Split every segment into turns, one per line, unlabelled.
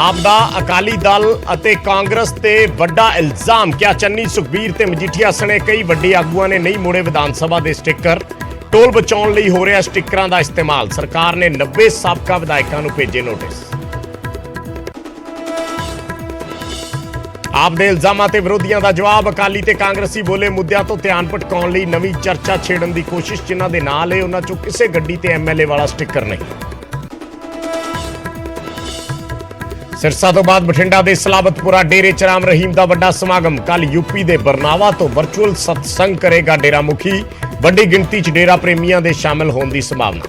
ਆਪ ਦਾ ਅਕਾਲੀ ਦਲ ਅਤੇ ਕਾਂਗਰਸ ਤੇ ਵੱਡਾ ਇਲਜ਼ਾਮ। ਕਿਹਾ ਚੰਨੀ, ਸੁਖਬੀਰ ਤੇ ਮਜੀਠੀਆ ਸਣੇ ਕਈ ਵੱਡੇ ਆਗੂਆਂ ਨੇ ਨਹੀਂ ਮੋੜੇ ਵਿਧਾਨ ਸਭਾ ਦੇ ਸਟicker। ਟੋਲ ਬਚਾਉਣ ਲਈ ਹੋ ਰਿਹਾ ਸਟickਰਾਂ ਦਾ ਇਸਤੇਮਾਲ। ਸਰਕਾਰ ਨੇ 90 ਸਾਬਕਾ ਵਿਧਾਇਕਾਂ ਨੂੰ ਭੇਜੇ ਨੋਟਿਸ। ਆਪ ਦੇ ਇਲਜ਼ਾਮਾਂ ਤੇ ਵਿਰੋਧੀਆਂ ਦਾ ਜਵਾਬ। ਅਕਾਲੀ ਤੇ ਕਾਂਗਰਸੀ ਬੋਲੇ ਮੁੱਦਿਆਂ ਤੋਂ ਧਿਆਨ ਭਟਕਾਉਣ ਲਈ ਨਵੀਂ ਚਰਚਾ ਛੇੜਨ ਦੀ ਕੋਸ਼ਿਸ਼। ਜਿਨ੍ਹਾਂ ਦੇ ਨਾਲ ਹੈ ਉਹਨਾਂ ਚੋਂ ਕਿਸੇ ਗੱਡੀ ਤੇ ਐਮਐਲਏ ਵਾਲਾ ਸਟicker ਨਹੀਂ। ਸਿਰਸਾ ਤੋਂ ਬਾਅਦ ਬਠਿੰਡਾ ਦੇ ਸਲਾਬਤਪੁਰਾ ਡੇਰੇ 'ਚ ਰਾਮ ਰਹੀਮ ਦਾ ਵੱਡਾ ਸਮਾਗਮ। ਕੱਲ ਯੂਪੀ ਦੇ ਬਰਨਾਵਾ ਤੋਂ ਵਰਚੁਅਲ ਸਤਸੰਗ ਕਰੇਗਾ ਡੇਰਾ ਮੁਖੀ। ਵੱਡੀ ਗਿਣਤੀ 'ਚ ਡੇਰਾ ਪ੍ਰੇਮੀਆਂ ਦੇ ਸ਼ਾਮਲ ਹੋਣ ਦੀ ਸੰਭਾਵਨਾ।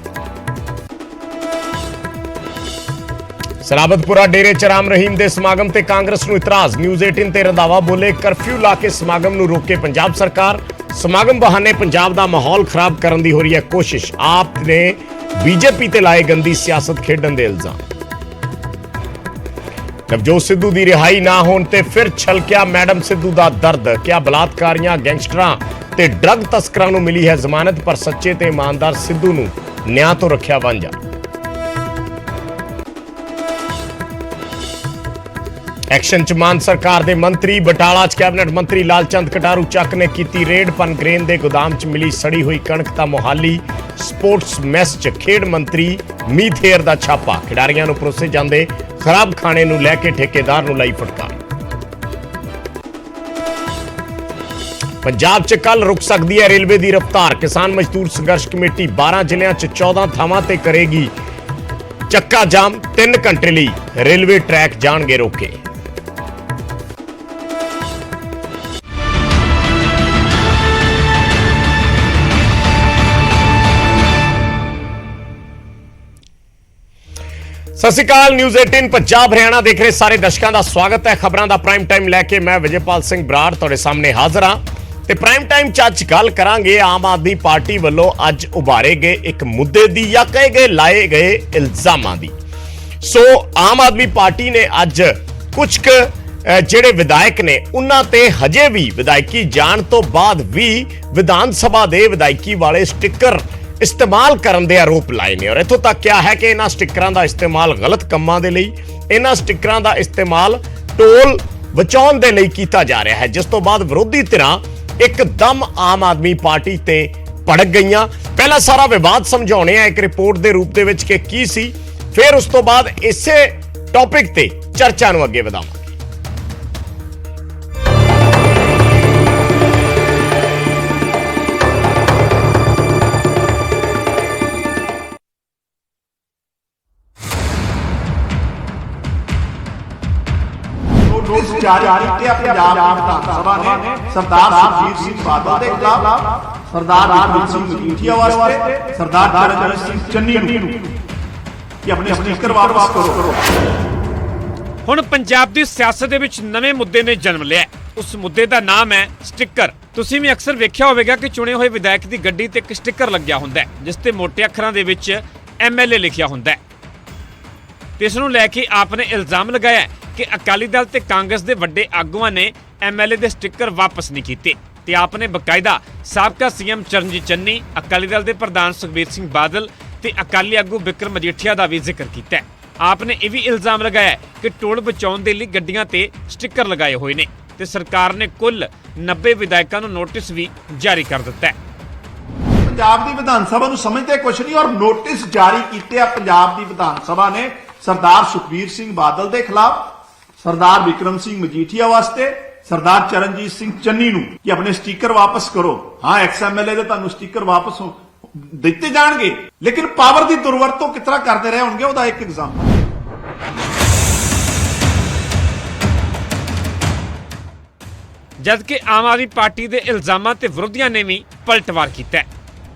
ਸਲਾਬਤਪੁਰਾ ਡੇਰੇ 'ਚ ਰਾਮ ਰਹੀਮ ਦੇ ਸਮਾਗਮ ਤੇ ਕਾਂਗਰਸ ਨੂੰ ਇਤਰਾਜ਼। ਨਿਊਜ਼ 18 ਤੇ ਰੰਧਾਵਾ ਬੋਲੇ, ਕਰਫਿਊ ਲਾ ਕੇ ਸਮਾਗਮ ਨੂੰ ਰੋਕੇ ਪੰਜਾਬ ਸਰਕਾਰ। ਸਮਾਗਮ ਬਹਾਨੇ ਪੰਜਾਬ ਦਾ ਮਾਹੌਲ ਖਰਾਬ ਕਰਨ ਦੀ ਹੋ ਰਹੀ ਹੈ ਕੋਸ਼ਿਸ਼। ਆਪ ਨੇ ਬੀਜੇਪੀ ਤੇ ਲਾਏ ਗੰਦੀ ਸਿਆਸਤ ਖੇਡਣ ਦੇ ਇਲਜ਼ਾਮ। ਨਵਜੋਤ ਸਿੱਧੂ ਦੀ ਰਿਹਾਈ ਨਾ ਹੋਣ ਤੇ ਫਿਰ ਛਲਕਿਆ ਮੈਡਮ ਸਿੱਧੂ ਦਾ ਦਰਦ। ਕਿਹਾ ਬਲਾਤਕਾਰੀਆਂ, ਗੈਂਗਸਟਰਾਂ ਤੇ ਡਰੱਗ ਤਸਕਰਾਂ ਨੂੰ ਮਿਲੀ ਹੈ ਜ਼ਮਾਨਤ, ਪਰ ਸੱਚੇ ਤੇ ਇਮਾਨਦਾਰ ਸਿੱਧੂ ਨੂੰ ਨਿਆਂ ਤੋਂ ਰੱਖਿਆ ਵਾਂਝਾ। ਐਕਸ਼ਨ 'ਚ ਮਾਨ ਸਰਕਾਰ ਦੇ ਮੰਤਰੀ। ਬਟਾਲਾ 'ਚ ਕੈਬਨਿਟ ਮੰਤਰੀ ਲਾਲਚੰਦ ਕਟਾਰੂ ਚੱਕ ਨੇ ਕੀਤੀ ਰੇਡ। ਪਨਗ੍ਰੇਨ ਦੇ ਗੋਦਾਮ 'ਚ ਮਿਲੀ ਸੜੀ ਹੋਈ ਕਣਕ। ਤਾਂ ਮੋਹਾਲੀ ਸਪੋਰਟਸ ਮੈਸ 'ਚ ਖੇਡ ਮੰਤਰੀ ਮੀਥੇਰ ਦਾ ਛਾਪਾ। ਖਿਡਾਰੀਆਂ ਨੂੰ ਪਰੋਸੇ ਜਾਂਦੇ ਖਰਾਬ ਖਾਣੇ ਨੂੰ ਲੈ ਕੇ ਠੇਕੇਦਾਰ ਨੂੰ ਲਈ ਫਟਕਾਰ। ਪੰਜਾਬ 'ਚ ਕੱਲ ਰੁਕ ਸਕਦੀ ਹੈ ਰੇਲਵੇ ਦੀ ਰਫ਼ਤਾਰ। ਕਿਸਾਨ ਮਜ਼ਦੂਰ ਸੰਘਰਸ਼ ਕਮੇਟੀ 12 ਜ਼ਿਲ੍ਹਿਆਂ 'ਚ 14 ਥਾਵਾਂ ਤੇ ਕਰੇਗੀ ਚੱਕਾ ਜਾਮ। 3 ਘੰਟੇ ਲਈ ਰੇਲਵੇ ਟਰੈਕ ਜਾਣਗੇ ਰੋਕੇ। ਸਤਿ ਸ਼੍ਰੀ ਅਕਾਲ। ਨਿਊਜ਼ 18 ਪੰਜਾਬ ਹਰਿਆਣਾ ਦੇਖ ਰਹੇ ਸਾਰੇ ਦਰਸ਼ਕਾਂ ਦਾ ਸਵਾਗਤ ਹੈ। ਖਬਰਾਂ ਦਾ ਪ੍ਰਾਈਮ ਟਾਈਮ ਲੈ ਕੇ ਮੈਂ ਵਿਜੇਪਾਲ ਸਿੰਘ ਬਰਾੜ ਤੁਹਾਡੇ ਸਾਹਮਣੇ ਹਾਜ਼ਰ ਹਾਂ। ਤੇ ਪ੍ਰਾਈਮ ਟਾਈਮ 'ਚ ਅੱਜ ਗੱਲ ਕਰਾਂਗੇ ਆਮ ਆਦਮੀ ਪਾਰਟੀ ਵੱਲੋਂ ਅੱਜ ਉਭਾਰੇ ਗਏ ਇੱਕ ਮੁੱਦੇ ਦੀ ਜਾਂ ਕਹੇ ਗਏ ਲਾਏ ਗਏ ਇਲਜ਼ਾਮਾਂ ਦੀ। ਸੋ ਆਮ ਆਦਮੀ ਪਾਰਟੀ ਨੇ ਅੱਜ ਕੁਝ ਜਿਹੜੇ ਵਿਧਾਇਕ ਨੇ ਉਹਨਾਂ ਤੇ ਹਜੇ ਵੀ ਵਿਧਾਇਕੀ ਜਾਣ ਤੋਂ ਬਾਅਦ ਵੀ ਵਿਧਾਨ ਸਭਾ ਦੇ ਵਿਧਾਇਕੀ ਵਾਲੇ ਸਟicker ਇਸਤੇਮਾਲ ਕਰਨ ਦੇ ਆਰੋਪ ਲਾਏ ਨੇ। ਔਰ ਇੱਥੋਂ ਤੱਕ ਕਿਹਾ ਹੈ ਕਿ ਇਹਨਾਂ ਸਟickਰਾਂ ਦਾ ਇਸਤੇਮਾਲ ਗਲਤ ਕੰਮਾਂ ਦੇ ਲਈ, ਇਹਨਾਂ ਸਟickਰਾਂ ਦਾ ਇਸਤੇਮਾਲ ਟੋਲ ਬਚਾਉਣ ਦੇ ਲਈ ਕੀਤਾ ਜਾ ਰਿਹਾ ਹੈ। ਜਿਸ ਤੋਂ ਬਾਅਦ ਵਿਰੋਧੀ ਧਿਰਾਂ ਇੱਕਦਮ ਆਮ ਆਦਮੀ ਪਾਰਟੀ ਤੇ ਭੜਕ ਗਈਆਂ। ਪਹਿਲਾਂ ਸਾਰਾ ਵਿਵਾਦ ਸਮਝਾਉਣੇ ਆ ਇੱਕ ਰਿਪੋਰਟ ਦੇ ਰੂਪ ਦੇ ਵਿੱਚ ਕਿ ਕੀ ਸੀ, ਫਿਰ ਉਸ ਤੋਂ ਬਾਅਦ ਇਸੇ ਟੌਪਿਕ ਤੇ ਚਰਚਾ ਨੂੰ ਅੱਗੇ ਵਧਾਵਾਂਗੇ।
ਜਾਰੀ ਕੀਤਾ ਪੰਜਾਬ ਵਿਧਾਨ ਸਭਾ ਨੇ ਸਰਦਾਰ ਸੁਖਬੀਰ ਸਿੰਘ ਬਾਦਲ ਦੇ ਖਿਲਾਫ, ਸਰਦਾਰ ਵਿਕਰਮ ਸਿੰਘ ਮਜੀਠੀਆ ਵਾਸਤੇ, ਸਰਦਾਰ ਚਰਨਜੀਤ ਸਿੰਘ ਚੰਨੀ ਨੂੰ ਕਿ ਆਪਣੇ ਸਟicker ਵਾਪਸ ਕਰੋ।
ਹੁਣ ਪੰਜਾਬ ਦੀ ਸਿਆਸਤ ਦੇ ਵਿੱਚ ਨਵੇਂ ਮੁੱਦੇ ਨੇ ਜਨਮ ਲਿਆ। ਉਸ ਮੁੱਦੇ ਦਾ ਨਾਮ ਹੈ ਸਟicker। ਤੁਸੀਂ ਵੀ ਅਕਸਰ ਵੇਖਿਆ ਹੋਵੇਗਾ ਕਿ ਚੁਣੇ ਹੋਏ ਵਿਧਾਇਕ ਦੀ ਗੱਡੀ ਤੇ ਇੱਕ ਸਟicker ਲੱਗਿਆ ਹੁੰਦਾ ਹੈ ਜਿਸ ਤੇ ਮੋਟੇ ਅੱਖਰਾਂ ਦੇ ਵਿੱਚ MLA ਲਿਖਿਆ ਹੁੰਦਾ ਹੈ। ਤੇ ਇਸ ਨੂੰ ਲੈ ਕੇ ਆਪ ਨੇ ਇਲਜ਼ਾਮ ਲਗਾਇਆ ਕਿ ਅਕਾਲੀ ਦਲ ਤੇ ਕਾਂਗਰਸ ਦੇ ਵੱਡੇ ਆਗੂਆਂ ਨੇ MLA ਦੇ ਸਟicker ਵਾਪਸ ਨਹੀਂ ਕੀਤੇ। ਤੇ ਆਪ ਨੇ ਬਕਾਇਦਾ ਸਾਬਕਾ CM ਚਰਨਜੀਤ ਚੰਨੀ, ਅਕਾਲੀ ਦਲ ਦੇ ਪ੍ਰਧਾਨ ਸੁਖਬੀਰ ਸਿੰਘ ਬਾਦਲ ਤੇ ਅਕਾਲੀ ਆਗੂ ਬਿਕਰਮ ਮਜੀਠੀਆ ਦਾ ਵੀ ਜ਼ਿਕਰ ਕੀਤਾ। ਆਪ ਨੇ ਇਹ ਵੀ ਇਲਜ਼ਾਮ ਲਗਾਇਆ ਕਿ ਟੋਲ ਬਚਾਉਣ ਦੇ ਲਈ ਗੱਡੀਆਂ ਤੇ ਸਟicker ਲਗਾਏ ਹੋਏ ਨੇ ਤੇ ਸਰਕਾਰ ਨੇ ਕੁੱਲ 90 ਵਿਧਾਇਕਾਂ ਨੂੰ ਨੋਟਿਸ ਵੀ ਜਾਰੀ ਕਰ ਦਿੱਤਾ ਹੈ।
ਪੰਜਾਬ ਦੀ ਵਿਧਾਨ ਸਭਾ ਨੂੰ ਸਮਝਦੇ ਕੁਛ ਨਹੀਂ ਔਰ ਨੋਟਿਸ ਜਾਰੀ ਕੀਤੇ ਆ ਪੰਜਾਬ ਦੀ ਵਿਧਾਨ ਸਭਾ ਨੇ ਸਰਦਾਰ ਸੁਖਬੀਰ ਸਿੰਘ ਬਾਦਲ ਦੇ ਖਿਲਾਫ, ਸਰਦਾਰ ਵਿਕਰਮ ਸਿੰਘ ਮਜੀਠੀਆ ਵਾਸਤੇ, ਸਰਦਾਰ ਚਰਨਜੀਤ ਸਿੰਘ ਚੰਨੀ ਨੂੰ ਕਿ ਆਪਣੇ ਸਟicker ਵਾਪਸ ਕਰੋ। ਹਾਂ, XMLA ਦੇ ਤੁਹਾਨੂੰ ਸਟicker ਵਾਪਸ ਦਿੱਤੇ ਜਾਣਗੇ, ਲੇਕਿਨ ਪਾਵਰ ਦੀ ਦੁਰਵਰਤੋਂ ਕਿਸ ਤਰ੍ਹਾਂ ਕਰਦੇ ਰਹੇ ਹੋਣਗੇ ਉਹਦਾ ਇੱਕ ਐਗਜ਼ਾਮਪਲ।
ਜਦਕਿ ਆਮ ਆਦਮੀ ਪਾਰਟੀ ਦੇ ਇਲਜ਼ਾਮਾਂ ਤੇ ਵਿਰੋਧੀਆਂ ਨੇ ਵੀ ਪਲਟਵਾਰ ਕੀਤਾ।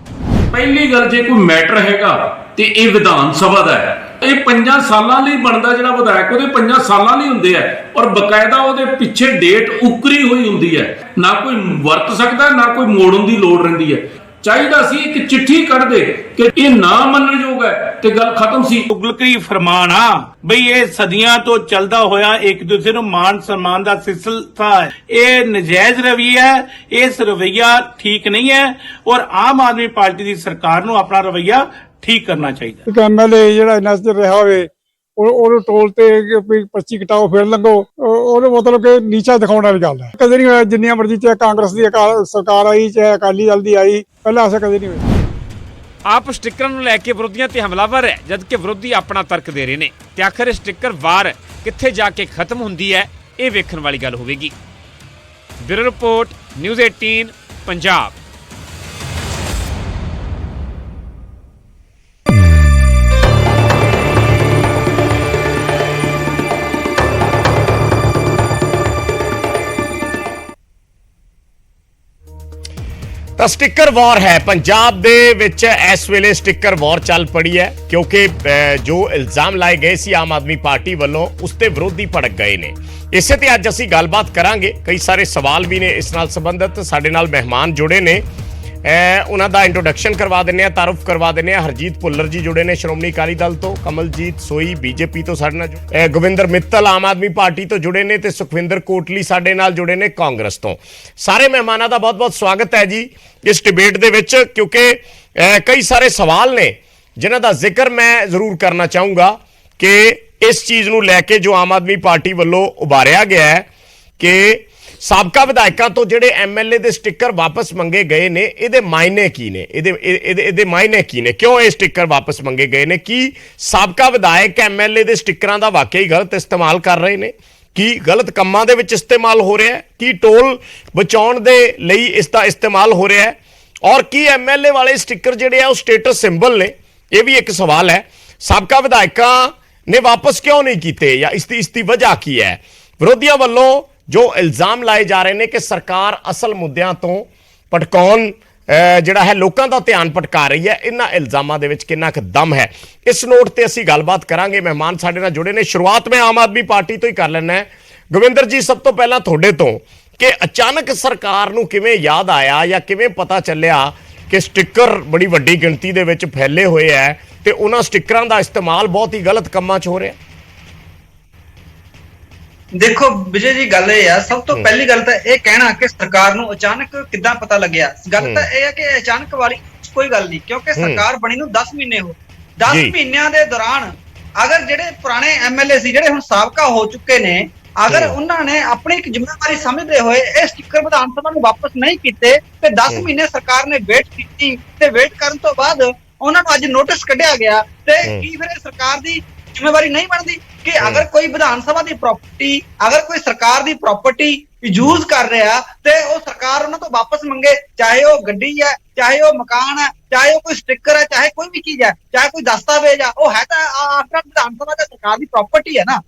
ਪਹਿਲੀ ਗੱਲ, ਜੇ ਕੋਈ ਮੈਟਰ ਹੈਗਾ ਤੇ ਇਹ ਵਿਧਾਨ ਸਭਾ ਦਾ ਹੈ। ਇਹ 5 ਸਾਲਾਂ ਲਈ ਬਣਦਾ, ਜਿਹੜਾ ਵਿਧਾਇਕ ਉਹਦੇ 5 ਸਾਲਾਂ ਲਈ ਹੁੰਦੇ ਆ ਔਰ ਬਕਾਇਦਾ ਉਹਦੇ ਪਿੱਛੇ ਡੇਟ ਉਕਰੀ ਹੋਈ ਹੁੰਦੀ ਹੈ। ਨਾ ਕੋਈ ਵਰਤ ਸਕਦਾ, ਨਾ ਕੋਈ ਮੋੜਨ ਦੀ ਲੋੜ ਰਹਿੰਦੀ ਹੈ। ਚਾਹੀਦਾ ਸੀ ਇੱਕ ਚਿੱਠੀ ਕੱਢ ਦੇ ਕਿ ਇਹ ਨਾ ਮੰਨਣਯੋਗ ਹੈ ਤੇ ਗੱਲ ਖਤਮ ਸੀ।
ਤੁਗਲਕੀ ਫਰਮਾਨ ਆ ਬਈ ਇਹ ਸਦੀਆਂ ਤੋਂ ਚੱਲਦਾ ਹੋਇਆ ਇੱਕ ਦੂਸਰੇ ਨੂੰ ਮਾਨ ਸਨਮਾਨ ਦਾ ਸਿਲਸਿਲਾ ਹੈ। ਇਹ ਨਜਾਇਜ਼ ਰਵੱਈਆ ਹੈ, ਇਸ ਰਵੱਈਆ ਠੀਕ ਨਹੀਂ ਹੈ ਔਰ ਆਮ ਆਦਮੀ ਪਾਰਟੀ ਦੀ ਸਰਕਾਰ ਨੂੰ ਆਪਣਾ ਰਵੱਈਆ ਠੀਕ ਕਰਨਾ ਚਾਹੀਦਾ।
ਇੱਕ MLA ਜਿਹੜਾ ਇੰਨਾ ਚਿਰ ਰਿਹਾ ਹੋਵੇ ਉਹ ਟੋਲ ਤੇ ਵੀ 25 ਕਟਾਓ ਫਿਰ ਲੰਘੋ, ਉਹਨੂੰ ਮਤਲਬ ਕਿ ਨੀਚਾ ਦਿਖਾਉਣ ਵਾਲੀ ਗੱਲ ਹੈ। ਕਦੇ ਨਹੀਂ ਹੋਇਆ, ਜਿੰਨੀਆਂ ਮਰਜ਼ੀ ਚਾਹੇ ਕਾਂਗਰਸ ਦੀ ਸਰਕਾਰ ਆਈ ਚਾਹੇ ਅਕਾਲੀ ਦਲ ਦੀ ਆਈ, ਪਹਿਲਾਂ ਐਸਾ ਕਦੇ ਨਹੀਂ ਹੋਇਆ।
ਆਪ ਸਟਿੱਕਰਾਂ ਨੂੰ ਲੈ ਕੇ ਵਿਰੋਧੀਆਂ ਤੇ ਹਮਲਾਵਰ ਹੈ, ਜਦਕਿ ਵਿਰੋਧੀ ਆਪਣਾ ਤਰਕ ਦੇ ਰਹੇ ਨੇ ਤੇ ਆਖਰ ਇਹ ਸਟਿੱਕਰ ਵਾਰ ਕਿੱਥੇ ਜਾ ਕੇ ਖਤਮ ਹੁੰਦੀ ਹੈ, ਇਹ ਵੇਖਣ ਵਾਲੀ ਗੱਲ ਹੋਵੇਗੀ। Bureau report, news 18 Punjab.
ਤਾਂ ਸਟicker ਵਾਰ ਹੈ ਪੰਜਾਬ ਦੇ ਵਿੱਚ ਇਸ ਵੇਲੇ ਸਟicker ਵਾਰ ਚੱਲ ਪੜੀ ਹੈ, ਕਿਉਂਕਿ ਜੋ ਇਲਜ਼ਾਮ ਲਾਏ ਗਏ ਸੀ ਆਮ ਆਦਮੀ ਪਾਰਟੀ ਵੱਲੋਂ ਉਸ ਤੇ ਵਿਰੋਧੀ ਭੜਕ ਗਏ ਨੇ। ਇਸੇ ਤੇ ਅੱਜ ਅਸੀਂ ਗੱਲਬਾਤ ਕਰਾਂਗੇ। ਕਈ ਸਾਰੇ ਸਵਾਲ ਵੀ ਨੇ ਇਸ ਨਾਲ ਸੰਬੰਧਿਤ। ਸਾਡੇ ਨਾਲ ਮਹਿਮਾਨ ਜੁੜੇ ਨੇ, ਉਹਨਾਂ ਦਾ ਇੰਟਰੋਡਕਸ਼ਨ ਕਰਵਾ ਦਿੰਦੇ ਆ, ਤਾਰਫ ਕਰਵਾ ਦਿੰਦੇ ਆ। ਹਰਜੀਤ ਭੁੱਲਰ ਜੀ ਜੁੜੇ ਨੇ ਸ਼੍ਰੋਮਣੀ ਅਕਾਲੀ ਦਲ ਤੋਂ, ਕਮਲਜੀਤ ਸੋਈ ਬੀਜੇਪੀ ਤੋਂ ਸਾਡੇ ਨਾਲ, ਗੋਵਿੰਦਰ ਮਿੱਤਲ ਆਮ ਆਦਮੀ ਪਾਰਟੀ ਤੋਂ ਜੁੜੇ ਨੇ ਤੇ ਸੁਖਵਿੰਦਰ ਕੋਟਲੀ ਸਾਡੇ ਨਾਲ ਜੁੜੇ ਨੇ ਕਾਂਗਰਸ ਤੋਂ। ਸਾਰੇ ਮਹਿਮਾਨਾਂ ਦਾ ਬਹੁਤ-ਬਹੁਤ ਸਵਾਗਤ ਹੈ ਜੀ ਇਸ ਡਿਬੇਟ ਦੇ ਵਿੱਚ, ਕਿਉਂਕਿ ਕਈ ਸਾਰੇ ਸਵਾਲ ਨੇ ਜਿਨ੍ਹਾਂ ਦਾ ਜ਼ਿਕਰ ਮੈਂ ਜ਼ਰੂਰ ਕਰਨਾ ਚਾਹੂੰਗਾ ਕਿ ਇਸ ਚੀਜ਼ ਨੂੰ ਲੈ ਕੇ ਜੋ ਆਮ ਆਦਮੀ ਪਾਰਟੀ ਵੱਲੋਂ ਉਭਾਰਿਆ ਗਿਆ ਹੈ ਕਿ ਸਾਬਕਾ ਵਿਧਾਇਕਾਂ ਤੋਂ ਜਿਹੜੇ ਐਮਐਲਏ ਦੇ ਸਟicker ਵਾਪਸ ਮੰਗੇ ਗਏ ਨੇ, ਇਹਦੇ ਮਾਇਨੇ ਕੀ ਨੇ, ਇਹਦੇ ਮਾਇਨੇ ਕੀ ਨੇ, ਕਿਉਂ ਇਹ ਸਟicker ਵਾਪਸ ਮੰਗੇ ਗਏ ਨੇ? ਕੀ ਸਾਬਕਾ ਵਿਧਾਇਕ ਐਮਐਲਏ ਦੇ ਸਟickਰਾਂ ਦਾ ਵਾਕਈ ਗਲਤ ਇਸਤੇਮਾਲ ਕਰ ਰਹੇ ਨੇ? ਕੀ ਗਲਤ ਕੰਮਾਂ ਦੇ ਵਿੱਚ ਇਸਤੇਮਾਲ ਹੋ ਰਿਹਾ ਹੈ? ਕੀ ਟੋਲ ਬਚਾਉਣ ਦੇ ਲਈ ਇਸ ਦਾ ਇਸਤੇਮਾਲ ਹੋ ਰਿਹਾ ਹੈ? ਔਰ ਕੀ ਐਮਐਲਏ ਵਾਲੇ ਸਟicker ਜਿਹੜੇ ਆ ਉਹ ਸਟੇਟਸ ਸਿੰਬਲ ਨੇ? ਇਹ ਵੀ ਇੱਕ ਸਵਾਲ ਹੈ। ਸਾਬਕਾ ਵਿਧਾਇਕਾਂ ਨੇ ਵਾਪਸ ਕਿਉਂ ਨਹੀਂ ਕੀਤੇ ਜਾਂ ਇਸ ਦੀ ਵਜ੍ਹਾ ਕੀ ਹੈ? ਵਿਰੋਧੀਆਂ ਵੱਲੋਂ ਜੋ ਇਲਜ਼ਾਮ ਲਾਏ ਜਾ ਰਹੇ ਨੇ ਕਿ ਸਰਕਾਰ ਅਸਲ ਮੁੱਦਿਆਂ ਤੋਂ ਭਟਕਾਉਣ ਜਿਹੜਾ ਹੈ ਲੋਕਾਂ ਦਾ ਧਿਆਨ ਭਟਕਾ ਰਹੀ ਹੈ, ਇਹਨਾਂ ਇਲਜ਼ਾਮਾਂ ਦੇ ਵਿੱਚ ਕਿੰਨਾ ਕੁ ਦਮ ਹੈ, ਇਸ ਨੋਟ ਤੇ ਅਸੀਂ ਗੱਲਬਾਤ ਕਰਾਂਗੇ। ਮਹਿਮਾਨ ਸਾਡੇ ਨਾਲ ਜੁੜੇ ਨੇ। ਸ਼ੁਰੂਆਤ ਮੈਂ ਆਮ ਆਦਮੀ ਪਾਰਟੀ ਤੋਂ ਹੀ ਕਰ ਲੈਣਾ ਹੈ। ਗੋਵਿੰਦਰ ਜੀ, ਸਭ ਤੋਂ ਪਹਿਲਾਂ ਤੁਹਾਡੇ ਤੋਂ ਕਿ ਅਚਾਨਕ ਸਰਕਾਰ ਨੂੰ ਕਿਵੇਂ ਯਾਦ ਆਇਆ ਜਾਂ ਕਿਵੇਂ ਪਤਾ ਚੱਲਿਆ ਕਿ ਸਟicker ਬੜੀ ਵੱਡੀ ਗਿਣਤੀ ਦੇ ਵਿੱਚ ਫੈਲੇ ਹੋਏ ਹੈ ਤੇ ਉਹਨਾਂ ਸਟickਰਾਂ ਦਾ ਇਸਤੇਮਾਲ ਬਹੁਤ ਹੀ ਗਲਤ ਕੰਮਾਂ 'ਚ ਹੋ ਰਿਹਾ?
ਦੇਖੋ ਵਿਜੇ ਜੀ, ਗੱਲ ਇਹ ਆ, ਸਭ ਤੋਂ ਪਹਿਲੀ ਗੱਲ ਤਾਂ ਇਹ ਕਹਿਣਾ ਕਿ ਸਰਕਾਰ ਨੂੰ ਅਚਾਨਕ ਕਿੱਦਾਂ ਪਤਾ ਲੱਗਿਆ। ਗੱਲ ਤਾਂ ਇਹ ਹੈ ਕਿ ਅਚਾਨਕ ਵਾਲੀ ਕੋਈ ਗੱਲ ਨਹੀਂ, ਕਿਉਂਕਿ ਸਰਕਾਰ ਬਣੀ ਨੂੰ 10 ਮਹੀਨੇ ਹੋ 10 ਮਹੀਨਿਆਂ ਦੇ ਦੌਰਾਨ ਅਗਰ ਜਿਹੜੇ ਪੁਰਾਣੇ ਐਮਐਲਏ ਸੀ, ਜਿਹੜੇ ਹੁਣ ਸਾਬਕਾ ਹੋ ਚੁੱਕੇ ਨੇ, ਅਗਰ ਉਹਨਾਂ ਨੇ ਆਪਣੀ ਇੱਕ ਜ਼ਿੰਮੇਵਾਰੀ ਸਮਝਦੇ ਹੋਏ ਇਹ ਸਟicker ਵਿਧਾਨ ਸਭਾ ਨੂੰ ਵਾਪਸ ਨਹੀਂ ਕੀਤੇ ਤੇ 10 ਮਹੀਨੇ ਸਰਕਾਰ ਨੇ ਵੇਟ ਕੀਤੀ ਤੇ ਵੇਟ ਕਰਨ ਤੋਂ ਬਾਅਦ ਉਹਨਾਂ ਨੂੰ ਅੱਜ ਨੋਟਿਸ ਕੱਢਿਆ ਗਿਆ ਤੇ ਕੀ ਫਿਰ ਸਰਕਾਰ ਦੀ ਜ਼ਿੰਮੇਵਾਰੀ ਨਹੀਂ ਬਣਦੀ ਕਿ ਅਗਰ ਕੋਈ ਵਿਧਾਨ ਸਭਾ ਦੀ ਪ੍ਰਾਪਰਟੀ, ਅਗਰ ਕੋਈ ਸਰਕਾਰ ਦੀ ਪ੍ਰਾਪਰਟੀ ਯੂਜ਼ ਕਰ ਰਿਹਾ ਤੇ ਉਹ ਸਰਕਾਰ ਉਹਨਾਂ ਤੋਂ ਵਾਪਸ ਮੰਗੇ, ਚਾਹੇ ਉਹ ਗੱਡੀ ਹੈ, ਚਾਹੇ ਉਹ ਮਕਾਨ ਹੈ, ਚਾਹੇ ਉਹ ਕੋਈ ਸਟicker ਹੈ, ਚਾਹੇ ਕੋਈ ਵੀ ਚੀਜ਼ ਹੈ, ਚਾਹੇ ਕੋਈ ਦਸਤਾਵੇਜ਼ ਆ, ਉਹ ਹੈ ਤਾਂ ਆਫਟਰ ਵਿਧਾਨ ਸਭਾ ਤੇ ਸਰਕਾਰ ਦੀ ਪ੍ਰਾਪਰਟੀ ਹੈ ਨਾ।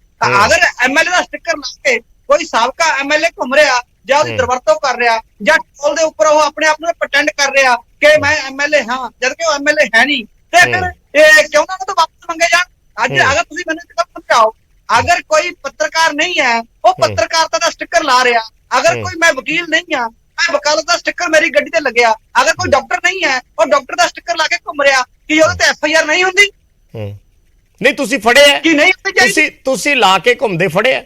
ਅਗਰ ਐਮਐਲਏ ਦਾ ਸਟicker ਲਾ ਕੇ ਕੋਈ ਸਾਬਕਾ ਐਮਐਲਏ ਘੁੰਮ ਰਿਹਾ ਜਾਂ ਉਹਦੀ ਦੁਰਵਰਤੋਂ ਕਰ ਰਿਹਾ ਜਾਂ ਟੋਲ ਦੇ ਉੱਪਰ ਉਹ ਆਪਣੇ ਆਪ ਨੂੰ ਪ੍ਰਟੈਂਡ ਕਰ ਰਿਹਾ ਕਿ ਮੈਂ ਐਮਐਲਏ ਹਾਂ, ਜਦਕਿ ਉਹ ਐਮਐਲਏ ਹੈ ਨਹੀਂ, ਤੇ ਫਿਰ ਕਿਉਂ ਨਾ ਉਹਨਾਂ ਤੋਂ ਵਾਪਸ ਮੰਗੇ ਜਾਣ? ਅੱਜ ਅਗਰ ਤੁਸੀਂ ਮੈਨੂੰ ਇੱਕ ਗੱਲ ਸਮਝਾਓ, ਅਗਰ ਕੋਈ ਪੱਤਰਕਾਰ ਨਹੀਂ ਹੈ, ਉਹ ਪੱਤਰਕਾਰਤਾ ਦਾ ਸਟicker ਲਾ ਰਿਹਾ, ਅਗਰ ਕੋਈ ਮੈਂ ਵਕੀਲ ਨਹੀਂ ਆ, ਮੈਂ ਵਕਾਲਤ ਦਾ ਸਟicker ਮੇਰੀ ਗੱਡੀ ਤੇ ਲੱਗਿਆ, ਅਗਰ ਕੋਈ ਡਾਕਟਰ ਨਹੀਂ ਹੈ, ਉਹ ਡਾਕਟਰ ਦਾ ਸਟicker ਲਾ ਕੇ ਘੁੰਮ ਰਿਹਾ, ਕੀ ਉਹਦੇ ਤੇ ਐਫਆਈਆਰ ਨਹੀਂ ਹੁੰਦੀ?
ਨਹੀਂ, ਤੁਸੀਂ ਫੜਿਆ
ਕੀ ਨਹੀਂ?
ਤੁਸੀਂ ਲਾ ਕੇ ਘੁੰਮਦੇ ਫੜਿਆ?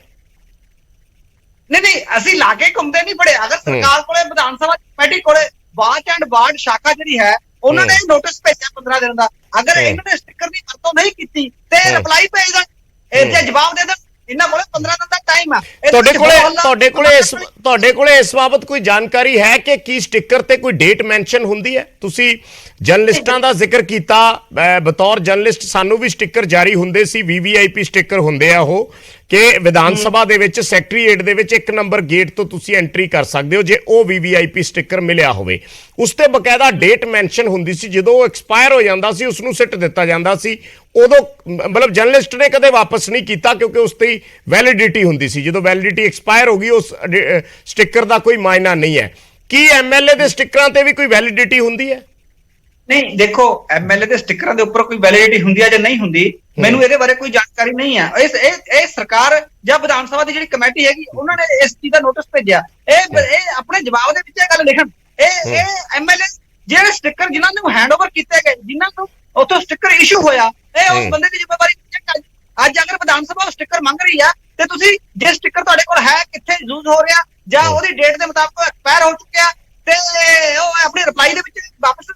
ਨਹੀਂ, ਅਸੀਂ ਲਾ ਕੇ ਘੁੰਮਦੇ ਨਹੀਂ ਫੜੇ। ਅਗਰ ਸਰਕਾਰ ਕੋਲੇ ਵਿਧਾਨ ਸਭਾ ਕਮੇਟੀ ਕੋਲੇ ਵਾਚ ਐਂਡ ਵਾਰਡ ਸ਼ਾਖਾ ਜਿਹੜੀ ਹੈ, ਉਹਨਾਂ ਨੇ ਨੋਟਿਸ ਭੇਜਿਆ 15 ਦਿਨ ਦਾ, ਅਗਰ ਇਹਨਾਂ ਨੇ ਸਟicker ਦੀ ਵਰਤੋਂ ਨਹੀਂ ਕੀਤੀ ਤੇ ਰਿਪਲਾਈ ਭੇਜ ਦੇਣ, ਇਹਦੇ ਜਵਾਬ ਦੇ ਦੇਣ। ਇਹਨਾਂ ਕੋਲੇ 15 ਦਿਨ ਦਾ ਟਾਈਮ ਹੈ।
ਤੁਹਾਡੇ ਕੋਲੇ ਇਸ ਬਾਬਤ ਕੋਈ ਜਾਣਕਾਰੀ ਹੈ ਕਿ ਕੀ ਸਟicker ਤੇ ਕੋਈ ਡੇਟ ਮੈਂਸ਼ਨ ਹੁੰਦੀ ਹੈ? ਤੁਸੀਂ ਜਰਨਲਿਸਟਾਂ ਦਾ ਜ਼ਿਕਰ ਕੀਤਾ, ਬਤੌਰ ਜਰਨਲਿਸਟ ਸਾਨੂੰ ਵੀ ਸਟicker ਜਾਰੀ ਹੁੰਦੇ ਸੀ, VVIP ਸਟicker ਹੁੰਦੇ ਆ ਉਹ, ਕਿ ਵਿਧਾਨ ਸਭਾ ਦੇ ਵਿੱਚ ਸੈਕਟਰੀਏਟ ਦੇ ਵਿੱਚ 1 ਨੰਬਰ ਗੇਟ ਤੋਂ ਤੁਸੀਂ ਐਂਟਰੀ ਕਰ ਸਕਦੇ ਹੋ ਜੇ ਉਹ VVIP ਸਟicker ਮਿਲਿਆ ਹੋਵੇ। ਉਸ ਤੇ ਬਕਾਇਦਾ ਡੇਟ ਮੈਂਸ਼ਨ ਹੁੰਦੀ ਸੀ, ਜਦੋਂ ਉਹ ਐਕਸਪਾਇਰ ਹੋ ਜਾਂਦਾ ਸੀ ਉਸ ਨੂੰ ਸਿੱਟ ਦਿੱਤਾ ਜਾਂਦਾ ਸੀ। ਉਦੋਂ ਮਤਲਬ ਜਰਨਲਿਸਟ ਨੇ ਕਦੇ ਵਾਪਸ ਨਹੀਂ ਕੀਤਾ ਕਿਉਂਕਿ ਉਸ ਦੀ ਵੈਲਿਡਿਟੀ ਹੁੰਦੀ ਸੀ। ਜਦੋਂ ਵੈਲਿਡਿਟੀ ਐਕਸਪਾਇਰ ਹੋ ਗਈ ਉਸ ਸਟicker ਦਾ ਕੋਈ ਮਾਇਨਾ ਨਹੀਂ ਹੈ। ਕੀ ਐਮਐਲਏ ਦੇ ਸਟickਰਾਂ ਤੇ ਵੀ ਕੋਈ ਵੈਲਿਡਿਟੀ ਹੁੰਦੀ ਹੈ?
ਨਹੀਂ, ਦੇਖੋ ਐਮਐਲਏ ਦੇ ਸਟickਰਾਂ ਦੇ ਉੱਪਰ ਕੋਈ ਵੈਲਿਡਿਟੀ ਹੁੰਦੀ ਹੈ ਜਾਂ ਨਹੀਂ ਹੁੰਦੀ, ਮੈਨੂੰ ਇਹਦੇ ਬਾਰੇ ਕੋਈ ਜਾਣਕਾਰੀ ਨਹੀਂ ਹੈ। ਇਹ ਸਰਕਾਰ ਜਾਂ ਵਿਧਾਨ ਸਭਾ ਦੀ ਜਿਹੜੀ ਕਮੇਟੀ ਹੈਗੀ, ਉਹਨਾਂ ਨੇ ਇਸ ਚੀਜ਼ ਦਾ ਨੋਟਿਸ ਭੇਜਿਆ। ਇਹ ਆਪਣੇ ਜਵਾਬ ਦੇ ਵਿੱਚ ਇਹ ਗੱਲ ਲਿਖਣ, ਇਹ ਐਮਐਲਏ ਜਿਹੜੇ ਸਟicker ਜਿਨ੍ਹਾਂ ਨੂੰ ਹੈਂਡਓਵਰ ਕੀਤੇ ਗਏ, ਜਿਨ੍ਹਾਂ ਨੂੰ ਉੱਥੋਂ ਸਟicker ਇਸ਼ੂ ਹੋਇਆ, ਇਹ ਉਸ ਬੰਦੇ ਦੀ ਜ਼ਿੰਮੇਵਾਰੀ ਅੱਜ ਅਗਰ ਵਿਧਾਨ ਸਭਾ ਸਟicker ਮੰਗ ਰਹੀ ਆ ਤੇ ਤੁਸੀਂ ਜੇ ਸਟicker ਤੁਹਾਡੇ ਕੋਲ ਹੈ, ਕਿੱਥੇ ਯੂਜ਼ ਹੋ ਰਿਹਾ ਜਾਂ ਉਹਦੀ ਡੇਟ ਦੇ ਮੁਤਾਬਕ ਐਕਸਪਾਇਰ ਹੋ ਚੁੱਕਿਆ, ਤੇ ਉਹ ਆਪਣੀ ਰਿਪਲਾਈ ਦੇ ਵਿੱਚ ਵਾਪਸ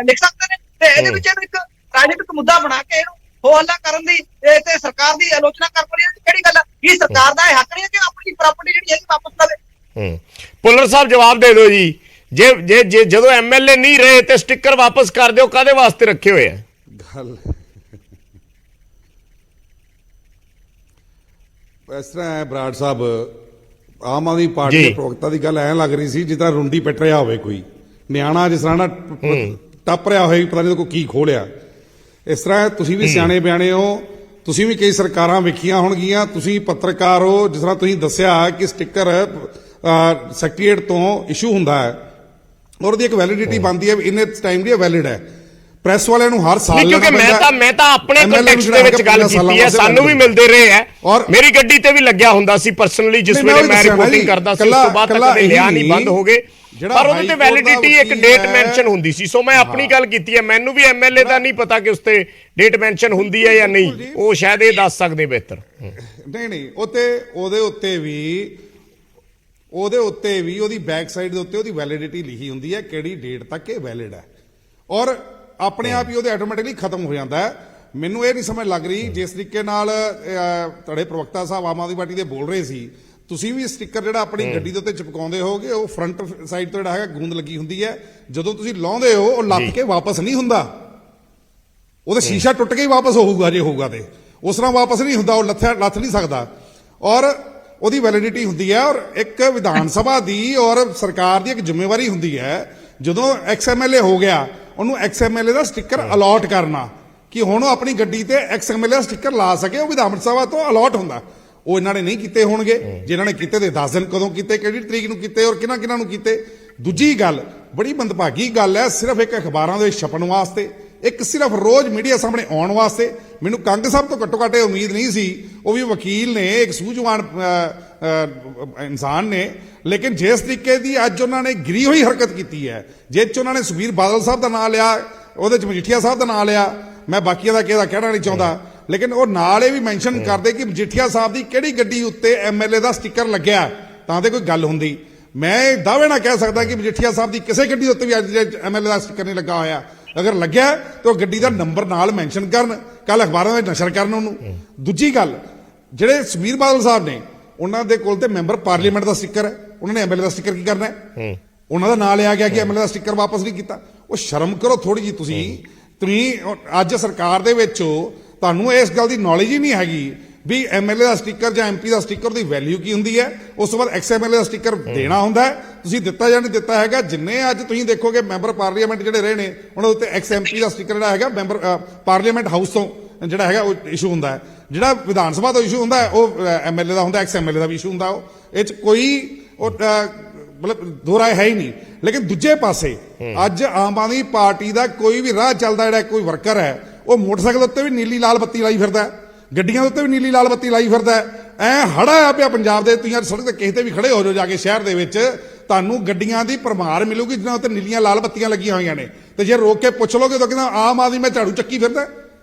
ਲਿਖ ਸਕਦੇ ਨੇ। ਤੇ ਇਹਦੇ ਵਿੱਚ ਇੱਕ ਰਾਜਨੀਤਿਕ ਮੁੱਦਾ ਬਣਾ ਕੇ ਇਹਨੂੰ ਹੋ ਹੱਲਾ ਕਰਨ ਦੀ ਤੇ ਸਰਕਾਰ ਦੀ ਆਲੋਚਨਾ ਕਰ ਰਹੀ ਹੈ, ਕਿਹੜੀ ਗੱਲ ਹੈ? ਕੀ ਸਰਕਾਰ ਦਾ ਇਹ ਹੱਕ ਨਹੀਂ ਹੈ ਕਿ ਆਪਣੀ ਪ੍ਰਾਪਰਟੀ ਜਿਹੜੀ ਹੈਗੀ ਵਾਪਸ ਲਵੇ?
ਭੁੱਲਰ ਸਾਹਿਬ ਜਵਾਬ ਦੇ ਦਿਓ ਜੀ। ਜੇ ਜਦੋਂ ਐਮਐਲਏ ਨਹੀਂ ਰਹੇ ਤੇ ਸਟicker ਵਾਪਸ ਕਰ ਦਿਓ, ਕਾਦੇ ਵਾਸਤੇ ਰੱਖੇ ਹੋਏ ਆ?
ਗੱਲ ਇਸ ਤਰ੍ਹਾਂ ਹੈ ਬਰਾੜ ਸਾਹਿਬ, ਆਮ ਆਦਮੀ ਪਾਰਟੀ
ਜੀ।
ਦੇ ਪ੍ਰਵਕਤਾ ਦੀ ਗੱਲ ਐਂ ਲੱਗ ਰਹੀ ਸੀ ਜਿਸ ਤਰ੍ਹਾਂ ਰੁੰਡੀ ਪਿੱਟ ਰਿਹਾ ਹੋਵੇ ਕੋਈ ਨਿਆਣਾ, ਜਿਸ ਤਰ੍ਹਾਂ ਨਾ ਟੱਪ ਰਿਹਾ ਹੋਵੇ, ਪਤਾ ਨਹੀਂ ਕੋਈ ਕੀ ਖੋਲਿਆ। ਇਸ ਤਰ੍ਹਾਂ ਤੁਸੀਂ ਵੀ ਸਿਆਣੇ ਬਿਆਣੇ ਹੋ, ਤੁਸੀਂ ਵੀ ਕਈ ਸਰਕਾਰਾਂ ਵੇਖੀਆਂ ਹੋਣਗੀਆਂ, ਤੁਸੀਂ ਪੱਤਰਕਾਰ ਹੋ। ਜਿਸ ਤਰ੍ਹਾਂ ਤੁਸੀਂ ਦੱਸਿਆ ਕਿ ਸਟicker ਸੈਕਟਰੀਏਟ ਤੋਂ ਇਸ਼ੂ ਹੁੰਦਾ ਹੈ ਔਰ ਉਹਦੀ ਇੱਕ ਵੈਲਿਡਿਟੀ ਬਣਦੀ ਹੈ, ਇੰਨੇ ਟਾਈਮ ਦੀ ਵੈਲਿਡ ਹੈ। ਪ੍ਰੈਸ ਵਾਲਿਆਂ ਨੂੰ ਹਰ ਸਾਲ
ਕਿਉਂਕਿ ਮੈਂ ਤਾਂ ਆਪਣੇ ਕੰਟੈਕਸਟ ਦੇ ਵਿੱਚ ਗੱਲ ਕੀਤੀ ਹੈ, ਸਾਨੂੰ ਵੀ ਮਿਲਦੇ ਰਹੇ ਹੈ, ਮੇਰੀ ਗੱਡੀ ਤੇ ਵੀ ਲੱਗਿਆ ਹੁੰਦਾ ਸੀ ਪਰਸਨਲੀ ਜਿਸ ਵੇਲੇ ਮੈਂ ਰਿਪੋਰਟਿੰਗ ਕਰਦਾ ਸੀ, ਉਸ ਤੋਂ ਬਾਅਦ ਤਾਂ ਕਦੇ ਲਿਆ ਨਹੀਂ, ਬੰਦ ਹੋ ਗਏ। ਪਰ ਉਹਦੇ ਤੇ ਵੈਲਿਡਿਟੀ ਇੱਕ ਡੇਟ ਮੈਂਸ਼ਨ ਹੁੰਦੀ ਸੀ। ਸੋ ਮੈਂ ਆਪਣੀ ਗੱਲ ਕੀਤੀ ਹੈ, ਮੈਨੂੰ ਵੀ ਐਮਐਲਏ ਦਾ ਨਹੀਂ ਪਤਾ ਕਿ ਉਸ ਤੇ ਡੇਟ ਮੈਂਸ਼ਨ ਹੁੰਦੀ ਹੈ ਜਾਂ ਨਹੀਂ, ਉਹ ਸ਼ਾਇਦ ਇਹ ਦੱਸ ਸਕਦੇ ਬਿਹਤਰ।
ਨਹੀਂ ਉਹਦੇ ਉੱਤੇ ਵੀ ਉਹਦੀ ਬੈਕ ਸਾਈਡ ਦੇ ਉੱਤੇ ਉਹਦੀ ਵੈਲਿਡਿਟੀ ਲਿਖੀ ਹੁੰਦੀ ਹੈ, ਕਿਹੜੀ ਡੇਟ ਤੱਕ ਇਹ ਵੈਲਿਡ ਹੈ, ਔਰ ਆਪਣੇ ਆਪ ਹੀ ਉਹਦੇ ਆਟੋਮੈਟਿਕਲੀ ਖਤਮ ਹੋ ਜਾਂਦਾ ਹੈ। ਮੈਨੂੰ ਇਹ ਨਹੀਂ ਸਮਝ ਲੱਗ ਰਹੀ ਜਿਸ ਤਰੀਕੇ ਨਾਲ ਤੁਹਾਡੇ ਪ੍ਰਵਕਤਾ ਸਾਹਿਬ ਆਮ ਆਦਮੀ ਪਾਰਟੀ ਦੇ ਬੋਲ ਰਹੇ ਸੀ, ਤੁਸੀਂ ਵੀ ਸਟicker ਜਿਹੜਾ ਆਪਣੀ ਗੱਡੀ ਦੇ ਉੱਤੇ ਚਿਪਕਾਉਂਦੇ ਹੋਗੇ, ਉਹ ਫਰੰਟ ਸਾਈਡ ਤੋਂ ਜਿਹੜਾ ਹੈਗਾ ਗੂੰਦ ਲੱਗੀ ਹੁੰਦੀ ਹੈ, ਜਦੋਂ ਤੁਸੀਂ ਲਾਉਂਦੇ ਹੋ ਉਹ ਲੱਥ ਕੇ ਵਾਪਸ ਨਹੀਂ ਹੁੰਦਾ, ਉਹਦਾ ਸ਼ੀਸ਼ਾ ਟੁੱਟ ਕੇ ਹੀ ਵਾਪਸ ਹੋਊਗਾ, ਜੇ ਹੋਊਗਾ ਤੇ ਉਸ ਤਰ੍ਹਾਂ ਵਾਪਸ ਨਹੀਂ ਹੁੰਦਾ, ਉਹ ਲੱਥ ਨਹੀਂ ਸਕਦਾ, ਔਰ ਉਹਦੀ ਵੈਲਿਡਿਟੀ ਹੁੰਦੀ ਹੈ। ਔਰ ਇੱਕ ਵਿਧਾਨ ਸਭਾ ਦੀ ਔਰ ਸਰਕਾਰ ਦੀ ਇੱਕ ਜ਼ਿੰਮੇਵਾਰੀ ਹੁੰਦੀ ਹੈ, ਜਦੋਂ XMLA ਹੋ ਗਿਆ ਉਹਨੂੰ XMLA ਦਾ ਸਟicker ਅਲਾਟ ਕਰਨਾ, ਕਿ ਹੁਣ ਉਹ ਆਪਣੀ ਗੱਡੀ ਤੇ XMLA ਦਾ ਸਟicker ਲਾ ਸਕੇ, ਉਹ ਵਿਧਾਨ ਸਭਾ ਤੋਂ ਅਲਾਟ ਹੁੰਦਾ। ਉਹ ਇਹਨਾਂ ਨੇ ਨਹੀਂ ਕੀਤੇ ਹੋਣਗੇ, ਜੇ ਇਹਨਾਂ ਨੇ ਕੀਤੇ ਤੇ 10 ਦਿਨ ਕਦੋਂ ਕੀਤੇ, ਕਿਹੜੀ ਤਰੀਕ ਨੂੰ ਕੀਤੇ ਔਰ ਕਿਹਨਾਂ ਨੂੰ ਕੀਤੇ। ਦੂਜੀ ਗੱਲ ਬੜੀ ਮੰਦਭਾਗੀ ਗੱਲ ਹੈ, ਸਿਰਫ ਇੱਕ ਅਖਬਾਰਾਂ ਦੇ ਛਪਣ ਵਾਸਤੇ, ਇੱਕ ਸਿਰਫ ਰੋਜ਼ ਮੀਡੀਆ ਸਾਹਮਣੇ ਆਉਣ ਵਾਸਤੇ। ਮੈਨੂੰ ਕੰਗ ਸਾਹਿਬ ਤੋਂ ਘੱਟੋ ਘੱਟ ਉਮੀਦ ਨਹੀਂ ਸੀ, ਉਹ ਵੀ ਵਕੀਲ ਨੇ, ਇੱਕ ਸੂਝਵਾਨ ਇਨਸਾਨ ਨੇ, ਲੇਕਿਨ ਜਿਸ ਤਰੀਕੇ ਦੀ ਅੱਜ ਉਹਨਾਂ ਨੇ ਗਿਰੀ ਹੋਈ ਹਰਕਤ ਕੀਤੀ ਹੈ, ਜਿਸ 'ਚ ਉਹਨਾਂ ਨੇ ਸੁਖਬੀਰ ਬਾਦਲ ਸਾਹਿਬ ਦਾ ਨਾਂ ਲਿਆ, ਉਹਦੇ 'ਚ ਮਜੀਠੀਆ ਸਾਹਿਬ ਦਾ ਨਾਂ ਲਿਆ, ਮੈਂ ਬਾਕੀਆਂ ਦਾ ਕਿਹਦਾ ਕਹਿਣਾ ਨਹੀਂ ਚਾਹੁੰਦਾ, ਲੇਕਿਨ ਉਹ ਨਾਲ ਇਹ ਵੀ ਮੈਂਸ਼ਨ ਕਰਦੇ ਕਿ ਮਜੀਠੀਆ ਸਾਹਿਬ ਦੀ ਕਿਹੜੀ ਗੱਡੀ ਉੱਤੇ MLA ਦਾ ਸਟicker ਲੱਗਿਆ, ਤਾਂ ਤੇ ਕੋਈ ਗੱਲ ਹੁੰਦੀ। ਮੈਂ ਦਾਅਵੇ ਨਾਲ ਕਹਿ ਸਕਦਾ ਕਿ ਮਜੀਠੀਆ ਸਾਹਿਬ ਦੀ ਕਿਸੇ ਗੱਡੀ ਉੱਤੇ ਵੀ ਅੱਜ MLA ਦਾ ਸਟicker ਨਹੀਂ ਲੱਗਾ ਹੋਇਆ। ਅਗਰ ਲੱਗਿਆ ਤਾਂ ਉਹ ਗੱਡੀ ਦਾ ਨੰਬਰ ਨਾਲ ਮੈਂਸ਼ਨ ਕਰਨ, ਕੱਲ ਅਖਬਾਰਾਂ ਵਿੱਚ ਨਸ਼ਰ ਕਰਨ ਉਹਨੂੰ। ਦੂਜੀ ਗੱਲ, ਜਿਹੜੇ ਸੁਖਬੀਰ ਬਾਦਲ ਸਾਹਿਬ ਨੇ, ਉਹਨਾਂ ਦੇ ਕੋਲ ਤੇ ਮੈਂਬਰ ਪਾਰਲੀਮੈਂਟ ਦਾ ਸਟicker ਹੈ, ਉਹਨਾਂ ਨੇ MLA ਦਾ ਸਟicker ਕੀ ਕਰਨਾ ਹੈ? ਉਹਨਾਂ ਦਾ ਨਾਂ ਲਿਆ ਗਿਆ ਕਿ MLA ਦਾ ਸਟicker ਵਾਪਸ ਨਹੀਂ ਕੀਤਾ। ਉਹ ਸ਼ਰਮ ਕਰੋ ਥੋੜੀ ਜੀ। ਤੁਸੀਂ ਅੱਜ ਸਰਕਾਰ ਦੇ ਵਿੱਚ ਤੁਹਾਨੂੰ ਇਸ ਗੱਲ ਦੀ ਨੌਲੇਜ ਹੀ ਨਹੀਂ ਹੈਗੀ ਵੀ MLA ਦਾ ਸਟicker ਜਾਂ MP ਦਾ ਸਟicker ਦੀ ਵੈਲਿਊ ਕੀ ਹੁੰਦੀ ਹੈ। ਉਸ ਤੋਂ ਬਾਅਦ XMLA ਦਾ ਸਟicker ਦੇਣਾ ਹੁੰਦਾ ਹੈ, ਤੁਸੀਂ ਦਿੱਤਾ ਜਾਂ ਨਹੀਂ ਦਿੱਤਾ ਹੈਗਾ। ਜਿੰਨੇ ਅੱਜ ਤੁਸੀਂ ਦੇਖੋਗੇ ਮੈਂਬਰ ਪਾਰਲੀਮੈਂਟ ਜਿਹੜੇ ਰਹੇ ਨੇ, ਉਹਨਾਂ ਉੱਤੇ XMP ਦਾ ਸਟicker ਜਿਹੜਾ ਹੈਗਾ ਮੈਂਬਰ ਪਾਰਲੀਮੈਂਟ ਹਾਊਸ ਤੋਂ ਜਿਹੜਾ ਹੈਗਾ ਉਹ ਇਸ਼ੂ ਹੁੰਦਾ ਹੈ, ਜਿਹੜਾ ਵਿਧਾਨ ਸਭਾ ਤੋਂ ਇਸ਼ੂ ਹੁੰਦਾ ਹੈ ਉਹ MLA ਦਾ ਹੁੰਦਾ, XMLA ਦਾ ਵੀ ਇਸ਼ੂ ਹੁੰਦਾ। ਉਹ ਇਹ 'ਚ ਕੋਈ ਮਤਲਬ ਦੋ ਰਾਏ ਹੈ ਹੀ ਨਹੀਂ। ਲੇਕਿਨ ਦੂਜੇ ਪਾਸੇ ਅੱਜ ਆਮ ਆਦਮੀ ਪਾਰਟੀ ਦਾ ਕੋਈ ਵੀ ਰਾਹ ਚੱਲਦਾ, ਜਿਹੜਾ ਕੋਈ ਵਰਕਰ ਹੈ, ਉਹ ਮੋਟਰਸਾਈਕਲ ਉੱਤੇ ਵੀ ਨੀਲੀ ਲਾਲ ਬੱਤੀ ਲਾਈ ਫਿਰਦਾ, ਗੱਡੀਆਂ ਦੇ ਉੱਤੇ ਵੀ ਨੀਲੀ ਲਾਲ ਬੱਤੀ ਲਾਈ ਫਿਰਦਾ। ਐ ਹੜਾ ਆ ਪਿਆ ਪੰਜਾਬ ਦੇ। ਤੁਸੀਂ ਅੱਜ ਸੜਕ ਤੇ ਕਿਸੇ ਤੇ ਵੀ ਖੜੇ ਹੋ ਜਾਓ ਜਾ ਕੇ ਸ਼ਹਿਰ ਦੇ ਵਿੱਚ, ਤੁਹਾਨੂੰ ਗੱਡੀਆਂ ਦੀ ਭਰਮਾਰ ਮਿਲੂਗੀ ਜਿਹਨਾਂ ਉੱਤੇ ਨੀਲੀਆਂ ਲਾਲ ਬੱਤੀਆਂ ਲੱਗੀਆਂ ਹੋਈਆਂ ਨੇ। ਤੇ ਜੇ ਰੋਕ ਕੇ ਪੁੱਛ ਲੋਗੇ ਤਾਂ ਕਹਿੰਦਾ ਆਮ ਆਦਮੀ ਮੈਂ ਝਾੜੂ ਚੱਕੀ ਫਿਰਦਾ,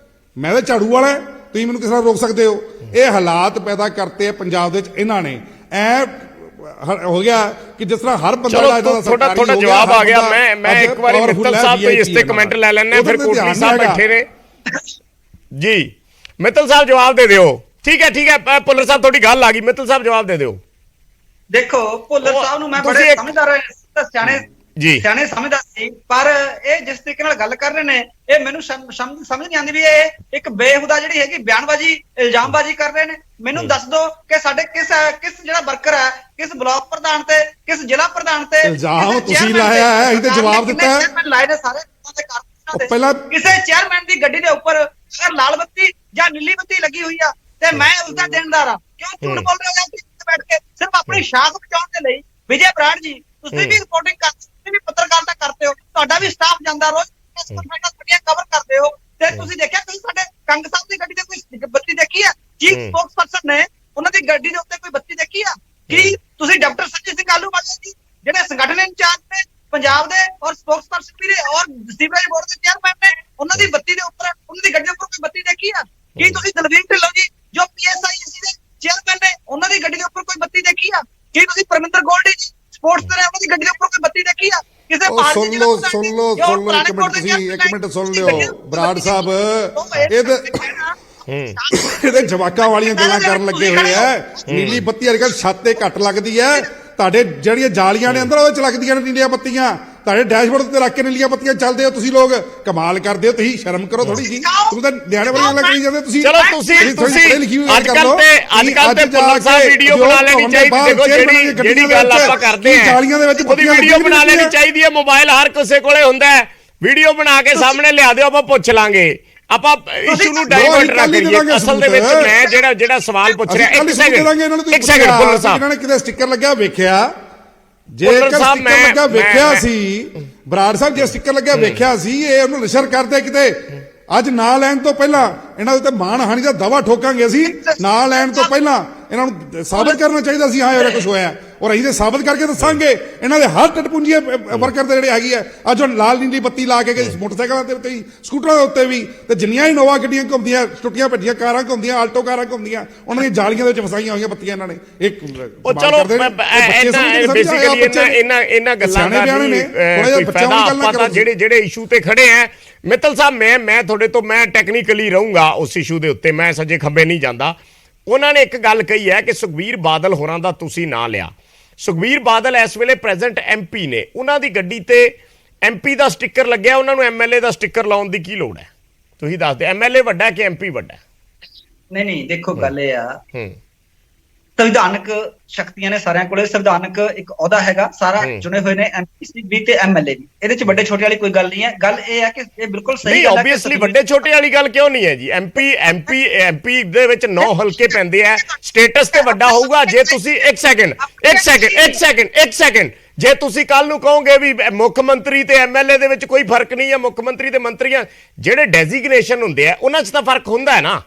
ਮੈਂ ਤਾਂ ਝਾੜੂ ਵਾਲਾ, ਤੁਸੀਂ ਮੈਨੂੰ ਕਿਸ ਤਰ੍ਹਾਂ ਰੋਕ ਸਕਦੇ ਹੋ? ਇਹ ਹਾਲਾਤ ਪੈਦਾ ਕਰਤੇ ਪੰਜਾਬ ਦੇ ਵਿੱਚ ਇਹਨਾਂ ਨੇ। ਐ ਹੋ ਗਿਆ ਕਿ ਜਿਸ ਤਰ੍ਹਾਂ ਹਰ ਬੰਦਾ
ਤੁਹਾਡਾ ਜਵਾਬ ਆ ਗਿਆ। ਮੈਂ ਇੱਕ ਵਾਰੀ ਮਿੱਤਲ ਸਾਹਿਬ ਤੋਂ ਇਸ ਤੇ ਕਮੈਂਟ ਲੈ ਲੈਣੇ, ਫਿਰ ਕੋਟਲੀ ਸਾਹਿਬ ਬੈਠੇ ਨੇ ਜੀ। ਮਿੱਤਲ ਸਾਹਿਬ ਜਵਾਬ ਦੇ ਦਿਓ। ਠੀਕ ਹੈ ਭੁੱਲਰ ਸਾਹਿਬ ਤੁਹਾਡੀ ਗੱਲ ਆ ਗਈ, ਮਿੱਤਲ ਸਾਹਿਬ ਜਵਾਬ ਦੇ ਦਿਓ।
ਦੇਖੋ ਭੁੱਲਰ ਸਾਹਿਬ ਨੂੰ ਮੈਂ ਬੜੇ ਸਮਝਦਾਰ ਸਿਆਣੇ ਸਮਝਦਾ ਸੀ, ਪਰ ਇਹ ਜਿਸ ਤਰੀਕੇ ਨਾਲ ਗੱਲ ਕਰ ਰਹੇ ਨੇ, ਇਹ ਮੈਨੂੰ ਸਮਝ ਨਹੀਂ ਆਉਂਦੀ ਵੀ ਇਹ ਇੱਕ ਬੇਹੂਦਾ ਜਿਹੜੀ ਹੈਗੀ ਬਿਆਨਬਾਜ਼ੀ, ਇਲਜ਼ਾਮਬਾਜ਼ੀ ਕਰ ਰਹੇ ਨੇ। ਮੈਨੂੰ ਦੱਸ ਦਿਓ ਕਿ ਸਾਡੇ ਕਿਸ ਜਿਹੜਾ ਵਰਕਰ ਹੈ, ਕਿਸ ਬਲਾਕ ਪ੍ਰਧਾਨ ਤੇ, ਕਿਸ ਜ਼ਿਲ੍ਹਾ ਪ੍ਰਧਾਨ ਤੇ
ਇਲਜ਼ਾਮ ਤੁਸੀਂ ਲਾਇਆ ਹੈ, ਇਹ ਤੇ ਜਵਾਬ ਦਿੱਤਾ ਹੈ।
ਲਾਏ ਨੇ ਸਾਰੇ ਪਹਿਲਾਂ ਕਿਸੇ ਚੇਅਰਮੈਨ ਦੀ ਗੱਡੀ ਦੇ ਉੱਪਰ ਅਗਰ ਲਾਲ ਬੱਤੀ ਜਾਂ ਨੀਲੀ ਬੱਤੀ ਲੱਗੀ ਹੋਈ ਆ ਤੇ ਮੈਂ ਉਸਦਾ ਦੇਣਦਾਰ ਆ, ਕਿਉਂ ਝੂਠ ਬੋਲ ਰਹੇ ਹੋ ਬੈਠ ਕੇ ਸਿਰਫ ਆਪਣੀ ਸ਼ਾਖ ਬਚਾਉਣ ਦੇ ਲਈ? ਵਿਜੇ ਬਰਾੜ ਜੀ, ਤੁਸੀਂ ਵੀ ਰਿਪੋਰਟਿੰਗ ਕਰਦੇ, ਤੁਸੀਂ ਵੀ ਪੱਤਰਕਾਰਤਾ ਕਰਦੇ ਹੋ, ਤੁਹਾਡਾ ਵੀ ਸਟਾਫ ਜਾਂਦਾ ਰੋਜ਼ ਕਵਰ ਕਰਦੇ ਹੋ, ਤੇ ਤੁਸੀਂ ਦੇਖਿਆ ਤੁਸੀਂ ਸਾਡੇ ਕੰਗ ਸਾਹਿਬ ਦੀ ਗੱਡੀ ਤੇ ਕੋਈ ਬੱਤੀ ਦੇਖੀ ਆ? ਚੀਫ ਸਪੋਕਸ ਪਰਸਨ ਨੇ, ਉਹਨਾਂ ਦੀ ਗੱਡੀ ਦੇ ਉੱਤੇ ਕੋਈ ਬੱਤੀ ਦੇਖੀ ਆ? ਕੀ ਤੁਸੀਂ ਡਾਕਟਰ ਸੰਜੇ ਸਿੰਘ ਆਲੂਵਾਲੀਆ ਜੀ ਜਿਹੜੇ ਸੰਗਠਨ ਇੰਚਾਰਜ ਨੇ ਪੰਜਾਬ ਦੇ ਔਰ ਸਪੋਕਸ ਪਰਸਨ ਵੀ ਨੇ ਔਰ ਸੀਵਰੇਜ ਬੋਰਡ ਦੇ ਚੇਅਰਮੈਨ ਨੇ, ਉਹਨਾਂ ਦੀ ਬੱਤੀ ਦੇ ਉੱਪਰ, ਉਹਨਾਂ ਦੀ ਗੱਡੀ ਦੇ ਉੱਪਰ ਕੋਈ ਬੱਤੀ ਦੇਖੀ ਆ? ਕੀ ਤੁਸੀਂ ਦਲਵੀਰ ਢਿੱਲੋਂ ਜੀ ਜੋ PSIC ਦੇ ਚੇਅਰਮੈਨ ਨੇ, ਉਹਨਾਂ ਦੀ ਗੱਡੀ ਦੇ ਉੱਪਰ ਕੋਈ ਬੱਤੀ ਦੇਖੀ ਆ? ਕੀ ਤੁਸੀਂ ਪਰਮਿੰਦਰ ਗੋਲਡੀ ਜੀ ਸਪੋਰਟਸ ਦੇ ਨੇ, ਉਹਨਾਂ ਦੀ ਗੱਡੀ ਦੇ ਉੱਪਰ ਕੋਈ ਬੱਤੀ ਦੇਖੀ ਆ? ਕਿਸੇ
ਉਹ ਸੁਣ ਲਓ ਇੱਕ ਮਿੰਟ ਤੁਸੀਂ ਇੱਕ ਮਿੰਟ ਸੁਣ ਲਿਓ ਬਰਾੜ ਸਾਹਿਬ ਇਹਦੇ ਜਵਾਕਾਂ ਵਾਲੀਆਂ ਗੱਲਾਂ ਕਰਨ ਲੱਗੇ ਹੋਏ ਆ। ਨੀਲੀ ਬੱਤੀ ਅੱਜ ਕੱਲ੍ਹ ਛੱਤ ਤੇ ਘੱਟ ਲੱਗਦੀ ਹੈ, ਤੁਹਾਡੇ ਜਿਹੜੀਆਂ ਜਾਲੀਆਂ ਨੇ ਅੰਦਰ ਉਹਦੇ ਚ ਲੱਗਦੀਆਂ ਨੇ ਨੀਲੀਆਂ ਬੱਤੀਆਂ, ਤੁਹਾਡੇ ਡੈਸ਼ਬੋਰਡ ਤੇ ਰੱਖ ਕੇ ਨੀਲੀਆਂ ਬੱਤੀਆਂ ਚੱਲਦੇ ਹੋ ਤੁਸੀਂ ਲੋਕ। ਕਮਾਲ ਕਰਦੇ ਹੋ ਤੁਸੀਂ, ਸ਼ਰਮ ਕਰੋ ਥੋੜੀ ਜੀ। ਤੁਸੀਂ ਤਾਂ ਨਿਆਣੇ ਵਾਲੀਆਂ ਗੱਲਾਂ ਕਰੀ ਜਾਂਦੇ ਤੁਸੀਂ।
ਚਲੋ ਤੁਸੀਂ ਅੱਜ ਕੱਲ ਤੇ ਭੁੱਲਰ ਸਾਹਿਬ ਵੀਡੀਓ ਬਣਾ ਲੈਣੀ ਚਾਹੀਦੀ। ਦੇਖੋ ਜਿਹੜੀ ਗੱਲ ਆਪਾਂ ਕਰਦੇ ਆ
ਜਾਲੀਆਂ ਦੇ ਵਿੱਚ
ਉਹਦੀ ਵੀਡੀਓ ਬਣਾ ਲੈਣੀ ਚਾਹੀਦੀ ਹੈ। ਮੋਬਾਈਲ ਹਰ ਕਿਸੇ ਕੋਲੇ ਹੁੰਦਾ ਹੈ, ਵੀਡੀਓ ਬਣਾ ਕੇ ਸਾਹਮਣੇ ਲਿਆ ਦਿਓ, ਆਪਾਂ ਪੁੱਛ ਲਾਂਗੇ। ਆਪਾਂ ਇਸ਼ੂ ਨੂੰ ਡਾਇਵਰਟ ਨਾ ਕਰੀਏ। ਅਸਲ ਦੇ ਵਿੱਚ ਮੈਂ ਜਿਹੜਾ ਸਵਾਲ ਪੁੱਛ ਰਿਹਾ, ਇੱਕ ਸੈਕਿੰਡ ਭੁੱਲਰ ਸਾਹਿਬ,
ਇਹਨਾਂ ਨੇ ਕਿਤੇ ਸਟicker ਲੱਗਿਆ ਵੇਖਿਆ? ਜੇਕਰ ਸਟicker ਲੱਗਾ ਵੇਖਿਆ ਸੀ ਬਰਾੜ ਸਾਹਿਬ, ਜੇ ਸਟicker ਲੱਗਿਆ ਵੇਖਿਆ ਸੀ, ਇਹ ਉਹਨੂੰ ਨਸ਼ਰ ਕਰਦੇ ਕਿਤੇ। ਅੱਜ ਨਾਂ ਲੈਣ ਤੋਂ ਪਹਿਲਾਂ ਇਹਨਾਂ ਦੇ ਉੱਤੇ ਮਾਣਹਾਨੀ ਦਾ ਦਾਵਾ ਠੋਕਾਂਗੇ ਅਸੀਂ। ਨਾਂ ਲੈਣ ਤੋਂ ਪਹਿਲਾਂ ਇਹਨਾਂ ਨੂੰ ਸਾਬਤ ਕਰਨਾ ਚਾਹੀਦਾ ਸੀ ਹਾਂ ਇਹ ਕੁਝ ਹੋਇਆ, ਔਰ ਅਸੀਂ ਤੇ ਸਾਬਤ ਕਰਕੇ ਦੱਸਾਂਗੇ। ਇਹਨਾਂ ਦੇ ਹਰ ਟਟਪੁੰਜੀਏ ਵਰਕਰ ਦੇ ਜਿਹੜੇ ਹੈਗੀ ਆ ਅੱਜ ਹੁਣ ਲਾਲ ਨੀਲੀ ਬੱਤੀ ਲਾ ਕੇ ਮੋਟਰਸਾਈਕਲਾਂ ਦੇ ਉੱਤੇ, ਸਕੂਟਰਾਂ ਦੇ ਉੱਤੇ ਵੀ, ਤੇ ਜਿੰਨੀਆਂ ਹੀ ਨੋਵਾ ਗੱਡੀਆਂ ਘੁੰਮਦੀਆਂ, ਟੁੱਟੀਆਂ ਭੱਜੀਆਂ ਕਾਰਾਂ ਘੁੰਮਦੀਆਂ, ਆਲਟੋ ਕਾਰਾਂ ਘੁੰਮਦੀਆਂ, ਉਹਨਾਂ ਦੀਆਂ ਜਾਲੀਆਂ ਦੇ ਵਿੱਚ ਫਸਾਈਆਂ ਹੋਈਆਂ ਬੱਤੀਆਂ ਇਹਨਾਂ ਨੇ। ਇੱਕ
ਉਹ ਚਲੋ ਇਹਨਾਂ ਗੱਲਾਂ ਦਾ ਆਪਾਂ ਜਿਹੜੇ ਇਸ਼ੂ ਤੇ ਖੜੇ ਆ। ਮਿੱਤਲ ਸਾਹਿਬ, ਮੈਂ ਤੁਹਾਡੇ ਤੋਂ ਮੈਂ ਟੈਕਨੀਕਲੀ ਰਹੂੰਗਾ ਉਸ ਇਸ਼ੂ ਦੇ ਉੱਤੇ, ਮੈਂ ਸੱਜੇ ਖੱਬੇ ਨਹੀਂ ਜਾਂਦਾ। ਉਹਨਾਂ ਨੇ ਇੱਕ ਗੱਲ ਕਹੀ ਹੈ ਕਿ ਸੁਖਬੀਰ ਬਾਦਲ ਹੋਰਾਂ ਦਾ ਤੁਸੀਂ ਨਾਂ ਲਿਆ। ਸੁਖਬੀਰ ਬਾਦਲ ਇਸ ਵੇਲੇ ਪ੍ਰੈਜ਼ੈਂਟ ਐਮਪੀ ਨੇ, ਉਹਨਾਂ ਦੀ ਗੱਡੀ ਤੇ ਐਮਪੀ ਦਾ ਸਟicker ਲੱਗਿਆ, ਉਹਨਾਂ ਨੂੰ ਐਮਐਲਏ ਦਾ ਸਟicker ਲਾਉਣ ਦੀ ਕੀ ਲੋੜ ਹੈ? ਤੁਸੀਂ ਦੱਸ ਦਿਓ, ਐਮਐਲਏ ਵੱਡਾ ਕਿ ਐਮਪੀ ਵੱਡਾ?
ਨਹੀਂ ਦੇਖੋ ਗੱਲ ਇਹ ਆ, ਸੰਵਿਧਾਨਕ ਸ਼ਕਤੀਆਂ ਨੇ ਸਾਰਿਆਂ ਕੋਲੇ। ਸੰਵਿਧਾਨਕ ਇੱਕ ਅਹੁਦਾ ਹੈਗਾ, ਸਾਰਾ ਚੁਣੇ ਹੋਏ ਨੇ ਐਮਪੀ ਵੀ ਤੇ ਐਮਐਲਏ ਵੀ। ਇਹਦੇ ਚ ਵੱਡੇ ਛੋਟੇ ਵਾਲੀ ਕੋਈ ਗੱਲ ਨਹੀਂ ਹੈ। ਗੱਲ ਇਹ ਹੈ ਕਿ ਇਹ ਬਿਲਕੁਲ ਸਹੀ ਗੱਲ ਹੈ।
ਆਬਵੀਅਸਲੀ ਵੱਡੇ ਛੋਟੇ ਵਾਲੀ ਗੱਲ ਕਿਉਂ ਨਹੀਂ ਹੈ ਜੀ? ਐਮਪੀ ਦੇ ਵਿੱਚ 9 ਹਲਕੇ ਪੈਂਦੇ ਆ, ਸਟੇਟਸ ਤੇ ਵੱਡਾ ਹੋਊਗਾ। ਜੇ ਤੁਸੀਂ ਇੱਕ ਸੈਕਿੰਡ ਜੇ ਤੁਸੀਂ ਕੱਲ ਨੂੰ ਕਹੋਗੇ ਵੀ ਮੁੱਖ ਮੰਤਰੀ ਤੇ ਐਮਐਲਏ ਦੇ ਵਿੱਚ ਕੋਈ ਫਰਕ ਨਹੀਂ ਹੈ, ਮੁੱਖ ਮੰਤਰੀ ਤੇ ਮੰਤਰੀਆਂ ਜਿਹੜੇ ਡੈਜ਼ਿਗਨੇਸ਼ਨ ਹੁੰਦੇ ਆ ਉਹਨਾਂ 'ਚ ਤਾਂ ਫਰਕ ਹੁੰਦਾ ਹੈ ਨਾ।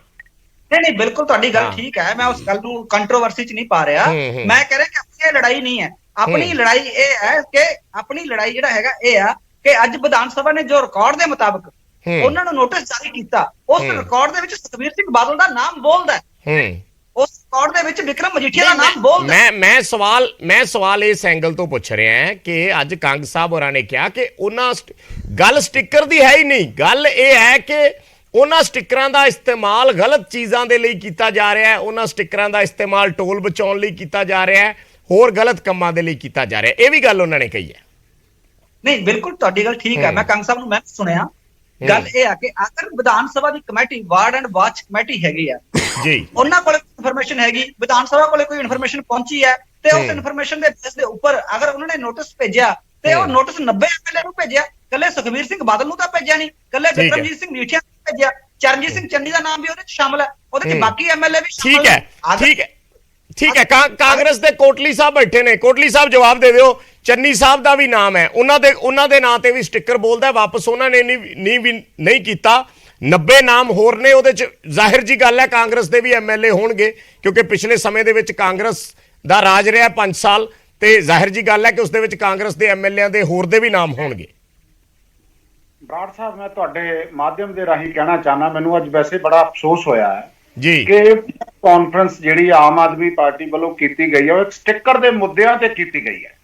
ਨਹੀਂ ਬਿਲਕੁਲ ਤੁਹਾਡੀ ਗੱਲ ਠੀਕ ਹੈ, ਮੈਂ ਉਸ ਗੱਲ ਨੂੰ ਕੰਟਰੋਵਰਸੀ ਚ ਨਹੀਂ ਪਾ ਰਿਹਾ। ਮੈਂ ਕਹਿ ਰਿਹਾ ਕਿ ਆਪਣੀ ਇਹ ਲੜਾਈ ਨਹੀਂ ਹੈ। ਆਪਣੀ ਲੜਾਈ ਇਹ ਹੈ ਕਿ ਆਪਣੀ ਲੜਾਈ ਜਿਹੜਾ ਹੈਗਾ ਇਹ ਆ ਕਿ ਅੱਜ ਵਿਧਾਨ ਸਭਾ ਨੇ ਜੋ ਰਿਕਾਰਡ ਦੇ ਮੁਤਾਬਕ ਉਹਨਾਂ ਨੂੰ ਨੋਟਿਸ ਜਾਰੀ ਕੀਤਾ, ਉਸ ਰਿਕਾਰਡ ਦੇ ਵਿੱਚ ਸੁਖਬੀਰ ਸਿੰਘ ਬਾਦਲ ਦਾ ਨਾਮ ਬੋਲਦਾ ਹੈ। ਉਸ ਰਿਕਾਰਡ ਦੇ ਵਿੱਚ ਵਿਕਰਮ ਮਜੀਠੀਆ ਦਾ ਨਾਮ ਬੋਲਦਾ ਹੈ।
ਮੈਂ ਸਵਾਲ ਇਸ ਐਂਗਲ ਤੋਂ ਪੁੱਛ ਰਿਹਾ ਹਾਂ ਕਿ ਅੱਜ ਕੰਗ ਸਾਹਿਬ ਹੋਰਾਂ ਨੇ ਕਿਹਾ ਕਿ ਉਹਨਾਂ ਗੱਲ ਸਟicker ਦੀ ਹੈ ਹੀ ਨਹੀਂ। ਗੱਲ ਇਹ ਹੈ ਕਿ ਉਹਨਾਂ ਸਟਿੱਕਰਾਂ ਦਾ ਇਸਤੇਮਾਲ ਗਲਤ ਚੀਜ਼ਾਂ ਦੇ ਲਈ ਕੀਤਾ ਜਾ ਰਿਹਾ ਹੈ, ਉਹਨਾਂ ਸਟਿੱਕਰਾਂ ਦਾ ਇਸਤੇਮਾਲ ਟੋਲ ਬਚਾਉਣ ਲਈ ਕੀਤਾ ਜਾ ਰਿਹਾ ਹੈ, ਹੋਰ ਗਲਤ ਕੰਮਾਂ ਦੇ ਲਈ ਕੀਤਾ ਜਾ ਰਿਹਾ। ਇਹ ਵੀ ਗੱਲ ਉਹਨਾਂ ਨੇ ਕਹੀ ਹੈ।
ਨਹੀਂ ਬਿਲਕੁਲ ਤੁਹਾਡੀ ਗੱਲ ਠੀਕ ਹੈ। ਮੈਂ ਕੰਗ ਸਾਹਿਬ ਨੂੰ ਮੈਂ ਸੁਣਿਆ। ਗੱਲ ਇਹ ਆ ਕਿ ਅਗਰ ਵਿਧਾਨ ਸਭਾ ਦੀ committee ward and watch committee ਹੈਗੀ ਆ ਜੀ, ਉਹਨਾਂ ਕੋਲ ਇਨਫੋਰਮੇਸ਼ਨ ਹੈਗੀ, ਵਿਧਾਨ ਸਭਾ ਕੋਲੇ ਕੋਈ ਇਨਫੋਰਮੇਸ਼ਨ ਪਹੁੰਚੀ ਹੈ ਤੇ ਉਸ ਇਨਫੋਰਮੇਸ਼ਨ ਦੇ ਬੇਸ ਦੇ ਉੱਪਰ ਅਗਰ ਉਹਨਾਂ ਨੇ ਨੋਟਿਸ ਭੇਜਿਆ ਤੇ ਉਹ ਨੋਟਿਸ 90 ਐਮਐਲਏ ਨੂੰ ਭੇਜਿਆ, ਕੱਲੇ ਸੁਖਬੀਰ ਸਿੰਘ ਬਾਦਲ ਨੂੰ ਤਾਂ ਭੇਜਿਆ ਨਹੀਂ, ਕੱਲੇ ਵਿਕਰਮਜੀਤ ਸਿੰਘ ਮਜੀਠੀਆ ਨੂੰ ਭੇਜਿਆ, ਚਰਨਜੀਤ ਸਿੰਘ ਚੰਨੀ ਦਾ ਨਾਮ ਵੀ ਉਹਦੇ ਚ ਸ਼ਾਮਲ ਹੈ, ਉਹਦੇ ਚ ਬਾਕੀ ਐਮਐਲਏ ਵੀ ਸ਼ਾਮਲ ਹੈ।
ਠੀਕ ਹੈ। ਕਾਂਗਰਸ ਦੇ ਕੋਟਲੀ ਸਾਹਿਬ ਬੈਠੇ ਨੇ, ਕੋਟਲੀ ਸਾਹਿਬ ਜਵਾਬ ਦੇ ਦਿਓ। ਚੰਨੀ ਸਾਹਿਬ ਦਾ ਵੀ ਨਾਮ ਹੈ, ਉਹਨਾਂ ਦੇ ਨਾਂ ਤੇ ਵੀ ਸਟicker ਬੋਲਦਾ, ਵਾਪਸ ਉਹਨਾਂ ਨੇ ਨਹੀਂ ਕੀਤਾ। 90 ਨਾਮ ਹੋਰ ਨੇ ਉਹਦੇ ਚ। ਜ਼ਾਹਿਰ ਜੀ ਗੱਲ ਹੈ ਕਾਂਗਰਸ ਦੇ ਵੀ ਐਮਐਲਏ ਹੋਣਗੇ, ਕਿਉਂਕਿ ਪਿਛਲੇ ਸਮੇਂ ਦੇ ਵਿੱਚ ਕਾਂਗਰਸ ਦਾ ਰਾਜ ਰਿਹਾ 5 ਸਾਲ, ਤੇ ਜ਼ਾਹਿਰ ਜੀ ਗੱਲ ਹੈ ਕਿ ਉਸ ਦੇ ਵਿੱਚ ਕਾਂਗਰਸ ਦੇ ਐਮਐਲਏਆਂ ਦੇ ਹੋਰ ਦੇ ਵੀ ਨਾਮ ਹੋਣਗੇ।
ਬਰਾੜ ਸਾਹਿਬ, ਮੈਂ ਤੁਹਾਡੇ ਮਾਧਿਅਮ ਦੇ ਰਾਹੀਂ ਕਹਿਣਾ ਚਾਹਨਾ, ਮੈਨੂੰ ਅੱਜ ਵੈਸੇ ਬੜਾ ਅਫਸੋਸ ਹੋਇਆ ਹੈ
ਜੀ
ਕਿ ਕਾਨਫਰੰਸ ਜਿਹੜੀ ਆਮ ਆਦਮੀ ਪਾਰਟੀ ਵੱਲੋਂ ਕੀਤੀ ਗਈ ਹੈ ਉਹ ਇੱਕ ਸਟicker ਦੇ ਮੁੱਦਿਆਂ ਤੇ ਕੀਤੀ ਗਈ ਹੈ।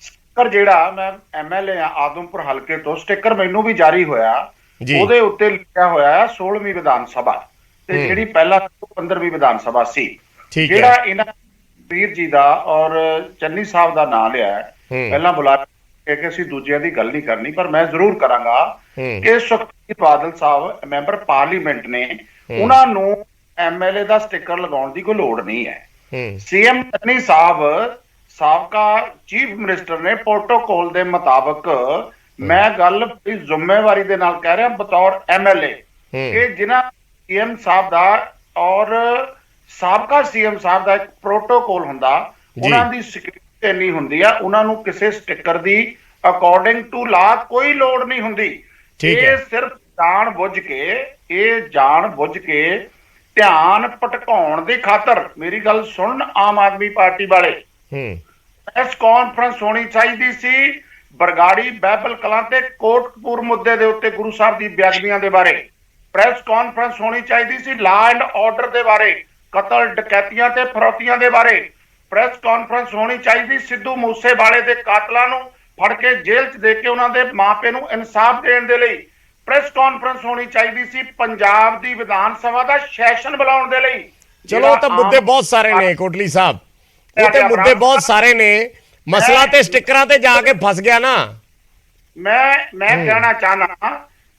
ਸਟicker ਜਿਹੜਾ, ਮੈਂ ਐਮਐਲਏ ਆ ਆਦਮਪੁਰ ਹਲਕੇ ਤੋਂ, ਸਟicker ਮੈਨੂੰ ਵੀ ਜਾਰੀ ਹੋਇਆ, ਉਹਦੇ ਉੱਤੇ ਲਿਖਿਆ ਹੋਇਆ ਹੈ 16ਵੀਂ ਵਿਧਾਨ ਸਭਾ ਤੇ ਜਿਹੜੀ ਪਹਿਲਾਂ 15ਵੀਂ ਵਿਧਾਨ ਸਭਾ ਸੀ। ਜਿਹੜਾ ਇਹਨਾਂ ਵੀਰ ਜੀ ਦਾ ਔਰ ਚੰਨੀ ਸਾਹਿਬ ਦਾ ਨਾਂ ਲਿਆ ਹੈ, ਪਹਿਲਾਂ ਬੁਲਾ ਕਿ ਅਸੀਂ ਦੂਜਿਆਂ ਦੀ ਗੱਲ ਨਹੀਂ ਕਰਨੀ, ਪਰ ਮੈਂ ਜ਼ਰੂਰ ਕਰਾਂਗਾ ਕਿ ਸੁਖਬੀਰ ਬਾਦਲ ਸਾਹਿਬ ਮੈਂਬਰ ਪਾਰਲੀਮੈਂਟ ਨੇ, ਉਹਨਾਂ ਨੂੰ ਐਮਐਲਏ ਦਾ ਸਟicker ਲਗਾਉਣ ਦੀ ਕੋਈ ਲੋੜ ਨਹੀਂ ਹੈ। ਸੀਐਮ ਚੰਨੀ ਸਾਹਿਬ ਸਾਬਕਾ ਚੀਫ ਮਿਨਿਸਟਰ ਨੇ ਪ੍ਰੋਟੋਕੋਲ ਦੇ ਮੁਤਾਬਕ, ਮੈਂ ਗੱਲ ਬੜੀ ਜ਼ਿੰਮੇਵਾਰੀ ਦੇ ਨਾਲ ਕਹਿ ਰਿਹਾ ਬਤੌਰ ਐਮਐਲਏ, ਕਿ ਜਿਨ੍ਹਾਂ ਸੀਐਮ ਸਾਹਿਬ ਦਾ ਔਰ ਸਾਬਕਾ ਸੀਐਮ ਸਾਹਿਬ ਦਾ ਇੱਕ ਪ੍ਰੋਟੋਕੋਲ ਹੁੰਦਾ, ਉਹਨਾਂ ਦੀ ਸਿਕਿਉਰਿਟੀ ਇੰਨੀ ਹੁੰਦੀ ਆ, ਉਹਨਾਂ ਨੂੰ ਕਿਸੇ sticker the according to law ਕੋਈ ਲੋੜ ਨਹੀਂ ਹੁੰਦੀ। ਇਹ ਸਿਰਫ ਜਾਣ ਬੁੱਝ ਕੇ ਧਿਆਨ ਭਟਕਾਉਣ ਦੀ ਖਾਤਰ, ਮੇਰੀ ਗੱਲ ਸੁਣਨ ਆਮ ਆਦਮੀ ਪਾਰਟੀ ਵਾਲੇ, ਪ੍ਰੈਸ ਕਾਨਫਰੰਸ ਹੋਣੀ ਚਾਹੀਦੀ ਸੀ ਬਰਗਾੜੀ ਬਾਈਬਲ ਕਲਾਂ ਤੇ ਕੋਟਕਪੂਰ ਮੁੱਦੇ ਦੇ ਉੱਤੇ, ਗੁਰੂ ਸਾਹਿਬ ਦੀ ਬੇਅਦਬੀਆਂ ਦੇ ਬਾਰੇ ਪ੍ਰੈਸ ਕਾਨਫਰੰਸ ਹੋਣੀ ਚਾਹੀਦੀ ਸੀ, ਲਾ ਐਂਡ ਆਰਡਰ ਦੇ ਬਾਰੇ, ਕਤਲ ਡਕੈਤੀਆਂ ਤੇ ਫਰੌਤੀਆਂ ਦੇ ਬਾਰੇ ਪ੍ਰੈਸ ਕਾਨਫਰੰਸ ਹੋਣੀ ਚਾਹੀਦੀ, ਸਿੱਧੂ ਮੂਸੇਵਾਲੇ ਦੇ ਕਾਤਲਾਂ ਨੂੰ ਫੜ ਕੇ ਜੇਲ੍ਹ 'ਚ ਦੇ ਕੇ ਉਹਨਾਂ ਦੇ ਮਾਪੇ ਨੂੰ ਇਨਸਾਫ ਦੇਣ ਦੇ ਲਈ ਪ੍ਰੈਸ ਕਾਨਫਰੰਸ ਹੋਣੀ ਚਾਹੀਦੀ ਸੀ। ਪੰਜਾਬ ਦੀ ਵਿਧਾਨ ਸਭਾ ਦਾ ਸੈਸ਼ਨ ਬੁਲਾਉਣ ਦੇ ਲਈ।
ਚਲੋ ਤਾਂ ਮੁੱਦੇ ਬਹੁਤ ਸਾਰੇ ਨੇ ਕੋਟਲੀ ਸਾਹਿਬ, ਉਹ ਤੇ ਮੁੱਦੇ ਬਹੁਤ ਸਾਰੇ ਨੇ। ਮਸਲਾ ਤੇ ਸਟਿੱਕਰਾਂ ਤੇ ਜਾ ਕੇ ਫਸ ਗਿਆ ਨਾ।
ਮੈਂ ਕਹਿਣਾ ਚਾਹਨਾ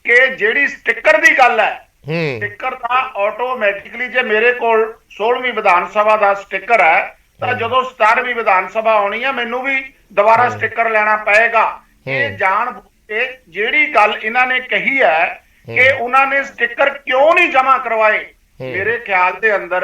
ਕਿ ਜਿਹੜੀ ਸਟicker ਦੀ ਗੱਲ ਹੈ, ਸਟicker ਤਾਂ ਆਟੋਮੈਟਿਕਲੀ ਜੇ ਮੇਰੇ ਕੋਲ 16ਵੀਂ ਵਿਧਾਨ ਸਭਾ ਦਾ ਸਟicker ਹੈ ਤਾਂ ਜਦੋਂ 17ਵੀਂ ਵਿਧਾਨ ਸਭਾ ਆਉਣੀ ਹੈ ਮੈਨੂੰ ਵੀ ਦੁਬਾਰਾ ਸਟicker ਲੈਣਾ ਪਏਗਾ। ਇਹ ਜਾਣ ਕੇ ਜਿਹੜੀ ਗੱਲ ਇਹਨਾਂ ਨੇ ਕਹੀ ਹੈ ਕਿ ਉਹਨਾਂ ਨੇ ਸਟicker ਕਿਉਂ ਨਹੀਂ ਜਮ੍ਹਾਂ ਕਰਵਾਏ, ਮੇਰੇ ਖਿਆਲ ਦੇ ਅੰਦਰ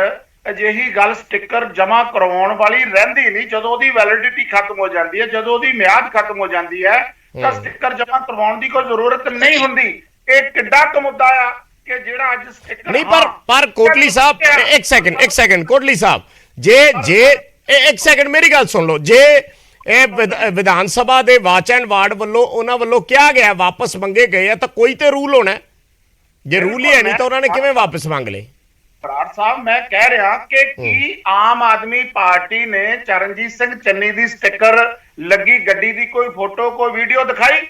ਅਜਿਹੀ ਗੱਲ ਸਟicker ਜਮ੍ਹਾਂ ਕਰਵਾਉਣ ਵਾਲੀ ਰਹਿੰਦੀ ਨਹੀਂ। ਜਦੋਂ ਉਹਦੀ ਵੈਲਿਡਿਟੀ ਖਤਮ ਹੋ ਜਾਂਦੀ ਹੈ, ਜਦੋਂ ਉਹਦੀ ਮਿਆਦ ਖਤਮ ਹੋ ਜਾਂਦੀ ਹੈ ਤਾਂ ਸਟicker ਜਮ੍ਹਾਂ ਕਰਵਾਉਣ ਦੀ ਕੋਈ ਜ਼ਰੂਰਤ ਨਹੀਂ ਹੁੰਦੀ। ਇਹ ਕਿੱਡਾ ਕੁ ਮੁੱਦਾ ਆ ਕਿ ਜਿਹੜਾ ਅੱਜ ਸਟicker
ਨਹੀਂ ਪਰ ਕੋਟਲੀ ਸਾਹਿਬ ਇੱਕ ਸੈਕਿੰਡ ਕੋਟਲੀ ਸਾਹਿਬ, ਜੇ ਇੱਕ ਸੈਕਿੰਡ ਮੇਰੀ ਗੱਲ ਸੁਣ ਲਓ। ਜੇ ਇਹ ਵਿਧਾਨ ਸਭਾ ਦੇ ਵਾਚ ਐਂਡ ਵਾਰਡ ਵੱਲੋਂ ਉਹਨਾਂ ਵੱਲੋਂ ਕਿਹਾ ਗਿਆ ਵਾਪਸ ਮੰਗੇ ਗਏ ਆ ਤਾਂ ਕੋਈ ਤੇ ਰੂਲ ਹੋਣਾ। ਜੇ ਰੂਲ ਹੀ ਹੈ ਨਹੀਂ ਤਾਂ ਉਹਨਾਂ ਨੇ ਕਿਵੇਂ ਵਾਪਸ ਮੰਗ ਲਏ?
ਬਰਾੜ ਸਾਹਿਬ ਮੈਂ ਕਹਿ ਰਿਹਾ ਕਿ ਕੀ ਆਮ ਆਦਮੀ ਪਾਰਟੀ ਨੇ ਚਰਨਜੀਤ ਸਿੰਘ ਚੰਨੀ ਦੀ ਸਟicker ਲੱਗੀ ਗੱਡੀ ਦੀ ਕੋਈ ਫੋਟੋ ਕੋਈ ਵੀਡੀਓ ਦਿਖਾਈ?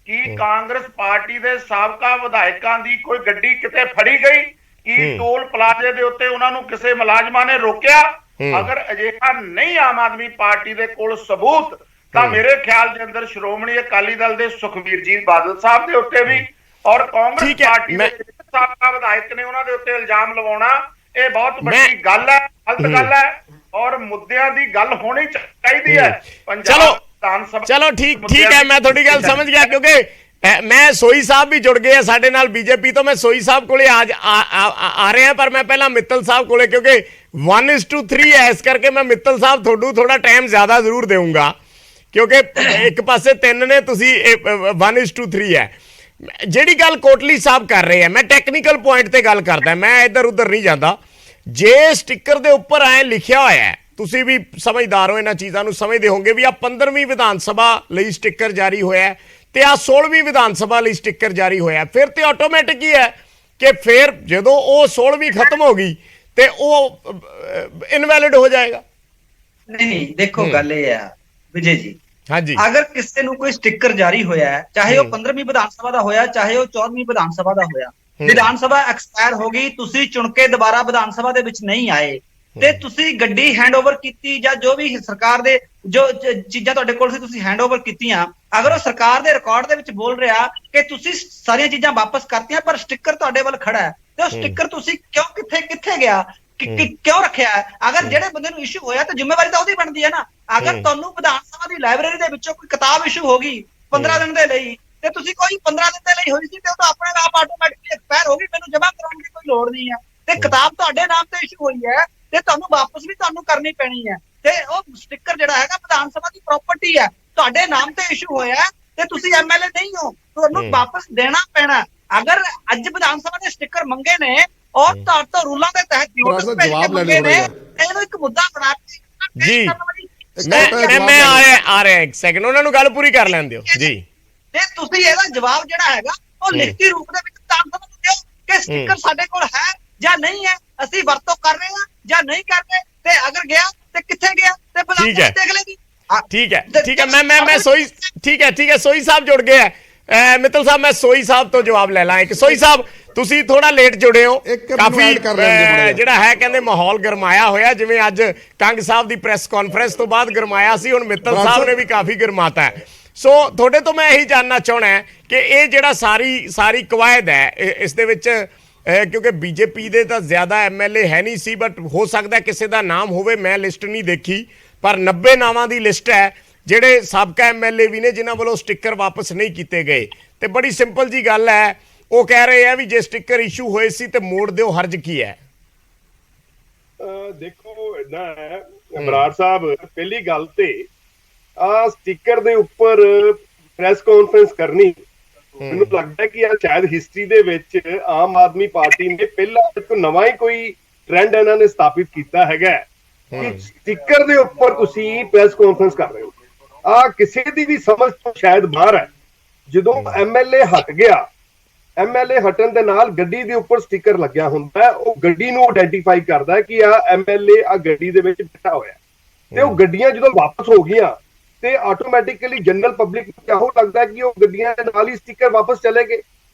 ਕੀ ਕਾਂਗਰਸ ਪਾਰਟੀ ਦੇ ਸਾਬਕਾ ਵਿਧਾਇਕਾਂ ਦੀ ਕੋਈ ਗੱਡੀ ਕਿਤੇ ਫੜੀ ਗਈ? ਕੀ ਟੋਲ ਪਲਾਜ਼ੇ ਦੇ ਉੱਤੇ ਉਹਨਾਂ ਨੂੰ ਕਿਸੇ ਮੁਲਾਜ਼ਮਾਂ ਨੇ ਰੋਕਿਆ? ਅਗਰ ਅਜਿਹਾ ਨਹੀਂ ਆਮ ਆਦਮੀ ਪਾਰਟੀ ਦੇ ਕੋਲ ਸਬੂਤ ਤਾਂ ਮੇਰੇ ਖਿਆਲ ਦੇ ਅੰਦਰ ਸ਼੍ਰੋਮਣੀ ਅਕਾਲੀ ਦਲ ਦੇ ਸੁਖਬੀਰ ਜੀ ਬਾਦਲ ਸਾਹਿਬ ਦੇ ਉੱਤੇ ਵੀ ਔਰ ਕਾਂਗਰਸ ਪਾਰਟੀ ਦੇ ਸਾਬਕਾ ਵਿਧਾਇਕ ਨੇ ਉਹਨਾਂ ਦੇ ਉੱਤੇ ਇਲਜ਼ਾਮ ਲਗਾਉਣਾ ਇਹ ਬਹੁਤ ਵੱਡੀ ਗੱਲ ਹੈ, ਗਲਤ ਗੱਲ ਹੈ ਔਰ ਮੁੱਦਿਆਂ ਦੀ ਗੱਲ ਹੋਣੀ ਚਾਹੀਦੀ ਹੈ।
ਚਲੋ ਠੀਕ ਹੈ, ਮੈਂ ਤੁਹਾਡੀ ਗੱਲ ਸਮਝ ਗਿਆ ਕਿਉਂਕਿ ਮੈਂ ਸੋਈ ਸਾਹਿਬ ਵੀ ਜੁੜ ਗਏ ਆ ਸਾਡੇ ਨਾਲ ਬੀਜੇਪੀ ਤੋਂ। ਮੈਂ ਸੋਈ ਸਾਹਿਬ ਕੋਲੇ ਆ ਰਿਹਾ ਪਰ ਮੈਂ ਪਹਿਲਾਂ ਮਿੱਤਲ ਸਾਹਿਬ ਕੋਲੇ ਕਿਉਂਕਿ 1:3 ਹੈ, ਇਸ ਕਰਕੇ ਮੈਂ ਮਿੱਤਲ ਸਾਹਿਬ ਤੁਹਾਨੂੰ ਥੋੜਾ ਟਾਈਮ ਜ਼ਿਆਦਾ ਜ਼ਰੂਰ ਦੇਵਾਂਗਾ ਕਿਉਂਕਿ ਇੱਕ ਪਾਸੇ 3 ਨੇ, ਤੁਸੀਂ 1:3 ਹੈ। ਜਿਹੜੀ ਗੱਲ ਕੋਟਲੀ ਸਾਹਿਬ ਕਰ ਰਹੇ ਆ ਮੈਂ ਟੈਕਨੀਕਲ ਪੁਆਇੰਟ ਤੇ ਗੱਲ ਕਰਦਾ, ਮੈਂ ਇੱਧਰ ਉੱਧਰ ਨਹੀਂ ਜਾਂਦਾ। ਜੇ ਸਟicker ਦੇ ਉੱਪਰ ਐ ਲਿਖਿਆ ਹੋਇਆ ਹੈ, ਤੁਸੀਂ ਵੀ ਸਮਝਦਾਰ ਹੋ ਇਹਨਾਂ ਚੀਜ਼ਾਂ ਨੂੰ ਸਮਝਦੇ ਹੋਵੋਗੇ ਵੀ ਆ 15ਵੀਂ ਵਿਧਾਨ ਸਭਾ ਲਈ ਸਟicker ਜਾਰੀ ਹੋਇਆ ਤੇ ਆ 16ਵੀਂ ਵਿਧਾਨ ਸਭਾ ਲਈ ਸਟicker ਜਾਰੀ ਹੋਇਆ, ਫਿਰ ਤੇ ਆਟੋਮੈਟਿਕ ਹੀ ਹੈ ਕਿ ਫਿਰ ਜਦੋਂ ਉਹ 16ਵੀਂ ਖਤਮ ਹੋ ਗਈ ਤੇ ਉਹ ਇਨਵੈਲਿਡ ਹੋ ਜਾਏਗਾ।
ਨਹੀਂ ਦੇਖੋ ਗੱਲ ਇਹ ਹੈ ਵਿਜੇ ਜੀ,
ਹਾਂਜੀ,
ਅਗਰ ਕਿਸੇ ਨੂੰ ਕੋਈ ਸਟicker ਜਾਰੀ ਹੋਇਆ ਹੈ ਚਾਹੇ ਉਹ 15ਵੀਂ ਵਿਧਾਨ ਸਭਾ ਦਾ ਹੋਇਆ ਚਾਹੇ ਉਹ 14ਵੀਂ ਵਿਧਾਨ ਸਭਾ ਦਾ ਹੋਇਆ, ਵਿਧਾਨ ਸਭਾ ਐਕਸਪਾਇਰ ਹੋ ਗਈ, ਤੁਸੀਂ ਚੁਣ ਕੇ ਦੁਬਾਰਾ ਵਿਧਾਨ ਸਭਾ ਦੇ ਵਿੱਚ ਨਹੀਂ ਆਏ ਤੇ ਤੁਸੀਂ ਗੱਡੀ ਹੈਂਡਓਵਰ ਕੀਤੀ ਜਾਂ ਜੋ ਵੀ ਸਰਕਾਰ ਦੇ ਜੋ ਚੀਜ਼ਾਂ ਤੁਹਾਡੇ ਕੋਲ ਸੀ ਤੁਸੀਂ ਹੈਂਡਓਵਰ ਕੀਤੀਆਂ, ਅਗਰ ਉਹ ਸਰਕਾਰ ਦੇ ਰਿਕਾਰਡ ਦੇ ਵਿੱਚ ਬੋਲ ਰਿਹਾ ਕਿ ਤੁਸੀਂ ਸਾਰੀਆਂ ਚੀਜ਼ਾਂ ਵਾਪਸ ਕਰਤੀਆਂ ਪਰ ਸਟicker ਤੁਹਾਡੇ ਵੱਲ ਖੜਾ ਹੈ ਤੇ ਉਹ ਸਟicker ਤੁਸੀਂ ਕਿੱਥੇ ਗਿਆ ਕਿਉਂ ਰੱਖਿਆ ਹੈ? ਅਗਰ ਜਿਹੜੇ ਬੰਦੇ ਨੂੰ ਇਸ਼ੂ ਹੋਇਆ ਤਾਂ ਜ਼ਿੰਮੇਵਾਰੀ ਤਾਂ ਉਹਦੀ ਬਣਦੀ ਹੈ ਨਾ। ਅਗਰ ਤੁਹਾਨੂੰ ਵਿਧਾਨ ਸਭਾ ਦੀ ਲਾਇਬ੍ਰੇਰੀ ਦੇ ਵਿੱਚੋਂ ਕੋਈ ਕਿਤਾਬ ਇਸ਼ੂ ਹੋ ਗਈ 15 ਦਿਨ ਦੇ ਲਈ ਤੇ ਤੁਸੀਂ ਕੋਈ 15 ਦਿਨ ਦੇ ਲਈ ਹੋਈ ਸੀ ਤੇ ਉਹ ਤਾਂ ਆਪਣੇ ਆਪ ਆਟੋਮੈਟਿਕਲੀ ਐਕਸਪਾਇਰ ਹੋ ਗਈ, ਮੈਨੂੰ ਜਮ੍ਹਾਂ ਕਰਾਉਣ ਦੀ ਕੋਈ ਲੋੜ ਨਹੀਂ ਹੈ ਤੇ ਕਿਤਾਬ ਤੁਹਾਡੇ ਨਾਮ ਤੇ ਇਸ਼ੂ ਹੋਈ ਹੈ ਤੇ ਤੁਹਾਨੂੰ ਵਾਪਸ ਵੀ ਤੁਹਾਨੂੰ ਕਰਨੀ ਪੈਣੀ ਹੈ ਤੇ ਉਹ ਸਟicker ਜਿਹੜਾ ਹੈਗਾ ਵਿਧਾਨ ਸਭਾ ਦੀ ਪ੍ਰਾਪਰਟੀ ਹੈ, ਤੁਹਾਡੇ ਨਾਮ ਤੇ ਇਸ਼ੂ ਹੋਇਆ ਤੇ ਤੁਸੀਂ ਐਮਐਲਏ ਨਹੀਂ ਹੋ, ਤੁਹਾਨੂੰ ਵਾਪਸ ਦੇਣਾ ਪੈਣਾ। ਅਗਰ ਅੱਜ ਵਿਧਾਨ ਸਭਾ ਦੇ ਸਟicker ਮੰਗੇ ਨੇ ਔਰ ਤੁਹਾਡੇ ਰੂਲਾਂ ਦੇ ਤਹਿਤ ਨੋਟਿਸ ਭੇਜ ਕੇ ਮੰਗੇ ਨੇ, ਇਹਨੂੰ ਇੱਕ ਮੁੱਦਾ ਬਣਾ ਕੇ
ਜੀ ਮੈਂ ਆ ਰਿਹਾ ਇੱਕ ਸੈਕਿੰਡ, ਉਹਨਾਂ ਨੂੰ ਗੱਲ ਪੂਰੀ ਕਰ ਲੈਣ ਦਿਓ ਜੀ।
ਤੇ ਤੁਸੀਂ ਇਹਦਾ ਜਵਾਬ ਜਿਹੜਾ ਹੈਗਾ ਉਹ ਲਿਖਤੀ ਰੂਪ ਦੇ ਵਿੱਚ ਵਿਧਾਨ ਸਭਾ ਨੂੰ ਦਿਓ ਕਿ ਸਟicker ਸਾਡੇ ਕੋਲ ਹੈ ਜਾਂ ਨਹੀਂ ਹੈ, ਅਸੀਂ ਵਰਤੋਂ ਕਰ ਰਹੇ ਹਾਂ ਜਾਂ ਨਹੀਂ ਕਰ ਰਹੇ, ਤੇ ਅਗਰ ਗਿਆ ਤੇ ਕਿੱਥੇ ਗਿਆ ਤੇ ਵਿਧਾਨ ਸਭਾ ਦੇਖ ਲੇਗੀ।
ਠੀਕ ਹੈ ਮੈਂ ਸੋਈ ਠੀਕ ਹੈ ਸੋਈ ਸਾਹਿਬ ਜੁੜ ਗਏ ਆ। ਮਿੱਤਲ ਸਾਹਿਬ ਮੈਂ ਸੋਈ ਸਾਹਿਬ ਤੋਂ ਜਵਾਬ ਲੈ ਲਾਂ। ਇੱਕ ਸੋਈ ਸਾਹਿਬ ਤੁਸੀਂ ਥੋੜਾ ਲੇਟ ਜੁੜੇ ਹੋ, ਕਾਫੀ ਜਿਹੜਾ ਹੈ ਕਹਿੰਦੇ ਮਾਹੌਲ ਗਰਮਾਇਆ ਹੋਇਆ, ਜਿਵੇਂ ਅੱਜ ਕੰਗ ਸਾਹਿਬ ਦੀ ਪ੍ਰੈਸ ਕਾਨਫਰੰਸ ਤੋਂ ਬਾਅਦ ਗਰਮਾਇਆ ਸੀ, ਹੁਣ ਮਿੱਤਲ ਸਾਹਿਬ ਨੇ ਵੀ ਕਾਫੀ ਗਰਮਾਤਾ ਹੈ। ਸੋ ਤੁਹਾਡੇ ਤੋਂ ਮੈਂ ਇਹੀ ਜਾਣਨਾ ਚਾਹਣਾ ਕਿ ਇਹ ਜਿਹੜਾ ਸਾਰੀ ਕਵਾਇਦ ਹੈ ਇਸ ਦੇ ਵਿੱਚ ਕਿਉਂਕਿ ਬੀਜੇਪੀ ਦੇ ਤਾਂ ਜ਼ਿਆਦਾ ਐਮਐਲਏ ਹੈ ਨਹੀਂ ਸੀ, ਬਟ ਹੋ ਸਕਦਾ ਕਿਸੇ ਦਾ ਨਾਮ ਹੋਵੇ, ਮੈਂ ਲਿਸਟ ਨਹੀਂ ਦੇਖੀ ਪਰ 90 ਨਾਵਾਂ ਦੀ ਲਿਸਟ ਹੈ ਜਿਹੜੇ ਸਾਬਕਾ ਐਮਐਲਏ ਵੀ ਨੇ ਜਿਨ੍ਹਾਂ ਵੱਲੋਂ ਸਟicker ਵਾਪਸ ਨਹੀਂ ਕੀਤੇ ਗਏ। ਤੇ ਬੜੀ ਸਿੰਪਲ ਜੀ ਗੱਲ ਹੈ, ਉਹ ਕਹਿ ਰਹੇ ਆ ਵੀ ਜੇ ਸਟicker ਇਸ਼ੂ ਹੋਏ ਸੀ ਤੇ ਮੋੜ ਦਿਓ, ਹਰਜ ਕੀ ਹੈ?
ਦੇਖੋ ਏਦਾਂ ਹੈ ਬਰਾੜ ਸਾਹਿਬ, ਪਹਿਲੀ ਗੱਲ ਤੇ ਆ ਸਟicker ਦੇ ਉੱਪਰ ਪ੍ਰੈਸ ਕਾਨਫਰੰਸ ਕਰਨੀ ਮੈਨੂੰ ਲੱਗਦਾ ਕਿ ਇਹ ਸ਼ਾਇਦ ਹਿਸਟਰੀ ਦੇ ਵਿੱਚ ਆਮ ਆਦਮੀ ਪਾਰਟੀ ਨੇ ਪਹਿਲਾਂ ਇੱਕ ਨਵਾਂ ਹੀ ਕੋਈ ਟ੍ਰੈਂਡ ਇਹਨਾਂ ਨੇ ਸਥਾਪਿਤ ਕੀਤਾ ਹੈਗਾ ਕਿ ਸਟicker ਦੇ ਉੱਪਰ ਤੁਸੀਂ ਪ੍ਰੈਸ ਕਾਨਫਰੰਸ ਕਰ ਰਹੇ ਹੋ। ਆ ਕਿਸੇ ਦੀ ਵੀ ਸਮਝ ਤੋਂ ਸ਼ਾਇਦ ਬਾਹਰ ਹੈ। ਜਦੋਂ ਐਮਐਲਏ ਹਟ ਗਿਆ, ਐਮਐਲਏ ਹਟਣ ਦੇ ਨਾਲ ਗੱਡੀ ਦੇ ਉੱਪਰ ਸਟicker ਲੱਗਿਆ ਹੁੰਦਾ, ਉਹ ਗੱਡੀ ਨੂੰ ਆਇਡੈਂਟੀਫਾਈ ਕਰਦਾ ਕਿ ਆ ਐਮਐਲਏ ਆ ਗੱਡੀ ਦੇ ਵਿੱਚ ਬੈਠਾ ਹੋਇਆ ਤੇ ਉਹ ਗੱਡੀਆਂ ਜਦੋਂ ਵਾਪਸ ਹੋ ਗਈਆਂ ਤੇ ਆਟੋਮੈਟਿਕਲੀ ਜਨਰਲ ਪਬਲਿਕ ਨੂੰ ਕਿਹੋ ਲੱਗਦਾ ਕਿ ਉਹ ਗੱਡੀਆਂ ਦੇ ਨਾਲ ਹੀ ਸਟicker ਵਾਪਸ ਚਲੇ ਗਏ।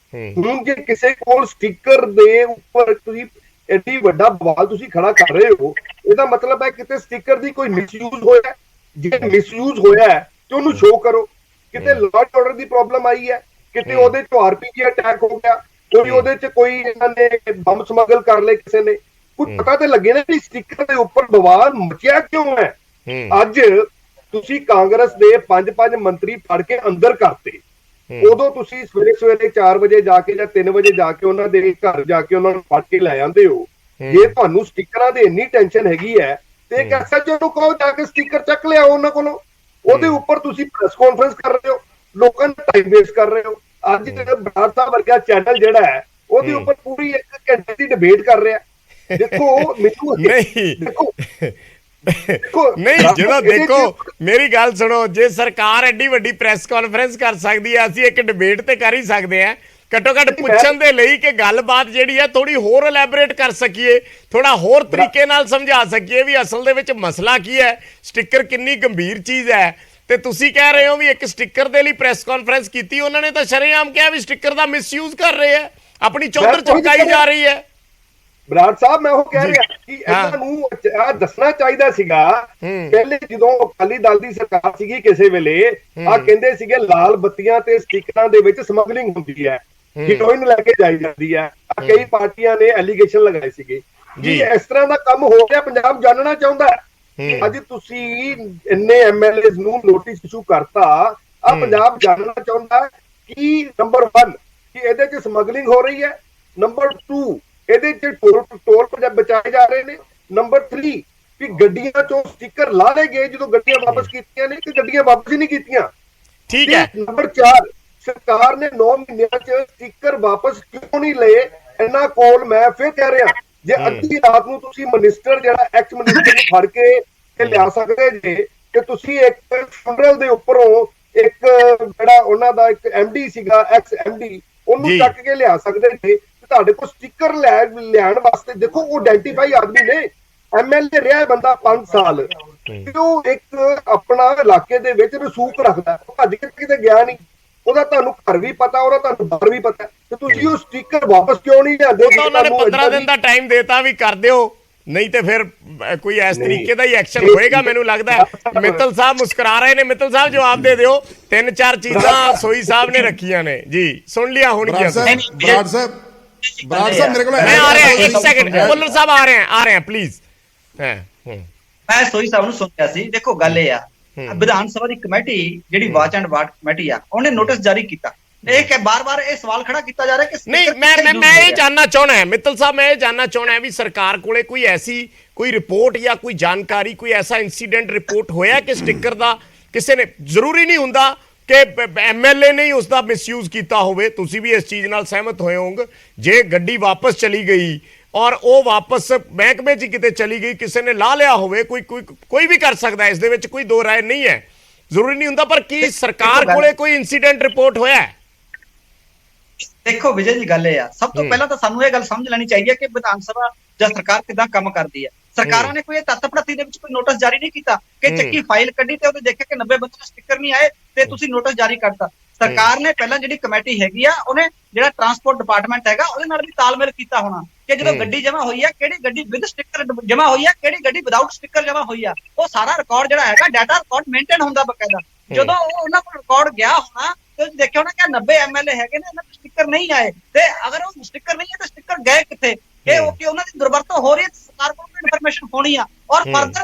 ਹੁਣ ਜੇ ਕਿਸੇ ਕੋਲ ਸਟicker ਦੇ ਉੱਪਰ ਤੁਸੀਂ ਐਡੀ ਵੱਡਾ ਬਵਾਲ ਤੁਸੀਂ ਖੜਾ ਕਰ ਰਹੇ ਹੋ, ਇਹਦਾ ਮਤਲਬ ਹੈ ਕਿਤੇ ਸਟicker ਦੀ ਕੋਈ ਮਿਸਯੂਜ਼ ਹੋਇਆ। ਜੇ ਮਿਸਯੂਜ਼ ਹੋਇਆ ਤੇ ਉਹਨੂੰ ਸ਼ੋਅ ਕਰੋ। ਕਿਤੇ law and order the problem ਆਈ ਹੈ, ਕਿਤੇ ਉਹਦੇ ਚ RPG ਅਟੈਕ ਹੋ ਗਿਆ, ਕੋਈ ਉਹਦੇ ਚ ਕੋਈ ਇਹਨਾਂ ਨੇ ਬੰਬ ਸਮਗਲ ਕਰ ਲਏ ਕਿਸੇ ਨੇ, ਕੋਈ ਪਤਾ ਤੇ ਲੱਗੇ ਨਾ ਕਿ ਸਟicker ਦੇ ਉੱਪਰ ਬਵਾਲ ਮਚਿਆ ਕਿਉਂ ਹੈ। ਅੱਜ ਤੁਸੀਂ ਕਾਂਗਰਸ ਦੇ 5 ਮੰਤਰੀ ਫੜ ਕੇ ਅੰਦਰ ਕਰਤੇ, ਉਦੋਂ ਤੁਸੀਂ ਸਵੇਰੇ 4 ਵਜੇ ਜਾ ਕੇ ਜਾਂ 3 ਵਜੇ ਜਾ ਕੇ ਉਹਨਾਂ ਦੇ ਘਰ ਜਾ ਕੇ ਉਹਨਾਂ ਨੂੰ ਫੜ ਕੇ ਲੈ ਆਉਂਦੇ ਹੋ। ਜੇ ਤੁਹਾਨੂੰ ਸਟਿੱਕਰਾਂ ਦੀ ਇੰਨੀ ਟੈਨਸ਼ਨ ਹੈਗੀ ਹੈ ਤੇ ਇੱਕ ਐਸਐਚਓ ਨੂੰ ਕਹੋ ਜਾ ਕੇ ਸਟicker ਚੱਕ ਲਿਆਓ ਉਹਨਾਂ ਕੋਲੋਂ। ਉਹਦੇ ਉੱਪਰ ਤੁਸੀਂ ਪ੍ਰੈਸ ਕਾਨਫਰੰਸ ਕਰ ਰਹੇ ਹੋ, ਲੋਕਾਂ ਦਾ ਟਾਈਮ ਵੇਸਟ ਕਰ ਰਹੇ ਹੋ। ਅੱਜ ਜਿਹੜਾ ਬਰਾੜ ਸਾਹਿਬ ਵਰਗਾ ਚੈਨਲ ਜਿਹੜਾ ਹੈ ਉਹਦੇ ਉੱਪਰ ਪੂਰੀ 1 ਘੰਟੇ ਦੀ ਡਿਬੇਟ ਕਰ ਰਿਹਾ। ਦੇਖੋ ਮੈਨੂੰ
ਨਹੀਂ ਜਦੋਂ ਦੇਖੋ ਮੇਰੀ ਗੱਲ ਸੁਣੋ, ਜੇ ਸਰਕਾਰ ਐਡੀ ਵੱਡੀ ਪ੍ਰੈਸ ਕਾਨਫਰੰਸ ਕਰ ਸਕਦੀ ਹੈ, ਅਸੀਂ ਇੱਕ ਡਿਬੇਟ ਤੇ ਕਰ ਹੀ ਸਕਦੇ ਹਾਂ। ਘੱਟੋ ਘੱਟ ਪੁੱਛਣ ਦੇ ਲਈ ਕਿ ਗੱਲਬਾਤ ਜਿਹੜੀ ਹੈ ਥੋੜੀ ਹੋਰ ਐਲੈਬੋਰੇਟ ਕਰ ਸਕੀਏ, ਥੋੜਾ ਹੋਰ ਤਰੀਕੇ ਨਾਲ ਸਮਝਾ ਸਕੀਏ ਵੀ ਅਸਲ ਦੇ ਵਿੱਚ ਮਸਲਾ ਕੀ ਹੈ, ਸਟicker ਕਿੰਨੀ ਗੰਭੀਰ ਚੀਜ਼ ਹੈ। ਤੇ ਤੁਸੀਂ ਕਹਿ ਰਹੇ ਹੋ ਵੀ ਇੱਕ ਸਟicker ਦੇ ਲਈ ਪ੍ਰੈਸ ਕਾਨਫਰੰਸ ਕੀਤੀ, ਉਹਨਾਂ ਨੇ ਤਾਂ ਸ਼ਰੇਆਮ ਕਿਹਾ ਵੀ ਸਟicker ਦਾ ਮਿਸਯੂਜ਼ ਕਰ ਰਹੇ ਹੈ, ਆਪਣੀ ਚੌਧਰ ਚਮਕਾਈ ਜਾ ਰਹੀ ਹੈ।
ਬਰਾੜ ਸਾਹਿਬ ਮੈਂ ਉਹ ਕਹਿ ਰਿਹਾ ਕਿ ਇਹਨਾਂ ਨੂੰ ਦੱਸਣਾ ਚਾਹੀਦਾ ਸੀਗਾ ਪਹਿਲੇ, ਜਦੋਂ ਅਕਾਲੀ ਦਲ ਦੀ ਸਰਕਾਰ ਸੀਗੀ ਕਿਸੇ ਵੇਲੇ ਕਹਿੰਦੇ ਸੀਗੇ ਲਾਲ ਬੱਤੀਆਂ ਤੇ ਸਟਿੱਕਰਾਂ ਦੇ ਵਿੱਚ ਸਮਗਲਿੰਗ ਹੁੰਦੀ ਹੈ, ਹੀਰੋਇਨ ਲੈ ਕੇ ਜਾਈ ਜਾਂਦੀ ਹੈ। ਕਈ ਪਾਰਟੀਆਂ ਨੇ ਐਲੀਗੇਸ਼ਨ ਲਗਾਏ ਸੀਗੇ ਕਿ ਇਸ ਤਰ੍ਹਾਂ ਦਾ ਕੰਮ ਹੋ ਰਿਹਾ। ਪੰਜਾਬ ਜਾਣਨਾ ਚਾਹੁੰਦਾ ਹੈ। ਅੱਜ ਤੁਸੀਂ ਇੰਨੇ ਐਮਐਲਏਜ਼ ਨੂੰ ਨੋਟਿਸ ਇਸ਼ੂ ਕਰਤਾ, ਆ ਪੰਜਾਬ ਜਾਣਨਾ ਚਾਹੁੰਦਾ ਕਿ ਨੰਬਰ 1 ਕਿ ਇਹਦੇ 'ਚ ਸਮਗਲਿੰਗ ਹੋ ਰਹੀ ਹੈ, ਨੰਬਰ 2 ਇਹਦੇ ਚ ਟੋਲ ਬਚਾਏ ਜਾ ਰਹੇ ਨੇ, ਨੰਬਰ 3 ਵੀ ਗੱਡੀਆਂ ਚੋਂ ਸਟicker ਲਾ ਲਏ ਗਏ ਜਦੋਂ ਗੱਡੀਆਂ ਵਾਪਸ ਕੀਤੀਆਂ ਨੇ ਕਿ ਗੱਡੀਆਂ ਵਾਪਸ ਹੀ ਨਹੀਂ ਕੀਤੀਆਂ।
ਠੀਕ ਹੈ।
ਨੰਬਰ 4 ਸਰਕਾਰ ਨੇ 9 ਮਹੀਨਿਆਂ ਚ ਸਟicker ਵਾਪਸ ਕਿਉਂ ਨਹੀਂ ਲਏ। ਇਹਨਾਂ ਕੋਲ ਮੈਂ ਫਿਰ ਕਹਿ ਰਿਹਾ, ਜੇ ਅੱਧੀ ਰਾਤ ਨੂੰ ਤੁਸੀਂ ਮਿਨਿਸਟਰ ਜਿਹੜਾ ਐਕਸ ਮਿਨਿਸਟਰ ਨੂੰ ਫੜ ਕੇ ਤੇ ਲਿਆ ਸਕਦੇ ਜੇ, ਤੇ ਤੁਸੀਂ ਇੱਕ ਫਨਰਲ ਦੇ ਉੱਪਰੋਂ ਇੱਕ ਜਿਹੜਾ ਉਹਨਾਂ ਦਾ ਇੱਕ MD ਸੀਗਾ, ਐਕਸ MD, ਉਹਨੂੰ ਚੱਕ ਕੇ ਲਿਆ ਸਕਦੇ ਜੇ। ਤੁਹਾਡੇ ਕੋਲ ਸਟicker ਲੈਣ ਵਾਸਤੇ ਦੇਖੋ ਉਹ ਆਇਡੈਂਟੀਫਾਈ ਆਦਮੀ ਨੇ, MLA ਰਿਹਾ ਬੰਦਾ 5 ਸਾਲ, ਉਹ ਇੱਕ ਆਪਣਾ ਇਲਾਕੇ ਦੇ ਵਿੱਚ ਰਸੂਖ ਰੱਖਦਾ, ਭੱਜ ਕੇ ਕਿਤੇ ਗਿਆ ਨਹੀਂ, ਉਹਦਾ ਤੁਹਾਨੂੰ ਘਰ ਵੀ ਪਤਾ, ਉਹਦਾ ਤੁਹਾਨੂੰ ਬਾਹਰ ਵੀ ਪਤਾ, ਤੇ ਤੁਸੀਂ ਉਹ ਸਟicker ਵਾਪਸ ਕਿਉਂ ਨਹੀਂ ਲਿਆਂਦੇ?
ਉਹਨਾਂ ਨੇ 15 ਦਿਨ ਦਾ ਟਾਈਮ ਦੇਤਾ ਵੀ ਕਰ ਦਿਓ, ਨਹੀਂ ਤੇ ਫਿਰ ਕੋਈ ਇਸ ਤਰੀਕੇ ਦਾ ਹੀ ਐਕਸ਼ਨ ਹੋਏਗਾ। ਮੈਨੂੰ ਲੱਗਦਾ ਹੈ ਮਿੱਤਲ ਸਾਹਿਬ ਮੁਸਕਰਾ ਰਹੇ ਨੇ। ਮਿੱਤਲ ਸਾਹਿਬ ਜਵਾਬ ਦੇ ਦਿਓ। 3-4 ਚੀਜ਼ਾਂ ਸੋਈ ਸਾਹਿਬ ਨੇ ਰੱਖੀਆਂ ਨੇ ਜੀ, ਸੁਣ ਲਿਆ ਹੋਣਗੀਆਂ।
ਬਰਾੜ ਸਾਹਿਬ ਮੇਰੇ ਕੋਲ
ਮੈਂ ਆ ਰਿਹਾ, 1 ਸੈਕਿੰਡ ਭੁੱਲਰ ਸਾਹਿਬ ਆ ਰਹੇ ਆ ਪਲੀਜ਼।
ਮੈਂ ਸੋਈ ਸਾਹਿਬ ਨੂੰ ਸੁਣਿਆ ਸੀ। ਦੇਖੋ ਗੱਲ ਇਹ ਆ, ਵਿਧਾਨ ਸਭਾ ਦੀ ਕਮੇਟੀ ਜਿਹੜੀ ਵਾਚ ਐਂਡ ਵਾਰਡ ਕਮੇਟੀ ਆ, ਉਹਨੇ ਨੋਟਿਸ ਜਾਰੀ ਕੀਤਾ। ਇਹ ਕਿ ਬਾਰ-ਬਾਰ ਇਹ ਸਵਾਲ ਖੜਾ ਕੀਤਾ ਜਾ ਰਿਹਾ ਕਿ
ਨਹੀਂ, ਮੈਂ ਇਹ ਜਾਨਣਾ ਚਾਹਣਾ ਹੈ ਮਿੱਤਲ ਸਾਹਿਬ, ਮੈਂ ਇਹ ਜਾਨਣਾ ਚਾਹਣਾ ਹੈ ਵੀ ਸਰਕਾਰ ਕੋਲੇ ਕੋਈ ਐਸੀ ਕੋਈ ਰਿਪੋਰਟ ਜਾਂ ਕੋਈ ਜਾਣਕਾਰੀ, ਕੋਈ ਐਸਾ ਇਨਸੀਡੈਂਟ ਰਿਪੋਰਟ ਹੋਇਆ ਕਿ ਸਟicker ਦਾ ਕਿਸੇ ਨੇ, ਜ਼ਰੂਰੀ ਨਹੀਂ ਹੁੰਦਾ ਕਿ MLA ਨੇ ਹੀ ਉਸ ਦਾ ਮਿਸਯੂਜ਼ ਕੀਤਾ ਹੋਵੇ, ਤੁਸੀਂ ਵੀ ਇਸ ਚੀਜ਼ ਨਾਲ ਸਹਿਮਤ ਹੋਏ ਹੋਵੋਗੇ। ਜੇ ਗੱਡੀ ਵਾਪਸ ਚਲੀ ਗਈ ਔਰ ਉਹ ਵਾਪਸ ਮਹਿਕਮੇ 'ਚ ਕਿਤੇ ਚਲੀ ਗਈ, ਕਿਸੇ ਨੇ ਲਾ ਲਿਆ ਹੋਵੇ, ਕੋਈ ਵੀ ਕਰ ਸਕਦਾ, ਇਸ ਦੇ ਵਿੱਚ ਕੋਈ ਦੋ ਰਾਏ ਨਹੀਂ ਹੈ, ਜ਼ਰੂਰੀ ਨਹੀਂ ਹੁੰਦਾ। ਪਰ ਕੀ ਸਰਕਾਰ ਕੋਲੇ ਕੋਈ ਇਨਸੀਡੈਂਟ ਰਿਪੋਰਟ ਹੋਇਆ?
ਦੇਖੋ ਵਿਜੇ ਜੀ, ਗੱਲ ਇਹ ਆ, ਸਭ ਤੋਂ ਪਹਿਲਾਂ ਤਾਂ ਸਾਨੂੰ ਇਹ ਗੱਲ ਸਮਝ ਲੈਣੀ ਚਾਹੀਦੀ ਹੈ ਕਿ ਵਿਧਾਨ ਸਭਾ ਜਾਂ ਸਰਕਾਰ ਕਿਦਾਂ ਕੰਮ ਕਰਦੀ ਹੈ। ਸਰਕਾਰਾਂ ਨੇ ਕੋਈ ਤੱਤ ਪੜਤੀ ਦੇ ਵਿੱਚ ਕੋਈ ਨੋਟਿਸ ਜਾਰੀ ਨਹੀਂ ਕੀਤਾ ਕਿ ਚੱਕੀ ਫਾਈਲ ਕੱਢੀ ਤੇ ਉਹਦੇ ਦੇਖਿਆ ਕਿ 90 ਬੰਦੇ ਨੂੰ ਸਟicker ਨਹੀਂ ਆਏ ਤੇ ਤੁਸੀਂ ਨੋਟਿਸ ਜਾਰੀ ਕਰਤਾ। ਸਰਕਾਰ ਨੇ ਪਹਿਲਾਂ ਜਿਹੜੀ ਕਮੇਟੀ ਹੈਗੀ ਆ, ਉਹਨੇ ਜਿਹੜਾ ਟਰਾਂਸਪੋਰਟ ਡਿਪਾਰਟਮੈਂਟ ਹੈਗਾ ਉਹਦੇ ਨਾਲ ਵੀ ਤਾਲਮੇਲ ਕੀਤਾ ਹੋਣਾ ਕਿ ਜਦੋਂ ਗੱਡੀ ਜਮਾ ਹੋਈ ਆ, ਕਿਹੜੀ ਗੱਡੀ ਵਿਦ ਸਟicker ਜਮਾ ਹੋਈ ਆ, ਕਿਹੜੀ ਗੱਡੀ ਵਿਦਾਊਟ ਸਟicker ਜਮਾ ਹੋਈ ਆ। ਉਹ ਸਾਰਾ ਰਿਕਾਰਡ ਜਿਹੜਾ ਹੈਗਾ, ਡਾਟਾ ਰਿਕਾਰਡ ਮੇਨਟੇਨ ਹੁੰਦਾ ਬਕਾਇਦਾ। ਜਦੋਂ ਉਹਨਾਂ ਕੋਲ ਰਿਕਾਰਡ ਗਿਆ ਹੋਣਾ ਤੇ ਦੇਖਿਆ ਹੋਣਾ ਕਿ 90 MLA ਹੈਗੇ ਨੇ, ਇਹਨਾਂ ਨੂੰ ਸਟicker ਨਹੀਂ ਆਏ, ਤੇ ਅਗਰ ਉਹ ਸਟicker ਨਹੀਂ ਹੈ ਤਾਂ ਸਟicker ਗਏ ਕਿੱਥੇ? ਇਹ ਉਹ ਕਿ ਉਹਨਾਂ ਦੀ ਦੁਰਵਰਤੋਂ ਹੋ ਰਹੀ ਹੈ, ਸਰਕਾਰ ਕੋਲ ਇਨਫੋਰਮੇਸ਼ਨ ਹੋਣੀ ਆ। ਔਰ ਫਰਦਰ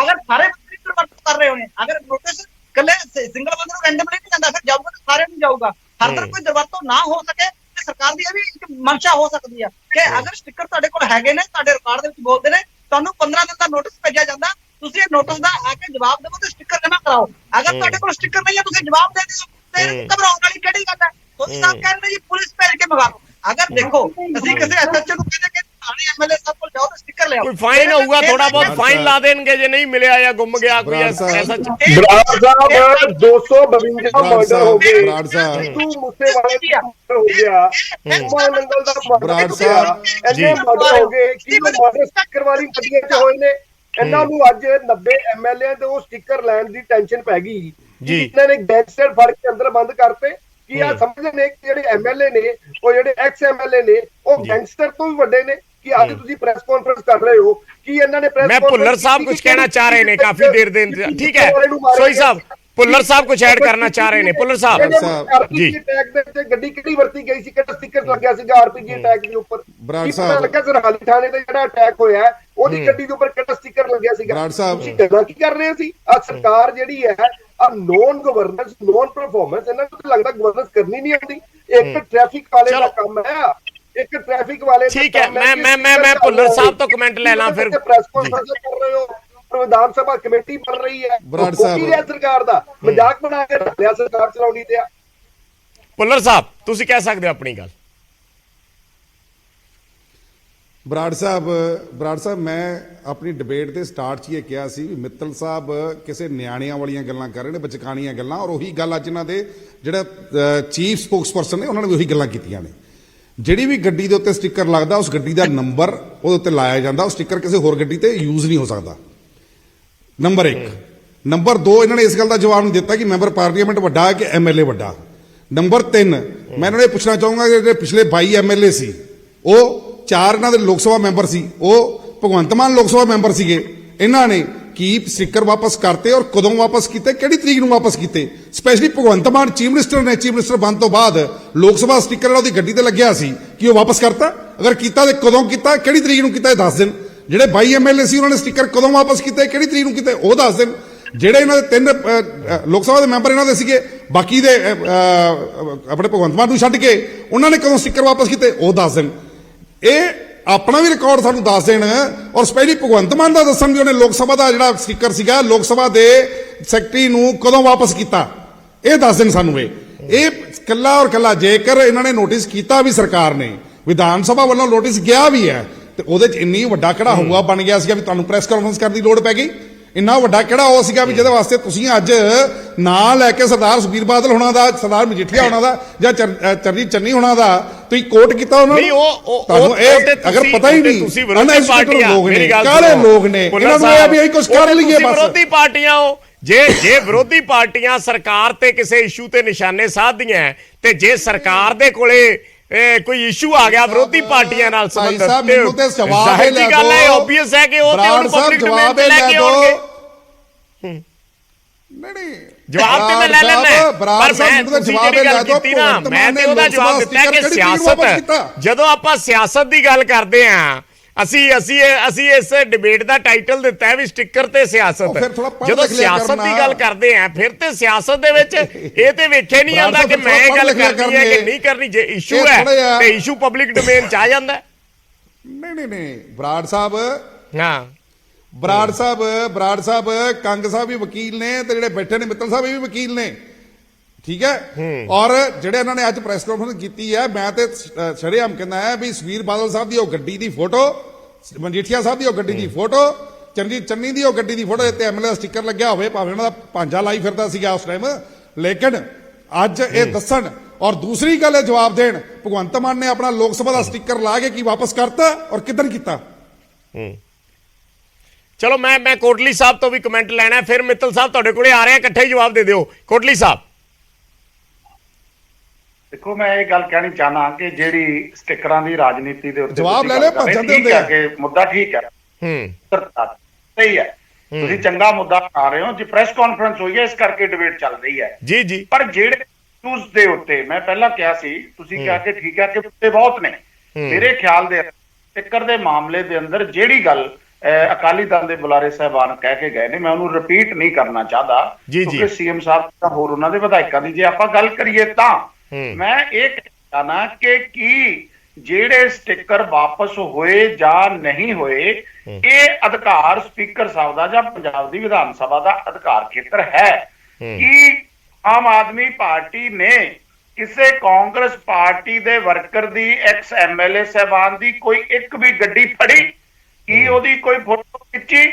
ਅਗਰ ਸਾਰੇ ਬੰਦੇ ਦੁਰਵਰਤੋਂ ਕਰ ਰਹੇ ਹੋਣੇ, ਅਗਰ ਨੋਟਿਸ ਕੱਲੇ ਸਿੰਗਲ ਬੰਦੇ ਨੂੰ ਰੈਂਡਮਲੀ ਨਹੀਂ ਜਾਂਦਾ, ਫਿਰ ਜਾਊਗਾ ਤਾਂ ਸਾਰਿਆਂ ਨੂੰ ਜਾਊਗਾ। ਫਰਦਰ ਕੋਈ ਦੁਰਵਰਤੋਂ ਨਾ ਹੋ ਸਕੇ ਤੇ ਸਰਕਾਰ ਦੀ ਇਹ ਵੀ ਇੱਕ ਮਨਸ਼ਾ ਹੋ ਸਕਦੀ ਆ ਕਿ ਅਗਰ ਸਟicker ਤੁਹਾਡੇ ਕੋਲ ਹੈਗੇ ਨੇ, ਤੁਹਾਡੇ ਰਿਕਾਰਡ ਦੇ ਵਿੱਚ ਬੋਲਦੇ ਨੇ, ਤੁਹਾਨੂੰ 15 ਦਿਨ ਦਾ ਨੋਟਿਸ ਭੇਜਿਆ ਜਾਂਦਾ, ਤੁਸੀਂ ਇਹ ਨੋਟਿਸ ਦਾ ਆ ਕੇ ਜਵਾਬ ਦੇਵੋ ਤੇ ਸਟicker ਜਮਾ ਕਰਾਓ। ਅਗਰ ਤੁਹਾਡੇ ਕੋਲ ਸਟicker ਨਹੀਂ ਹੈ, ਤੁਸੀਂ ਜਵਾਬ ਦੇ ਦਿਓ, ਤੇ ਘਬਰਾਉਣ ਵਾਲੀ ਕਿਹੜੀ ਗੱਲ ਹੈ? ਤੁਸੀਂ ਸਾਹਿਬ ਕਹਿੰਦੇ ਜੀ ਪੁਲਿਸ ਭੇਜ ਕੇ ਮੰਗਾ ਲਓ। ਅਗਰ ਦੇਖੋ ਅਸੀਂ ਕਿਸੇ ਐਸਐਚਓ ਨੂੰ ਕਹਿੰਦੇ ਕਿ ਥਾਣੇ MLA ਸਾਹਿਬ ਕੋਲ ਜਾਓ ਤੇ ਸਟicker ਲਿਆਓ,
ਕੋਈ ਫਾਈਨ ਹੋਊਗਾ, ਥੋੜਾ ਬਹੁਤ ਫਾਈਨ ਲਾ ਦੇਣਗੇ ਜੇ ਨਹੀਂ ਮਿਲਿਆ ਜਾਂ ਗੁੰਮ ਗਿਆ ਕੋਈ ਐਸਾ।
ਬਰਾੜ ਸਾਹਿਬ 252 ਮਰਡਰ ਹੋ ਗਏ,
ਬਰਾੜ ਸਾਹਿਬ
ਸਿੱਧੂ ਮੂਸੇਵਾਲੇ ਦਾ ਮਰਡਰ ਹੋ ਗਿਆ, ਨੰਗਲ ਦਾ
ਬਰਾੜ ਸਾਹਿਬ
ਇੰਨੇ ਮਰਡਰ ਹੋ ਗਏ ਕਿ ਉਹ ਮਰਡਰ ਸਟicker ਵਾਲੀ ਗੱਡੀਆਂ 'ਚ ਹੋਏ ਨੇ। ਇਹਨਾਂ ਨੂੰ ਅੱਜ 90 ਐਮਐਲਏ ਤੇ ਉਹ ਸਟicker ਲੈਣ ਦੀ ਟੈਨਸ਼ਨ ਪੈ ਗਈ
ਜੀ।
ਇਹਨਾਂ ਨੇ ਗੈਂਗਸਟਰ ਫੜ ਕੇ ਅੰਦਰ ਬੰਦ ਕਰਤੇ ਕਿ ਆ ਸਮਝਦੇ ਨੇ ਕਿ ਜਿਹੜੇ ਐਮਐਲਏ ਨੇ ਉਹ ਜਿਹੜੇ ਐਕਸ ਐਮਐਲਏ ਨੇ ਉਹ ਗੈਂਗਸਟਰ ਤੋਂ ਵੀ ਵੱਡੇ ਨੇ ਕਿ ਅੱਜ ਤੁਸੀਂ ਪ੍ਰੈਸ ਕਾਨਫਰੰਸ ਕਰ ਰਹੇ ਹੋ ਕਿ ਇਹਨਾਂ ਨੇ ਪ੍ਰੈਸ
ਮੈਂ ਭੁੱਲਰ ਸਾਹਿਬ ਕੁਝ ਕਹਿਣਾ ਚਾਹ ਰਹੇ ਨੇ ਕਾਫੀ ਦੇਰ ਦੇ ਠੀਕ ਹੈ ਸੋਈ ਸਾਹਿਬ ਭੁੱਲਰ ਸਾਹਿਬ ਕੁਝ ਐਡ ਕਰਨਾ ਚਾਹ ਰਹੇ ਨੇ ਭੁੱਲਰ ਸਾਹਿਬ ਜੀ
ਅਟੈਕ ਦੇ ਉੱਤੇ ਗੱਡੀ ਕਿਹੜੀ ਵਰਤੀ ਗਈ ਸੀ ਕਿਹੜਾ ਸਟicker ਲੱਗਿਆ ਸੀਗਾ ਆਰਪੀਜੀ ਅਟੈਕ ਦੇ ਉੱਪਰ
ਬਰਾੜ
ਕੀ ਪਤਾ
ਸਾਹਿਬ
ਲੱਗਾ ਸਰਹਾਲੀ ਥਾਣੇ ਤੇ ਜਿਹੜਾ ਅਟੈਕ ਹੋਇਆ ਉਹਦੀ ਗੱਡੀ ਦੇ ਉੱਪਰ ਕਿਹੜਾ ਸਟicker ਲੱਗਿਆ ਸੀਗਾ
ਬਰਾੜ ਸਾਹਿਬ
ਤੁਸੀਂ ਗੱਲਾਂ ਕੀ ਕਰ ਰਹੇ ਸੀ ਆ ਸਰਕਾਰ ਜਿਹੜੀ ਹੈ ਆ ਨੋਨ ਗਵਰਨੈਂਸ ਨੋਨ ਪਰਫਾਰਮੈਂਸ ਇਹਨਾਂ ਨੂੰ ਲੱਗਦਾ ਗਵਰਨੈਂਸ ਕਰਨੀ ਨਹੀਂ ਆਉਂਦੀ ਇੱਕ ਟ੍ਰੈਫਿਕ ਵਾਲੇ ਦਾ ਕੰਮ ਹੈ ਇੱਕ ਟ੍ਰੈਫਿਕ ਵਾਲੇ
ਠੀਕ ਹੈ ਮੈਂ ਭੁੱਲਰ ਸਾਹਿਬ ਤੋਂ ਕਮੈਂਟ ਲੈ ਲਾਂ ਫਿਰ
ਪ੍ਰੈਸ ਕਾਨਫਰੰਸ ਕਰ ਰਹੇ ਹੋ ਵਿਧਾਨ ਸਭਾ ਕਮੇਟੀ ਬਣ ਰਹੀ ਹੈ
ਬਰਾੜ ਸਾਹਿਬ
ਸਰਕਾਰ ਦਾ ਮਜ਼ਾਕ ਬਣਾ ਕੇ ਰੱਖਿਆ ਸਰਕਾਰ ਚਲਾਉਣੀ ਤੇ ਆ
ਭੁੱਲਰ ਸਾਹਿਬ ਤੁਸੀਂ ਕਹਿ ਸਕਦੇ ਹੋ ਆਪਣੀ ਗੱਲ
ਬਰਾੜ ਸਾਹਿਬ ਮੈਂ ਆਪਣੀ ਡਿਬੇਟ ਦੇ ਸਟਾਰਟ 'ਚ ਇਹ ਕਿਹਾ ਸੀ ਵੀ ਮਿੱਤਲ ਸਾਹਿਬ ਕਿਸੇ ਨਿਆਣਿਆਂ ਵਾਲੀਆਂ ਗੱਲਾਂ ਕਰ ਰਹੇ ਨੇ ਬਚਕਾਣੀਆਂ ਗੱਲਾਂ ਔਰ ਉਹੀ ਗੱਲ ਅੱਜ ਇਹਨਾਂ ਦੇ ਜਿਹੜਾ ਚੀਫ ਸਪੋਕਸਪਰਸਨ ਨੇ ਉਹਨਾਂ ਨੇ ਵੀ ਉਹੀ ਗੱਲਾਂ ਕੀਤੀਆਂ ਨੇ ਜਿਹੜੀ ਵੀ ਗੱਡੀ ਦੇ ਉੱਤੇ ਸਟicker ਲੱਗਦਾ ਉਸ ਗੱਡੀ ਦਾ ਨੰਬਰ ਉਹਦੇ ਉੱਤੇ ਲਾਇਆ ਜਾਂਦਾ ਉਹ ਸਟicker ਕਿਸੇ ਹੋਰ ਗੱਡੀ ਤੇ ਯੂਜ਼ ਨਹੀਂ ਹੋ ਸਕਦਾ ਨੰਬਰ 1 ਨੰਬਰ 2 ਇਹਨਾਂ ਨੇ ਇਸ ਗੱਲ ਦਾ ਜਵਾਬ ਨਹੀਂ ਦਿੱਤਾ ਕਿ ਮੈਂਬਰ ਪਾਰਲੀਮੈਂਟ ਵੱਡਾ ਹੈ ਕਿ ਐਮਐਲਏ ਵੱਡਾ ਨੰਬਰ 3 ਮੈਂ ਇਹਨਾਂ ਨੂੰ ਪੁੱਛਣਾ ਚਾਹੂੰਗਾ ਕਿ ਜਿਹੜੇ ਪਿਛਲੇ 22 ਐਮਐਲਏ ਸੀ ਉਹ 4 ਇਹਨਾਂ ਦੇ ਲੋਕ ਸਭਾ ਮੈਂਬਰ ਸੀ ਉਹ ਭਗਵੰਤ ਮਾਨ ਲੋਕ ਸਭਾ ਮੈਂਬਰ ਸੀਗੇ ਇਹਨਾਂ ਨੇ ਕੀ ਸਟicker ਵਾਪਸ ਕਰਤੇ ਔਰ ਕਦੋਂ ਵਾਪਸ ਕੀਤੇ ਕਿਹੜੀ ਤਰੀਕ ਨੂੰ ਵਾਪਸ ਕੀਤੇ specially Bhagwant Mann chief minister ਬਣਨ ਤੋਂ ਬਾਅਦ ਲੋਕ ਸਭਾ ਸਟicker ਜਿਹੜਾ ਉਹਦੀ ਗੱਡੀ ਤੇ ਲੱਗਿਆ ਸੀ ਕਿ ਉਹ ਵਾਪਸ ਕਰਤਾ ਅਗਰ ਕੀਤਾ ਤੇ ਕਦੋਂ ਕੀਤਾ ਕਿਹੜੀ ਤਰੀਕ ਨੂੰ ਕੀਤਾ ਇਹ ਦੱਸ ਦੇਣ ਜਿਹੜੇ 22 ਐਮਐਲਏ ਸੀ ਉਹਨਾਂ ਨੇ ਸਟicker ਕਦੋਂ ਵਾਪਸ ਕੀਤੇ ਕਿਹੜੀ ਤਰੀਕ ਨੂੰ ਕੀਤੇ ਉਹ ਦੱਸ ਦੇਣ ਜਿਹੜੇ ਇਹਨਾਂ ਦੇ 3 ਲੋਕ ਸਭਾ ਦੇ ਮੈਂਬਰ ਇਹਨਾਂ ਦੇ ਸੀਗੇ ਬਾਕੀ ਦੇ ਆਪਣੇ ਭਗਵੰਤ ਮਾਨ ਨੂੰ ਛੱਡ ਕੇ ਉਹਨਾਂ ਨੇ ਕਦੋਂ ਸਟicker ਵਾਪਸ ਕੀਤੇ ਉਹ ਦੱਸ ਦੇਣ ਇਹ ਆਪਣਾ ਵੀ ਰਿਕਾਰਡ ਸਾਨੂੰ ਦੱਸ ਦੇਣ ਔਰ ਸਪੈਸ਼ਲੀ ਭਗਵੰਤ ਮਾਨ ਦਾ ਦੱਸਣ ਵੀ ਉਹਨੇ ਲੋਕ ਸਭਾ ਦਾ ਜਿਹੜਾ ਸਟicker ਸੀਗਾ ਲੋਕ ਸਭਾ ਦੇ ਸੈਕਟਰੀ ਨੂੰ ਕਦੋਂ ਵਾਪਸ ਕੀਤਾ ਇਹ ਦੱਸ ਦੇਣ ਸਾਨੂੰ ਇਹ ਕੱਲਾ ਔਰ ਕੱਲਾ ਜੇਕਰ ਇਹਨਾਂ ਨੇ ਨੋਟਿਸ ਕੀਤਾ ਵੀ ਸਰਕਾਰ ਨੇ ਵਿਧਾਨ ਸਭਾ ਵੱਲੋਂ ਨੋਟਿਸ ਗਿਆ ਵੀ ਹੈ ਤੇ ਉਹਦੇ 'ਚ ਇੰਨੀ ਵੱਡਾ ਕਿਹੜਾ ਹੋਊਗਾ ਬਣ ਗਿਆ ਸੀਗਾ ਵੀ ਤੁਹਾਨੂੰ ਪ੍ਰੈਸ ਕਾਨਫਰੰਸ ਕਰਨ ਦੀ ਲੋੜ ਪੈ ਗਈ ਇੰਨਾ ਵੱਡਾ ਕਿਹੜਾ ਉਹ ਸੀਗਾ ਵੀ ਜਿਹਦੇ ਵਾਸਤੇ ਤੁਸੀਂ ਅੱਜ ਨਾਂ ਲੈ ਕੇ ਸਰਦਾਰ ਸੁਖਬੀਰ ਬਾਦਲ ਹੋਣਾ ਦਾ ਸਰਦਾਰ ਮਜੀਠੀਆ ਹੋਣਾ ਦਾ ਜਾਂ ਚਰਨਜੀਤ ਚੰਨੀ ਹੋਣਾ ਦਾ ਤੁਸੀਂ ਕੋਟ ਕੀਤਾ ਉਹਨਾਂ ਨੂੰ ਤੁਹਾਨੂੰ ਇਹ ਅਗਰ ਪਤਾ ਹੀ ਨਹੀਂ
ਤੁਸੀਂ ਵਿਰੋਧੀ ਪਾਰਟੀਆਂ ਮੇਰੀ ਗੱਲ
ਕਾਲੇ ਲੋਕ ਨੇ ਇਹਨਾਂ ਨੂੰ ਇਹ ਵੀ ਅਸੀਂ ਕੁਝ ਕਰ ਲਈਏ ਬਸ
ਵਿਰੋਧੀ ਪਾਰਟੀਆਂ ਹੋ ਜੇ ਵਿਰੋਧੀ ਪਾਰਟੀਆਂ ਸਰਕਾਰ ਤੇ ਕਿਸੇ ਇਸ਼ੂ ਤੇ ਨਿਸ਼ਾਨੇ ਸਾਧਦੀਆਂ ਤੇ ਜੇ ਸਰਕਾਰ ਦੇ ਕੋਲੇ ਕੋਈ ਇਸ਼ੂ ਆ ਗਿਆ ਵਿਰੋਧੀ ਪਾਰਟੀਆਂ ਨਾਲ ਸੰਬੰਧਿਤ
ਮੈਨੂੰ ਤੇ ਜਵਾਬ
ਜ਼ਾਹਿਰ ਜੀ ਗੱਲ ਹੈ ਆਬਵੀਅਸ ਹੈ ਕਿ ਉਹ ਤੇ ਹੁਣ ਪਬਲਿਕ ਡੋਮੇਨ ਤੇ ਲੈ ਕੇ ਆਉਣਗੇ
ਨਹੀਂ
ਜਵਾਬ ਤੇ ਮੈਂ ਲੈ ਲੈਣਾ ਪਰ ਮੈਂ ਤੁਸੀਂ ਜਿਹੜੀ ਗੱਲ ਕੀਤੀ ਨਾ ਮੈਂ ਤੇ ਉਹਦਾ ਜਵਾਬ ਦਿੱਤਾ ਕਿ ਸਿਆਸਤ ਜਦੋਂ ਆਪਾਂ ਸਿਆਸਤ ਦੀ ਗੱਲ ਕਰਦੇ ਆਂ ਅਸੀਂ ਇਸ ਡਿਬੇਟ ਦਾ ਟਾਈਟਲ ਦਿੱਤਾ ਹੈ ਵੀ ਸਟicker ਤੇ ਸਿਆਸਤ ਜਦੋਂ ਸਿਆਸਤ ਦੀ ਗੱਲ ਕਰਦੇ ਆਂ ਫਿਰ ਤੇ ਸਿਆਸਤ ਦੇ ਵਿੱਚ ਇਹ ਤੇ ਵੇਖਿਆ ਨਹੀਂ ਜਾਂਦਾ ਕਿ ਮੈਂ ਇਹ ਗੱਲ ਕਰਨੀ ਹੈ ਕਿ ਨਹੀਂ ਕਰਨੀ ਜੇ ਇਸ਼ੂ ਹੈ ਤੇ ਇਸ਼ੂ ਪਬਲਿਕ ਡੋਮੇਨ 'ਚ ਆ ਜਾਂਦਾ
ਨਹੀਂ ਬਰਾੜ ਸਾਹਿਬ
ਹਾਂ
ਬਰਾੜ ਸਾਹਿਬ ਕੰਗ ਸਾਹਿਬ ਵੀ ਵਕੀਲ ਨੇ ਤੇ ਜਿਹੜੇ ਬੈਠੇ ਨੇ ਮਿੱਤਲ ਸਾਹਿਬ ਇਹ ਵੀ ਵਕੀਲ ਨੇ ਠੀਕ ਹੈ ਔਰ ਜਿਹੜੇ ਇਹਨਾਂ ਨੇ ਅੱਜ ਪ੍ਰੈਸ ਕਾਨਫਰੰਸ ਕੀਤੀ ਹੈ ਮੈਂ ਤੇ ਸ਼ਰੇਆਮ ਕਹਿੰਦਾ ਹੈ ਵੀ ਸੁਖਬੀਰ ਬਾਦਲ ਸਾਹਿਬ ਦੀ ਉਹ ਗੱਡੀ ਦੀ ਫੋਟੋ ਮਜੀਠੀਆ ਸਾਹਿਬ ਦੀ ਉਹ ਗੱਡੀ ਦੀ ਫੋਟੋ ਚਰਨਜੀਤ ਚੰਨੀ ਦੀ ਉਹ ਗੱਡੀ ਦੀ ਫੋਟੋ ਤੇ ਐਮਐਲਏ ਦਾ ਸਟicker ਲੱਗਿਆ ਹੋਵੇ ਭਾਵੇਂ ਉਹਨਾਂ ਦਾ ਭਾਂਜਾ ਲਾਈ ਫਿਰਦਾ ਸੀਗਾ ਉਸ ਟਾਈਮ ਲੇਕਿਨ ਅੱਜ ਇਹ ਦੱਸਣ ਔਰ ਦੂਸਰੀ ਗੱਲ ਇਹ ਜਵਾਬ ਦੇਣ ਭਗਵੰਤ ਮਾਨ ਨੇ ਆਪਣਾ ਲੋਕ ਸਭਾ ਦਾ ਸਟicker ਲਾ ਕੇ ਕੀ ਵਾਪਸ ਕਰਤਾ ਔਰ ਕਿੱਦਣ ਕੀਤਾ
ਚਲੋ ਮੈਂ ਕੋਟਲੀ ਸਾਹਿਬ ਤੋਂ ਵੀ ਕਮੈਂਟ ਲੈਣਾ ਫਿਰ ਮਿੱਤਲ ਸਾਹਿਬ ਤੁਹਾਡੇ ਕੋਲੇ ਆ ਰਹੇ ਇਕੱਠੇ ਹੀ ਜਵਾਬ ਦੇ ਦਿਓ ਕੋਟਲੀ ਸਾਹਿਬ
ਦੇਖੋ ਮੈਂ ਇਹ ਗੱਲ ਕਹਿਣੀ ਚਾਹਨਾ ਕਿ ਜਿਹੜੀ ਸਟਿੱਕਰਾਂ ਦੀ ਰਾਜਨੀਤੀ ਦੇ ਉੱਤੇ
ਜਵਾਬ ਲੈ ਲੈ ਭੱਜਣ ਦੇ ਹੁੰਦੇ ਆ
ਕਿ ਮੁੱਦਾ ਠੀਕ ਹੈ ਸਹੀ ਹੈ ਤੁਸੀਂ ਚੰਗਾ ਮੁੱਦਾ ਆ ਰਹੇ ਹੋ ਜੀ ਪ੍ਰੈਸ ਕਾਨਫਰੰਸ ਹੋਈ ਹੈ ਇਸ ਕਰਕੇ ਡਿਬੇਟ ਚੱਲ ਰਹੀ ਹੈ ਜੀ ਪਰ ਜਿਹੜੇ ਇਸ਼ੂਜ਼ ਦੇ ਉੱਤੇ ਮੈਂ ਪਹਿਲਾਂ ਕਿਹਾ ਸੀ ਤੁਸੀਂ ਕਿਹਾ ਕਿ ਠੀਕ ਹੈ ਕਿ ਮੁੱਦੇ ਬਹੁਤ ਨੇ ਮੇਰੇ ਖਿਆਲ ਦੇ ਸਟਿੱਕਰ ਦੇ ਮਾਮਲੇ ਦੇ ਅੰਦਰ ਜਿਹੜੀ ਗੱਲ ਅਕਾਲੀ ਦਲ ਦੇ ਬੁਲਾਰੇ ਸਾਹਿਬਾਨ ਕਹਿ ਕੇ ਗਏ ਨੇ ਮੈਂ ਉਹਨੂੰ ਰਿਪੀਟ ਨਹੀਂ ਕਰਨਾ ਚਾਹਦਾ ਕਿਉਂਕਿ ਸੀਐਮ ਸਾਹਿਬ ਦਾ ਹੋਰ ਉਹਨਾਂ ਦੇ ਵਿਧਾਇਕਾਂ ਦੀ ਜੇ ਆਪਾਂ ਗੱਲ ਕਰੀਏ ਤਾਂ ਮੈਂ ਇਹ ਕਹਿਣਾ ਕਿ ਕੀ ਜਿਹੜੇ ਸਟicker ਵਾਪਸ ਹੋਏ ਜਾਂ ਨਹੀਂ ਹੋਏ ਇਹ ਅਧਿਕਾਰ ਸਪੀਕਰ ਸਾਹਿਬ ਦਾ ਜਾਂ ਪੰਜਾਬ ਦੀ ਵਿਧਾਨ ਸਭਾ ਦਾ ਅਧਿਕਾਰ ਖੇਤਰ ਹੈ ਕਿ ਆਮ ਆਦਮੀ ਪਾਰਟੀ ਨੇ ਕਿਸੇ ਕਾਂਗਰਸ ਪਾਰਟੀ ਦੇ ਵਰਕਰ ਦੀ ਐਕਸ ਐਮਐਲਏ ਸਾਹਿਬਾਨ ਦੀ ਕੋਈ ਇੱਕ ਵੀ ਗੱਡੀ ਫੜੀ ਕੀ ਉਹਦੀ ਕੋਈ ਫੋਟੋ ਖਿੱਚੀ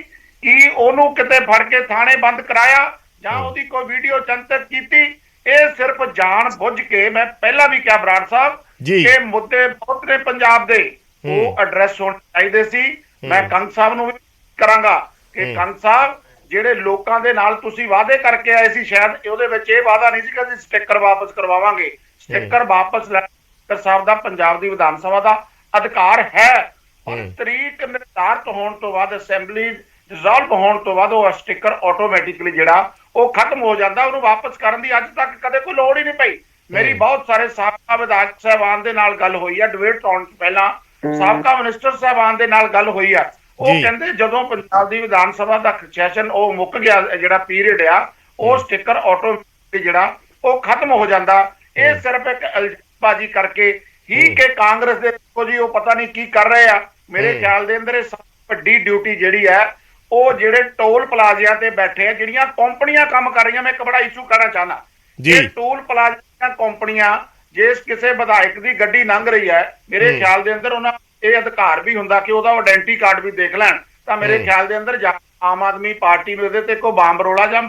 ਕੀ ਉਹਨੂੰ ਕਿਤੇ ਫੜ ਕੇ ਥਾਣੇ ਬੰਦ ਕਰਾਇਆ ਜਾਂ ਉਹਦੀ ਕੋਈ ਵੀਡੀਓ ਚੰਤਰ ਕੀਤੀ ਇਹ ਸਿਰਫ ਜਾਣ ਬੁੱਝ ਕੇ ਮੈਂ ਪਹਿਲਾਂ ਵੀ ਕਿਹਾ ਬਰਾੜ ਸਾਹਿਬ ਕਿ ਮੁੱਦੇ ਬਹੁਤ ਨੇ ਪੰਜਾਬ ਦੇ ਉਹ ਐਡਰੈਸ ਹੋਣੇ ਚਾਹੀਦੇ ਸੀ ਮੈਂ ਕੰਗ ਸਾਹਿਬ ਨੂੰ ਵੀ ਕਰਾਂਗਾ ਕਿ ਕੰਗ ਸਾਹਿਬ ਜਿਹੜੇ ਲੋਕਾਂ ਦੇ ਨਾਲ ਤੁਸੀਂ ਵਾਅਦੇ ਕਰਕੇ ਆਏ ਸੀ, ਸ਼ਾਇਦ ਉਹਦੇ ਵਿੱਚ ਇਹ ਵਾਅਦਾ ਨਹੀਂ ਸੀ ਕਿ ਅਸੀਂ ਸਟicker ਵਾਪਸ ਕਰਵਾਵਾਂਗੇ। ਸਟicker ਵਾਪਸ ਲੈਣ ਸਾਹਿਬ ਦਾ ਪੰਜਾਬ ਦੀ ਵਿਧਾਨ ਸਭਾ ਦਾ ਅਧਿਕਾਰ ਹੈ, ਔਰ ਤਰੀਕ ਨਿਰਧਾਰਿਤ ਹੋਣ ਤੋਂ ਬਾਅਦ, ਅਸੈਂਬਲੀ ਰਿਜ਼ੋਲਵ ਹੋਣ ਤੋਂ ਬਾਅਦ ਉਹ ਸਟicker ਆਟੋਮੈਟਿਕਲੀ ਜਿਹੜਾ ਉਹ ਖਤਮ ਹੋ ਜਾਂਦਾ। ਉਹਨੂੰ ਵਾਪਸ ਕਰਨ ਦੀ ਅੱਜ ਤੱਕ ਕਦੇ ਕੋਈ ਲੋੜ ਹੀ ਨਹੀਂ ਪਈ। ਮੇਰੀ ਬਹੁਤ ਸਾਰੇ ਸਾਬਕਾ ਵਿਧਾਇਕ ਸਾਹਿਬਾਨ ਦੇ ਨਾਲ ਗੱਲ ਹੋਈ ਹੈ, ਡਿਬੇਟ ਹੋਣ ਤੋਂ ਪਹਿਲਾਂ ਸਾਬਕਾ ਮਿਨਿਸਟਰ ਸਾਹਿਬਾਨ ਦੇ ਨਾਲ ਗੱਲ ਹੋਈ ਆ। ਉਹ ਕਹਿੰਦੇ ਜਦੋਂ ਪੰਜਾਬ ਦੀ ਵਿਧਾਨ ਸਭਾ ਦਾ ਸੈਸ਼ਨ ਉਹ ਮੁੱਕ ਗਿਆ, ਜਿਹੜਾ ਪੀਰੀਅਡ ਆ, ਉਹ ਸਟicker ਆਟੋਮੈਟਿਕਲੀ ਜਿਹੜਾ ਉਹ ਖਤਮ ਹੋ ਜਾਂਦਾ। ਇਹ ਸਿਰਫ ਇੱਕ ਅਲਜਬਾਜ਼ੀ ਕਰਕੇ ਹੀ ਕਿ ਕਾਂਗਰਸ ਦੇ ਦੇਖੋ ਜੀ ਉਹ ਪਤਾ ਨਹੀਂ ਕੀ ਕਰ ਰਹੇ ਆ। ਮੇਰੇ ਖਿਆਲ ਦੇ ਅੰਦਰ ਇਹ ਸਭ ਤੋਂ ਵੱਡੀ ਡਿਊਟੀ ਜਿਹੜੀ ਹੈ ਉਹ ਜਿਹੜੇ ਟੋਲ ਪਲਾਜ਼ਿਆਂ ਤੇ ਬੈਠੇ ਆ, ਜਿਹੜੀਆਂ ਕੰਪਨੀਆਂ ਕੰਮ ਕਰ ਰਹੀਆਂ। ਮੈਂ ਇੱਕ ਬੜਾ ਇਸ਼ੂ ਕਰਨਾ ਚਾਹਨਾ, ਇਹ ਟੋਲ ਪਲਾਜ਼ਾ ਕੰਪਨੀਆਂ ਜੇ ਕਿਸੇ ਵਿਧਾਇਕ ਦੀ ਗੱਡੀ ਲੰਘ ਰਹੀ ਹੈ, ਮੇਰੇ ਖਿਆਲ ਦੇ ਅੰਦਰ ਉਹਨਾਂ ਇਹ ਅਧਿਕਾਰ ਵੀ ਹੁੰਦਾ ਕਿ ਉਹਦਾ ਆਇਡੈਂਟੀ ਕਾਰਡ ਵੀ ਦੇਖ ਲੈਣ। ਤਾਂ ਮੇਰੇ ਖਿਆਲ ਦੇ ਅੰਦਰ ਆਮ ਆਦਮੀ ਪਾਰਟੀ ਨੂੰ ਇਹਦੇ ਤੇ ਕੋਈ ਬੰਬ ਰੋਲਾ ਜਾਂ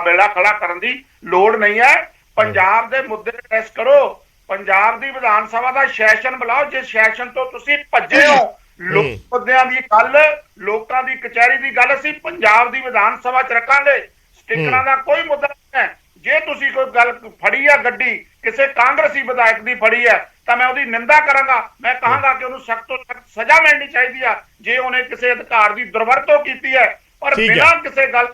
ਬੇੜਾ ਖੜਾ ਕਰਨ ਦੀ ਲੋੜ ਨਹੀਂ ਹੈ। ਪੰਜਾਬ ਦੇ ਮੁੱਦੇ ਟੈਸਟ ਕਰੋ, ਪੰਜਾਬ ਦੀ ਵਿਧਾਨ ਸਭਾ ਦਾ ਸੈਸ਼ਨ ਬੁਲਾਓ। ਜੇ ਸੈਸ਼ਨ ਤੋਂ ਤੁਸੀਂ ਭੱਜੇ ਹੋ, ਮੁੱਦਿਆਂ ਦੀ ਗੱਲ, ਲੋਕਾਂ ਦੀ ਕਚਹਿਰੀ ਦੀ ਗੱਲ ਅਸੀਂ ਪੰਜਾਬ ਦੀ ਵਿਧਾਨ ਸਭਾ ਚ ਰੱਖਾਂਗੇ। ਸਟਿੱਕਰਾਂ ਦਾ ਕੋਈ ਮੁੱਦਾ ਨਹੀਂ ਹੈ। ਜੇ ਤੁਸੀਂ ਕੋਈ ਗੱਲ ਫੜੀ ਆ, ਗੱਡੀ ਕਿਸੇ ਕਾਂਗਰਸੀ ਵਿਧਾਇਕ ਦੀ ਫੜੀ ਹੈ, ਤਾਂ ਮੈਂ ਉਹਦੀ ਨਿੰਦਾ ਕਰਾਂਗਾ। ਮੈਂ ਕਹਾਂਗਾ ਕਿ ਉਹਨੂੰ ਸਖਤ ਤੋਂ ਸਖਤ ਸਜ਼ਾ ਮਿਲਣੀ ਚਾਹੀਦੀ ਆ ਜੇ ਉਹਨੇ ਕਿਸੇ ਅਧਿਕਾਰ ਦੀ ਦੁਰਵਰਤੋਂ ਕੀਤੀ ਹੈ। ਪਰ ਬਿਨਾਂ ਕਿਸੇ ਗੱਲ,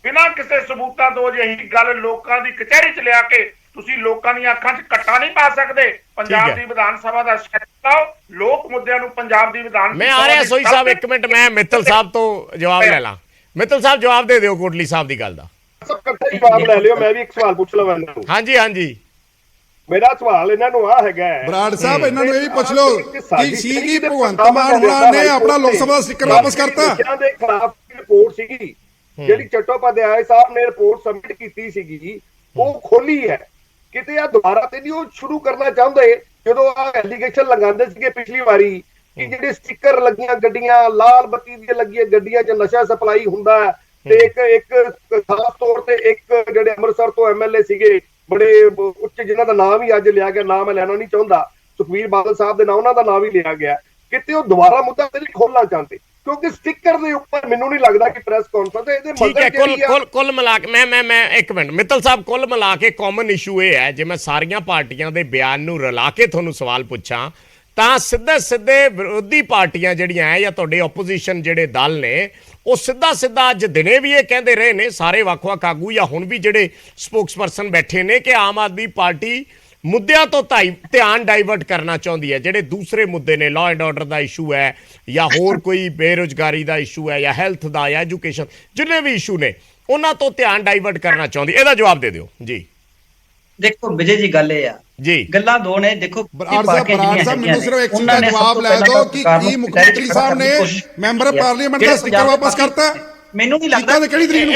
ਬਿਨਾਂ ਕਿਸੇ ਸਬੂਤਾਂ ਤੋਂ ਜਿਹੀ ਗੱਲ ਲੋਕਾਂ ਦੀ ਕਚਹਿਰੀ ਚ ਲਿਆ ਕੇ ਤੁਸੀਂ ਲੋਕਾਂ ਦੀਆਂ ਅੱਖਾਂ 'ਚ ਕੱਟਾ ਨਹੀਂ ਪਾ ਸਕਦੇ। ਪੰਜਾਬ ਦੀ ਵਿਧਾਨ ਸਭਾ ਦਾ ਸੈਸ਼ਨ, ਲੋਕ ਮੁੱਦਿਆਂ ਨੂੰ ਪੰਜਾਬ ਦੀ ਵਿਧਾਨ
ਮੈਂ ਆ ਰਿਹਾ ਸੋਈ ਸਾਹਿਬ, ਇੱਕ ਮਿੰਟ ਮੈਂ ਮਿੱਤਲ ਸਾਹਿਬ ਤੋਂ ਜਵਾਬ ਲੈ ਲਾਂ। ਮਿੱਤਲ ਸਾਹਿਬ ਜਵਾਬ ਦੇ ਦਿਓ ਕੋਟਲੀ ਸਾਹਿਬ ਦੀ ਗੱਲ ਦਾ।
ਜਵਾਬ ਲੈ ਲਿਓ, ਮੈਂ ਵੀ ਇੱਕ ਸਵਾਲ ਪੁੱਛ ਲਵਾਂ ਇਹਨਾਂ ਨੂੰ।
ਹਾਂਜੀ ਹਾਂਜੀ,
ਮੇਰਾ ਸਵਾਲ ਇਹਨਾਂ ਨੂੰ ਆ ਹੈਗਾ,
ਬਰਾੜ ਸਾਹਿਬ ਇਹਨਾਂ ਨੂੰ ਇਹ ਵੀ ਪੁੱਛ ਲਓ ਕਿ ਸੀ ਕੀ ਭਗਵੰਤ ਮਾਨ ਹੋਣਾ ਨੇ ਆਪਣਾ ਲੋਕ ਸਭਾ ਦਾ ਸਟicker ਵਾਪਸ ਕਰਤਾ?
ਬੱਚਿਆਂ ਦੇ ਖਿਲਾਫ ਰਿਪੋਰਟ ਸੀਗੀ ਜਿਹੜੀ ਚੱਟੋਪਾਧਿਆਏ ਸਾਹਿਬ ਨੇ ਰਿਪੋਰਟ ਸਬਮਿਟ ਕੀਤੀ ਸੀਗੀ, ਉਹ ਖੋਲੀ ਹੈ। ਕਿਤੇ ਆ ਦੁਬਾਰਾ ਤੇ ਨਹੀਂ ਉਹ ਸ਼ੁਰੂ ਕਰਨਾ ਚਾਹੁੰਦੇ? ਜਦੋਂ ਆ ਐਲੀਗੇਸ਼ਨ ਲਗਾਉਂਦੇ ਸੀਗੇ ਪਿਛਲੀ ਵਾਰੀ ਕਿ ਜਿਹੜੇ ਸਟicker ਲੱਗੀਆਂ ਗੱਡੀਆਂ, ਲਾਲ ਬੱਤੀ ਦੀਆਂ ਲੱਗੀਆਂ ਗੱਡੀਆਂ 'ਚ ਨਸ਼ਾ ਸਪਲਾਈ ਹੁੰਦਾ ਹੈ, ਤੇ ਇੱਕ ਖਾਸ ਤੌਰ ਤੇ ਇੱਕ ਜਿਹੜੇ ਅੰਮ੍ਰਿਤਸਰ ਤੋਂ ਐਮਐਲਏ ਸੀਗੇ ਬੜੇ ਉੱਚ, ਜਿਨ੍ਹਾਂ ਦਾ ਨਾਮ ਹੀ ਅੱਜ ਲਿਆ ਗਿਆ, ਨਾਮ ਮੈਂ ਲੈਣਾ ਨਹੀਂ ਚਾਹੁੰਦਾ, ਸੁਖਬੀਰ ਬਾਦਲ ਸਾਹਿਬ ਦੇ ਨਾਂ, ਉਹਨਾਂ ਦਾ ਨਾਮ ਵੀ ਲਿਆ ਗਿਆ। ਕਿਤੇ ਉਹ ਦੁਬਾਰਾ ਮੁੱਦਾ ਤੇ ਨਹੀਂ ਖੋਲਣਾ ਚਾਹੁੰਦੇ, ਕਿਉਂਕਿ ਸਟicker ਦੇ ਉੱਪਰ ਮੈਨੂੰ ਨਹੀਂ ਲੱਗਦਾ ਕਿ ਪ੍ਰੈਸ ਕਾਨਫਰੰਸ ਇਹਦੇ
ਠੀਕ ਹੈ। ਕੁੱਲ ਮਿਲਾ ਕੇ ਮੈਂ ਇੱਕ ਮਿੰਟ ਮਿੱਤਲ ਸਾਹਿਬ, ਕੁੱਲ ਮਿਲਾ ਕੇ ਕਾਮਨ ਇਸ਼ੂ ਇਹ ਹੈ, ਜੇ ਮੈਂ ਸਾਰੀਆਂ ਪਾਰਟੀਆਂ ਦੇ ਬਿਆਨ ਨੂੰ ਰਲਾ ਕੇ ਤੁਹਾਨੂੰ ਸਵਾਲ ਪੁੱਛਾਂ ਤਾਂ ਸਿੱਧੇ ਵਿਰੋਧੀ ਪਾਰਟੀਆਂ ਜਿਹੜੀਆਂ ਹੈ ਜਾਂ ਤੁਹਾਡੇ ਆਪੋਜੀਸ਼ਨ ਜਿਹੜੇ ਦਲ ਨੇ, ਉਹ ਸਿੱਧਾ ਅੱਜ ਦਿਨੇ ਵੀ ਇਹ ਕਹਿੰਦੇ ਰਹੇ ਨੇ, ਸਾਰੇ ਵੱਖ-ਵੱਖ ਆਗੂ ਜਾਂ ਹੁਣ ਵੀ ਜਿਹੜੇ ਸਪੋਕਸਪਰਸਨ ਬੈਠੇ ਨੇ, ਕਿ ਆਮ ਆਦਮੀ ਪਾਰਟੀ ਮੁੱਦਿਆਂ ਤੋਂ ਧਿਆਨ ਡਾਈਵਰਟ ਕਰਨਾ ਚਾਹੁੰਦੀ ਹੈ। ਜਿਹੜੇ ਦੂਸਰੇ ਮੁੱਦੇ ਨੇ, law and order the issue ਹੈ ਜਾਂ ਹੋਰ ਕੋਈ ਬੇਰੁਜ਼ਗਾਰੀ ਦਾ ਇਸ਼ੂ ਹੈ ਜਾਂ ਹੈਲਥ ਦਾ ਜਾਂ ਐਜੂਕੇਸ਼ਨ, ਜਿੰਨੇ ਵੀ ਇਸ਼ੂ ਨੇ ਉਹਨਾਂ ਤੋਂ ਧਿਆਨ ਡਾਈਵਰਟ ਕਰਨਾ ਚਾਹੁੰਦੀ। ਇਹਦਾ ਜਵਾਬ ਦੇ ਦਿਓ ਜੀ।
ਦੇਖੋ ਵਿਜੇ ਜੀ, ਗੱਲ ਇਹ ਆ
ਜੀ,
ਗੱਲਾਂ ਦੋ ਨੇ। ਦੇਖੋ
ਬਰਾੜ ਸਾਹਿਬ ਮੈਨੂੰ ਸਿਰਫ ਇੱਕ ਚੀਜ਼ ਦਾ ਜਵਾਬ ਲੈ ਦਿਓ ਕਿ ਕੀ ਮੁੱਖ ਮੰਤਰੀ ਸਾਹਿਬ ਨੇ ਮੈਂਬਰ ਪਾਰਲੀਮੈਂਟ ਦਾ ਸਟicker ਵਾਪਸ ਕਰਤਾ?
ਮੈਨੂੰ ਨਹੀਂ ਲੱਗਦਾ
ਕਿ ਕਿਹੜੀ ਤਰੀਕ ਨੂੰ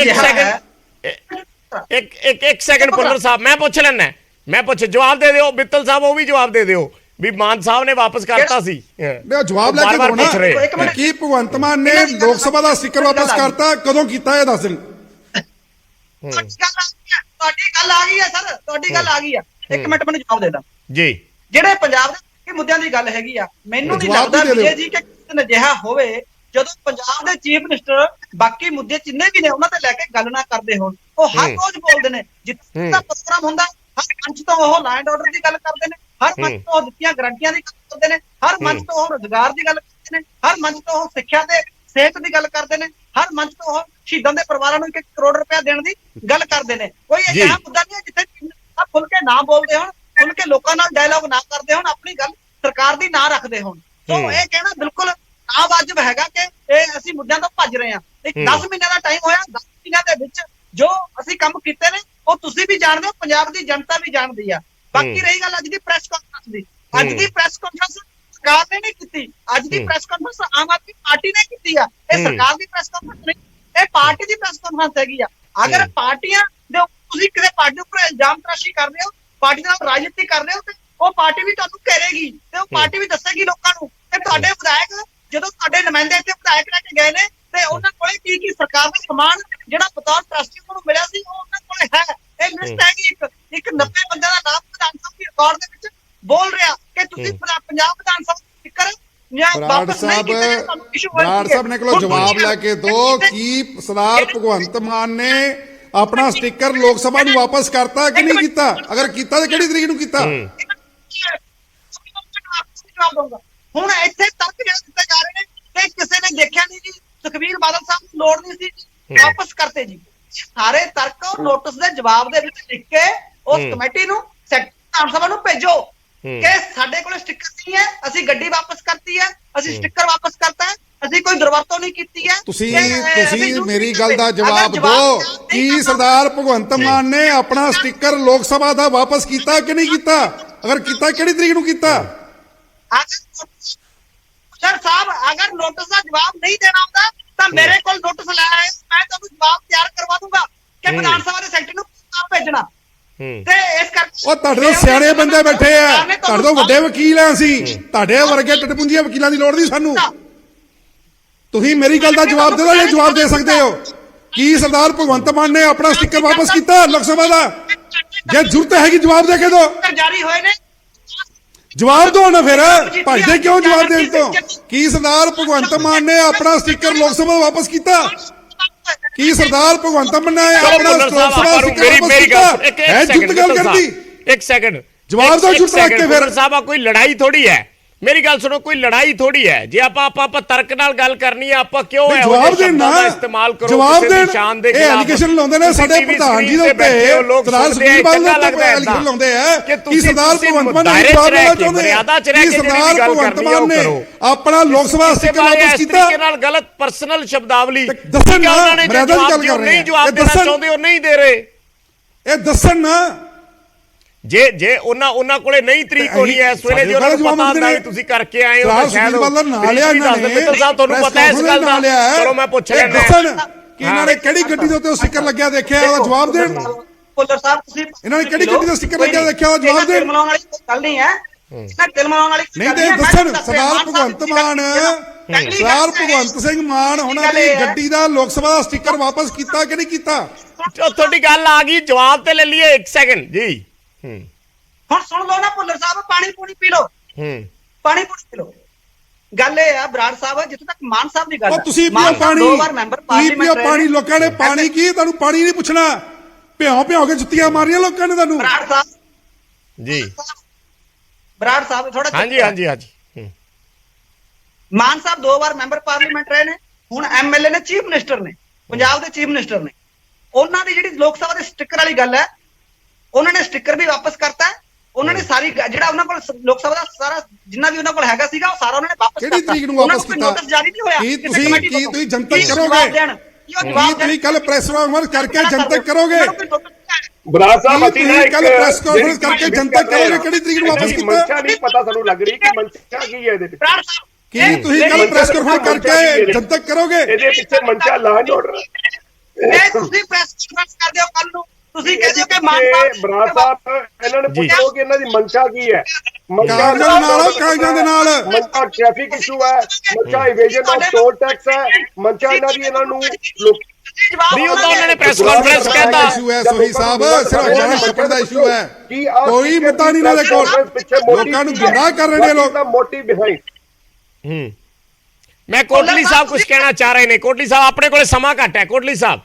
ਇੱਕ ਸੈਕਿੰਡ ਪੁੱਲਰ ਸਾਹਿਬ, ਮੈਂ ਪੁੱਛ ਲੈਣਾ, ਮੈਂ ਜਵਾਬ ਦੇ ਦਿਓ। ਮਿੱਤਲ ਸਾਹਿਬ ਉਹ ਵੀ ਜਵਾਬ ਦੇ ਦਿਓ ਵੀ ਮਾਨ ਸਾਹਿਬ ਨੇ ਵਾਪਸ ਕਰਤਾ ਸੀ।
ਜਵਾਬ ਲੈ ਕੇ ਬੋਲਣਾ ਕੀ ਭਗਵੰਤ ਮਾਨ ਨੇ ਲੋਕ ਸਭਾ ਦਾ ਸਟicker ਵਾਪਸ ਕਰਤਾ? ਕਦੋਂ ਕੀਤਾ ਇਹ ਦੱਸ ਦਿਨ।
ਤੁਹਾਡੀ ਗੱਲ ਆ ਗਈ ਹੈ ਸਰ, ਤੁਹਾਡੀ ਗੱਲ ਆ ਗਈ ਆ। ਇੱਕ ਮਿੰਟ ਮੈਨੂੰ ਜਵਾਬ ਦੇ ਦਾਂ
ਜੀ।
ਜਿਹੜੇ ਪੰਜਾਬ ਦੇ ਮੁੱਦਿਆਂ ਦੀ ਗੱਲ ਹੈਗੀ ਆ, ਮੈਨੂੰ ਨਹੀਂ ਲੱਗਦਾ ਵਿਜੇ ਜੀ ਕਿ ਕਿਸੇ ਅਜਿਹਾ ਹੋਵੇ ਜਦੋਂ ਪੰਜਾਬ ਦੇ ਚੀਫ ਮਿਨਿਸਟਰ ਬਾਕੀ ਮੁੱਦੇ ਜਿੰਨੇ ਵੀ ਨੇ ਉਹਨਾਂ ਤੇ ਲੈ ਕੇ ਗੱਲ ਨਾ ਕਰਦੇ ਹੋਣ। ਉਹ ਹਰ ਰੋਜ਼ ਬੋਲਦੇ ਨੇ, ਜਿੱਥੇ ਦਾ ਪ੍ਰੋਗਰਾਮ ਹੁੰਦਾ ਹਰ ਮੰਚ ਤੋਂ ਉਹ ਲਾਅ ਐਂਡ ਆਰਡਰ ਦੀ ਗੱਲ ਕਰਦੇ ਨੇ, ਹਰ ਮੰਚ ਤੋਂ ਉਹ ਦਿੱਤੀਆਂ ਗਰੰਟੀਆਂ ਦੀ ਗੱਲ ਕਰਦੇ ਨੇ, ਹਰ ਮੰਚ ਤੋਂ ਉਹ ਰੁਜ਼ਗਾਰ ਦੀ ਗੱਲ ਕਰਦੇ ਨੇ, ਹਰ ਮੰਚ ਤੋਂ ਉਹ ਸਿੱਖਿਆ ਤੇ ਸਿਹਤ ਦੀ ਗੱਲ ਕਰਦੇ ਨੇ, ਹਰ ਮੰਚ ਤੋਂ ਉਹ ਸ਼ਹੀਦਾਂ ਦੇ ਪਰਿਵਾਰਾਂ ਨੂੰ 1 ਕਰੋੜ ਰੁਪਇਆ ਦੇਣ ਦੀ ਗੱਲ ਕਰਦੇ ਨੇ। ਕੋਈ ਅਜਿਹਾ ਮੁੱਦਾ ਨਹੀਂ ਹੈ ਜਿੱਥੇ ਖੁੱਲ ਕੇ ਨਾ ਬੋਲਦੇ ਹੋਣ, ਖੁੱਲ ਕੇ ਲੋਕਾਂ ਨਾਲ ਡਾਇਲੌਗ ਨਾ ਕਰਦੇ ਹੋਣ, ਆਪਣੀ ਗੱਲ ਸਰਕਾਰ ਦੀ ਨਾ ਰੱਖਦੇ ਹੋਣ। ਸੋ ਇਹ ਕਹਿਣਾ ਬਿਲਕੁਲ ਨਾਵਾਜਬ ਹੈਗਾ ਕਿ ਇਹ ਅਸੀਂ ਮੁੱਦਿਆਂ ਤੋਂ ਭੱਜ ਰਹੇ ਹਾਂ। 10 ਮਹੀਨੇ ਦਾ ਟਾਈਮ ਹੋਇਆ, 10 ਮਹੀਨਿਆਂ ਦੇ ਵਿੱਚ ਜੋ ਅਸੀਂ ਕੰਮ ਕੀਤੇ ਨੇ ਉਹ ਤੁਸੀਂ ਵੀ ਜਾਣਦੇ ਹੋ, ਪੰਜਾਬ ਦੀ ਜਨਤਾ ਵੀ ਜਾਣਦੀ ਆ। ਬਾਕੀ ਰਹੀ ਗੱਲ ਅੱਜ ਦੀ ਪ੍ਰੈਸ ਕਾਨਫਰੰਸ ਦੀ, ਅੱਜ ਦੀ ਪ੍ਰੈਸ ਕਾਨਫਰੰਸ ਸਰਕਾਰ ਨੇ ਨਹੀਂ ਕੀਤੀ, ਅੱਜ ਦੀ press conference Aam Aadmi party ਨੇ ਕੀਤੀ ਆ। ਇਹ ਸਰਕਾਰ ਦੀ ਪ੍ਰੈਸ ਕਾਨਫਰੰਸ ਨਹੀਂ, ਇਹ ਪਾਰਟੀ ਦੀ ਪ੍ਰੈਸ ਕਾਨਫਰੰਸ ਹੈਗੀ ਆ। ਅਗਰ ਪਾਰਟੀਆਂ ਦੇ ਤੁਸੀਂ ਕਿਸੇ ਪਾਰਟੀ ਉੱਪਰ ਇਲਜ਼ਾਮ ਤਰਾਸ਼ੀ ਕਰ ਰਹੇ ਹੋ, ਪਾਰਟੀ ਨਾਲ ਰਾਜਨੀਤੀ ਕਰ ਰਹੇ ਹੋ, ਤੇ ਉਹ ਪਾਰਟੀ ਵੀ ਤੁਹਾਨੂੰ ਘੇਰੇਗੀ ਤੇ ਉਹ ਪਾਰਟੀ ਵੀ ਦੱਸੇਗੀ ਲੋਕਾਂ ਨੂੰ ਕਿ ਤੁਹਾਡੇ ਵਿਧਾਇਕ, ਜਦੋਂ ਤੁਹਾਡੇ ਨੁਮਾਇੰਦੇ ਇੱਥੇ ਵਿਧਾਇਕ ਲੈ ਕੇ ਗਏ ਨੇ ਤੇ ਉਹਨਾਂ ਕੋਲੇ ਕੀ ਸਰਕਾਰ ਦਾ ਸਮਾਨ ਜਿਹੜਾ ਬਤੌਰ ਟਰਸਟੀ ਨੂੰ ਮਿਲਿਆ ਸੀ ਉਹ ਉਹਨਾਂ ਕੋਲੇ ਹੈ। ਇਹ ਲਿਸਟ ਹੈਗੀ, ਇੱਕ 90 ਬੰਦਿਆਂ ਦਾ ਨਾਮ ਵਿਧਾਨ ਸਭਾ ਦੀ ਰਿਕਾਰਡ ਦੇ ਵਿੱਚ ਬੋਲ ਰਿਹਾ ਕਿ ਤੁਸੀਂ ਪੰਜਾਬ ਵਿਧਾਨ ਸਭਾ ਸਪੀਕਰ ਜਾਂ ਵਾਪਸ ਨਹੀਂ ਕੀਤੇ, ਤੁਹਾਨੂੰ ਇਸ਼ੂ ਇਸ਼ੂ ਹੋਏ
ਬਰਾੜ ਸਾਹਿਬ ਨੇ ਕੋਲੋਂ ਜਵਾਬ ਲੈ ਕੇ ਦੋ ਕੀ ਸਰਦਾਰ ਭਗਵੰਤ ਮਾਨ ਨੇ ਆਪਣਾ ਸਟicker ਲੋਕ ਸਭਾ ਨੂੰ ਵਾਪਸ ਕਰਤਾ ਕਿ ਨਹੀਂ ਕੀਤਾ? ਅਗਰ ਕੀਤਾ ਤਾਂ ਕਿਹੜੀ ਤਰੀਕ ਨੂੰ ਕੀਤਾ?
ਹੁਣ ਇੱਥੇ ਤੱਕ ਜਿਹੜੇ ਦਿੱਤੇ ਜਾ ਰਹੇ ਨੇ ਕਿ ਕਿਸੇ ਨੇ ਦੇਖਿਆ ਨਹੀਂ ਜੀ, ਸੁਖਬੀਰ ਬਾਦਲ ਸਾਹਿਬ ਨੂੰ ਲੋੜ ਨਹੀਂ ਸੀ, ਵਾਪਸ ਕਰਤੇ ਜੀ। ਸਾਰੇ ਤਰਕ ਨੋਟਿਸ ਦੇ ਜਵਾਬ ਦੇ ਵਿੱਚ ਲਿਖ ਕੇ ਉਸ ਕਮੇਟੀ ਨੂੰ ਵਿਧਾਨ ਸਭਾ ਨੂੰ ਭੇਜੋ ਕਿ ਸਾਡੇ ਕੋਲ ਸਟicker ਨਹੀਂ ਹੈ, ਅਸੀਂ ਗੱਡੀ ਵਾਪਸ ਕਰਤੀ ਹੈ, ਅਸੀਂ ਸਟicker ਵਾਪਸ ਕਰਤਾ ਹੈ, ਅਸੀਂ ਕੋਈ ਦੁਰਵਰਤੋਂ ਨਹੀਂ ਕੀਤੀ ਹੈ।
ਤੁਸੀਂ ਮੇਰੀ ਗੱਲ ਦਾ ਜਵਾਬ ਦਿਓ, ਕੀ ਸਰਦਾਰ ਭਗਵੰਤ ਮਾਨ ਨੇ ਆਪਣਾ ਸਟicker ਲੋਕ ਸਭਾ ਦਾ ਵਾਪਸ ਕੀਤਾ ਕਿ ਨਹੀਂ ਕੀਤਾ? ਅਗਰ ਕੀਤਾ ਕਿਹੜੀ ਤਰੀਕ ਨੂੰ ਕੀਤਾ?
ਸਰ ਸਾਹਿਬ ਅਗਰ ਨੋਟਿਸ ਦਾ ਜਵਾਬ ਨਹੀਂ ਦੇਣਾ ਹੁੰਦਾ ਤਾਂ ਮੇਰੇ ਕੋਲ ਨੋਟਿਸ ਲੈ ਆਏ, ਮੈਂ ਤੁਹਾਨੂੰ ਜਵਾਬ ਤਿਆਰ ਕਰਵਾ ਦੂੰਗਾ ਕਿ ਵਿਧਾਨ ਸਭਾ ਦੇ ਸੈਕਟਰੀ ਨੂੰ ਭੇਜਣਾ। ਤੇ ਇਸ ਕਰਕੇ
ਉਹ ਤੁਹਾਡੇ ਤੋਂ ਸਿਆਣੇ ਬੰਦੇ ਬੈਠੇ ਆ, ਤੁਹਾਡੇ ਤੋਂ ਵੱਡੇ ਵਕੀਲ ਆ, ਅਸੀਂ ਤੁਹਾਡੇ ਵਰਗੇ ਟਟਪੁੰਜੀਆਂ ਵਕੀਲਾਂ ਦੀ ਲੋੜ ਨਹੀਂ ਸਾਨੂੰ। ਤੁਸੀਂ ਮੇਰੀ ਗੱਲ ਦਾ ਜਵਾਬ ਦੇ ਦਿਓ ਜੇ ਜਵਾਬ ਦੇ ਸਕਦੇ ਹੋ। ਕੀ ਸਰਦਾਰ ਭਗਵੰਤ ਮਾਨ ਨੇ ਆਪਣਾ ਸਟicker ਵਾਪਸ ਕੀਤਾ ਲੋਕ ਸਭਾ ਦਾ? ਜੇ ਜ਼ਰੂਰਤ ਹੈਗੀ ਜਵਾਬ ਦੇ ਕੇ ਦਿਓ,
ਜਾਰੀ ਹੋਏ ਨੇ,
ਜਵਾਬ ਦਿਓ ਨਾ। ਫਿਰ ਭੱਜਦੇ ਕਿਉਂ ਜਵਾਬ ਦੇਣ ਤੋਂ? ਕੀ ਸਰਦਾਰ ਭਗਵੰਤ ਮਾਨ ਨੇ ਆਪਣਾ ਸਟicker ਲੋਕ ਸਭਾ ਵਾਪਸ ਕੀਤਾ? ਕੀ ਸਰਦਾਰ ਭਗਵੰਤ ਮਾਨ ਨੇ ਆਪਣਾ ਲੋਕ ਸਭਾ ਸਟicker ਵਾਪਸ ਕੀਤਾ? ਹੈ ਜੁੱਤ ਗੱਲ ਕਰਦੀ?
ਇੱਕ ਸੈਕਿੰਡ
ਜਵਾਬ ਦਿਓ ਜੁੱਤ ਰੱਖ ਕੇ। ਫਿਰ
ਸਾਹਿਬ ਕੋਈ ਲੜਾਈ ਥੋੜੀ ਹੈ, ਮੇਰੀ ਗੱਲ ਸੁਣੋ, ਕੋਈ ਲੜਾਈ ਥੋੜੀ ਹੈ। ਜੇ ਆਪਾਂ ਤਰਕ ਨਾਲ ਗੱਲ ਕਰਨੀ ਹੈ, ਆਪਾਂ ਕਿਉਂ
ਜਵਾਬ ਦੇਣਾ
ਇਸਤੇਮਾਲ ਕਰੋ?
ਜਵਾਬ ਦੇਣ।
ਨਿਸ਼ਾਨ ਦੇ
ਇਹ ਐਲੀਗੇਸ਼ਨ ਲਾਉਂਦੇ ਨੇ ਸਾਡੇ ਪ੍ਰਧਾਨ ਜੀ ਦੇ ਉੱਤੇ, ਸਰਦਾਰ ਸੁਖਬੀਰ ਬਾਦਲ ਦੇ ਉੱਤੇ ਐਲੀਗੇਸ਼ਨ ਲਾਉਂਦੇ ਆ ਕਿ ਸਰਦਾਰ ਭਗਵੰਤ ਮਾਨ ਨੇ ਜਵਾਬ ਦੇਣਾ ਚਾਹੁੰਦੇ ਆ ਕਿ ਸਰਦਾਰ ਭਗਵੰਤ ਮਾਨ ਨੇ ਆਪਣਾ ਲੋਕ ਸਭਾ ਸਟicker ਵਾਪਸ ਕੀਤਾ।
ਤਰੀਕੇ ਨਾਲ ਗਲਤ ਪਰਸਨਲ ਸ਼ਬਦਾਵਲੀ
ਦੱਸਣ ਨਾ, ਮਰਿਆਦਾ ਦੀ ਗੱਲ ਕਰ ਰਹੇ
ਨਹੀਂ ਜਵਾਬ ਦੇਣਾ ਚਾਹੁੰਦੇ ਉਹ ਨਹੀਂ ਦੇ ਰਹੇ।
ਇਹ ਦੱਸਣ ਨਾ,
ਜੇ ਉਹਨਾਂ ਕੋਲੇ ਨਹੀਂ ਤਰੀਕ ਹੋਣੀ ਹੈ ਇਸ ਵੇਲੇ, ਜੇ ਉਹਨਾਂ ਨੂੰ ਪਤਾ ਹੁੰਦਾ ਵੀ ਤੁਸੀਂ ਕਰਕੇ ਆਏ ਹੋ ਤਾਂ ਸ਼ਾਇਦ
ਨਾ ਲਿਆ ਇਹਨਾਂ ਨੇ।
ਮਿੱਤਲ ਸਾਹਿਬ ਤੁਹਾਨੂੰ ਪਤਾ ਹੈ ਇਸ ਗੱਲ ਦਾ? ਚਲੋ ਮੈਂ ਪੁੱਛ ਲੈਂਦਾ।
ਦੱਸਣ ਕਿ ਇਹਨਾਂ ਨੇ ਕਿਹੜੀ ਗੱਡੀ ਦੇ ਉੱਤੇ ਉਹ ਸਟicker ਲੱਗਿਆ ਦੇਖਿਆ, ਉਹਦਾ ਜਵਾਬ ਦੇਣ।
ਭੁੱਲਰ ਸਾਹਿਬ ਤੁਸੀਂ
ਇਹਨਾਂ ਨੇ ਕਿਹੜੀ ਗੱਡੀ ਦਾ ਸਟicker ਲੱਗਿਆ ਦੇਖਿਆ, ਉਹਦਾ ਜਵਾਬ ਦੇਣ।
ਮਨਾਉਣ ਵਾਲੀ ਗੱਲ ਨਹੀਂ ਹੈ, ਨਾ ਦਿਲ ਮਨਾਉਣ ਵਾਲੀ
ਨਹੀਂ ਤੇ ਦੱਸਣ। ਸਰਦਾਰ ਭਗਵੰਤ ਮਾਨ, ਸਰਦਾਰ ਭਗਵੰਤ ਸਿੰਘ ਮਾਨ ਉਹਨਾਂ ਦੀ ਗੱਡੀ ਦਾ ਲੋਕ ਸਭਾ ਦਾ ਸਟicker ਵਾਪਸ ਕੀਤਾ ਕਿ ਨਹੀਂ ਕੀਤਾ?
ਤੁਹਾਡੀ ਗੱਲ ਆ ਗਈ, ਜਵਾਬ ਤੇ ਲੈ ਲਈਏ। ਇੱਕ ਸੈਕਿੰਡ ਜੀ,
ਹੁਣ ਸੁਣ ਲਓ ਨਾ ਭੁੱਲਰ ਸਾਹਿਬ, ਪਾਣੀ ਪੂਣੀ ਪੀ ਲਓ, ਪਾਣੀ ਪੂਣੀ ਪੀ ਲਓ। ਗੱਲ ਇਹ ਆ ਬਰਾੜ ਸਾਹਿਬ, ਜਿੱਥੇ ਤੱਕ ਮਾਨ ਸਾਹਿਬ ਦੀ ਗੱਲ ਹੈ,
ਤੁਸੀਂ ਪੀਓ ਪਾਣੀ, ਤੁਸੀਂ ਪੀਓ ਪਾਣੀ। ਲੋਕਾਂ ਨੇ ਪਾਣੀ ਕੀ, ਤੁਹਾਨੂੰ ਪਾਣੀ ਨਹੀਂ ਪੁੱਛਣਾ। ਭਿਉਂ ਕੇ ਜੁੱਤੀਆਂ ਮਾਰੀਆਂ ਲੋਕਾਂ ਨੇ ਤੁਹਾਨੂੰ।
ਬਰਾੜ ਸਾਹਿਬ
ਜੀ,
ਬਰਾੜ ਸਾਹਿਬ ਥੋੜਾ
ਹਾਂਜੀ
ਮਾਨ ਸਾਹਿਬ 2 ਵਾਰ ਮੈਂਬਰ ਪਾਰਲੀਮੈਂਟ ਰਹੇ ਨੇ, ਹੁਣ ਐਮਐਲਏ ਨੇ, ਚੀਫ ਮਿਨਿਸਟਰ ਨੇ, ਪੰਜਾਬ ਦੇ ਚੀਫ ਮਿਨਿਸਟਰ ਨੇ। ਉਹਨਾਂ ਦੀ ਜਿਹੜੀ ਲੋਕ ਸਭਾ ਦੇ ਸਟicker ਵਾਲੀ ਗੱਲ ਹੈ, ਉਹਨਾਂ ਨੇ ਸਟicker ਵੀ ਵਾਪਸ ਕਰਤਾ। ਉਹਨਾਂ ਨੇ ਸਾਰੀ ਜਿਹੜਾ ਉਹਨਾਂ ਕੋਲ ਲੋਕ ਸਭਾ ਦਾ ਸਾਰਾ ਜਿੰਨਾ ਵੀ ਉਹਨਾਂ ਕੋਲ ਹੈਗਾ ਸੀਗਾ ਉਹ ਸਾਰਾ ਉਹਨਾਂ ਨੇ ਵਾਪਸ ਕਰਤਾ।
ਕਿਹੜੀ ਤਰੀਕ ਨੂੰ ਵਾਪਸ ਕੀਤਾ?
ਨੋਟਿਸ ਜਾਰੀ ਨਹੀਂ ਹੋਇਆ।
ਕੀ ਤੁਸੀਂ ਜਨਤਕ ਕਰੋਗੇ? ਕੀ ਤੁਸੀਂ ਕੱਲ ਪ੍ਰੈਸ ਕਾਨਫਰੰਸ ਕਰਕੇ ਜਨਤਕ ਕਰੋਗੇ?
ਬਰਾੜ ਸਾਹਿਬ
ਅਸੀਂ ਨਾ ਕੱਲ ਪ੍ਰੈਸ ਕਾਨਫਰੰਸ ਕਰਕੇ ਜਨਤਕ ਕਰੋਗੇ ਕਿਹੜੀ ਤਰੀਕ ਨੂੰ ਵਾਪਸ ਕੀਤਾ?
ਮਨਸ਼ਾ ਨਹੀਂ ਪਤਾ ਸਾਨੂੰ ਲੱਗ ਰਹੀ ਕਿ ਮਨਸ਼ਾ ਕੀ ਹੈ ਇਹਦੇ ਪਿੱਛੇ।
ਕੀ ਤੁਸੀਂ ਕੱਲ ਪ੍ਰੈਸ ਕਾਨਫਰੰਸ ਕਰਕੇ ਜਨਤਕ ਕਰੋਗੇ?
ਇਹਦੇ ਪਿੱਛੇ ਮਨਸ਼ਾ ਲਾ ਨਹੀਂ ਆਰਡਰ।
ਤੁਸੀਂ ਪ੍ਰੈਸ ਕਾਨਫਰੰਸ ਕਰਦੇ ਹੋ ਕੱਲ ਨੂੰ, ਤੁਸੀਂ ਕਹਿੰਦੇ ਹੋ ਕਿ ਮਾਨ
ਬਰਾੜ ਸਾਹਿਬ ਇਹਨਾਂ ਨੇ ਪੁੱਛੋ ਕਿ ਇਹਨਾਂ ਦੀ ਮਨਸ਼ਾ ਕੀ ਹੈ।
ਕਾਗਜ਼ਾਂ ਦੇ ਨਾਲ
ਮਨਸ਼ਾ ਟ੍ਰੈਫਿਕ ਇਸ਼ੂ ਹੈ, ਮਨਸ਼ਾ ਇਵੇਜਨ ਆਫ ਟੋਲ ਟੈਕਸ ਹੈ, ਮਨਸ਼ਾ ਇਹਨਾਂ ਨੂੰ
ਨਹੀਂ ਉਹ ਤਾਂ ਉਹਨਾਂ ਨੇ ਪ੍ਰੈਸ ਕਾਨਫਰੰਸ ਕਹਿੰਦਾ
ਇਸ਼ੂ ਹੈ। ਸੋਹੀ ਸਾਹਿਬ ਸਿਰਫ ਜਾਣ ਛੱਪਣ ਦਾ ਇਸ਼ੂ ਹੈ, ਕੋਈ ਮੁੱਦਾ ਨਹੀਂ ਇਹਨਾਂ ਦੇ ਕੋਲ। ਲੋਕਾਂ ਨੂੰ ਗੁੰਮਰਾਹ ਕਰ ਰਹੇ ਨੇ ਲੋਕ।
Motive behind.
ਮੈਂ ਕੋਟਲੀ ਸਾਹਿਬ ਕੁਝ ਕਹਿਣਾ ਚਾਹ ਰਹੇ ਨੇ। ਕੋਟਲੀ ਸਾਹਿਬ ਆਪਣੇ ਕੋਲੇ ਸਮਾਂ ਘੱਟ ਹੈ। ਕੋਟਲੀ ਸਾਹਿਬ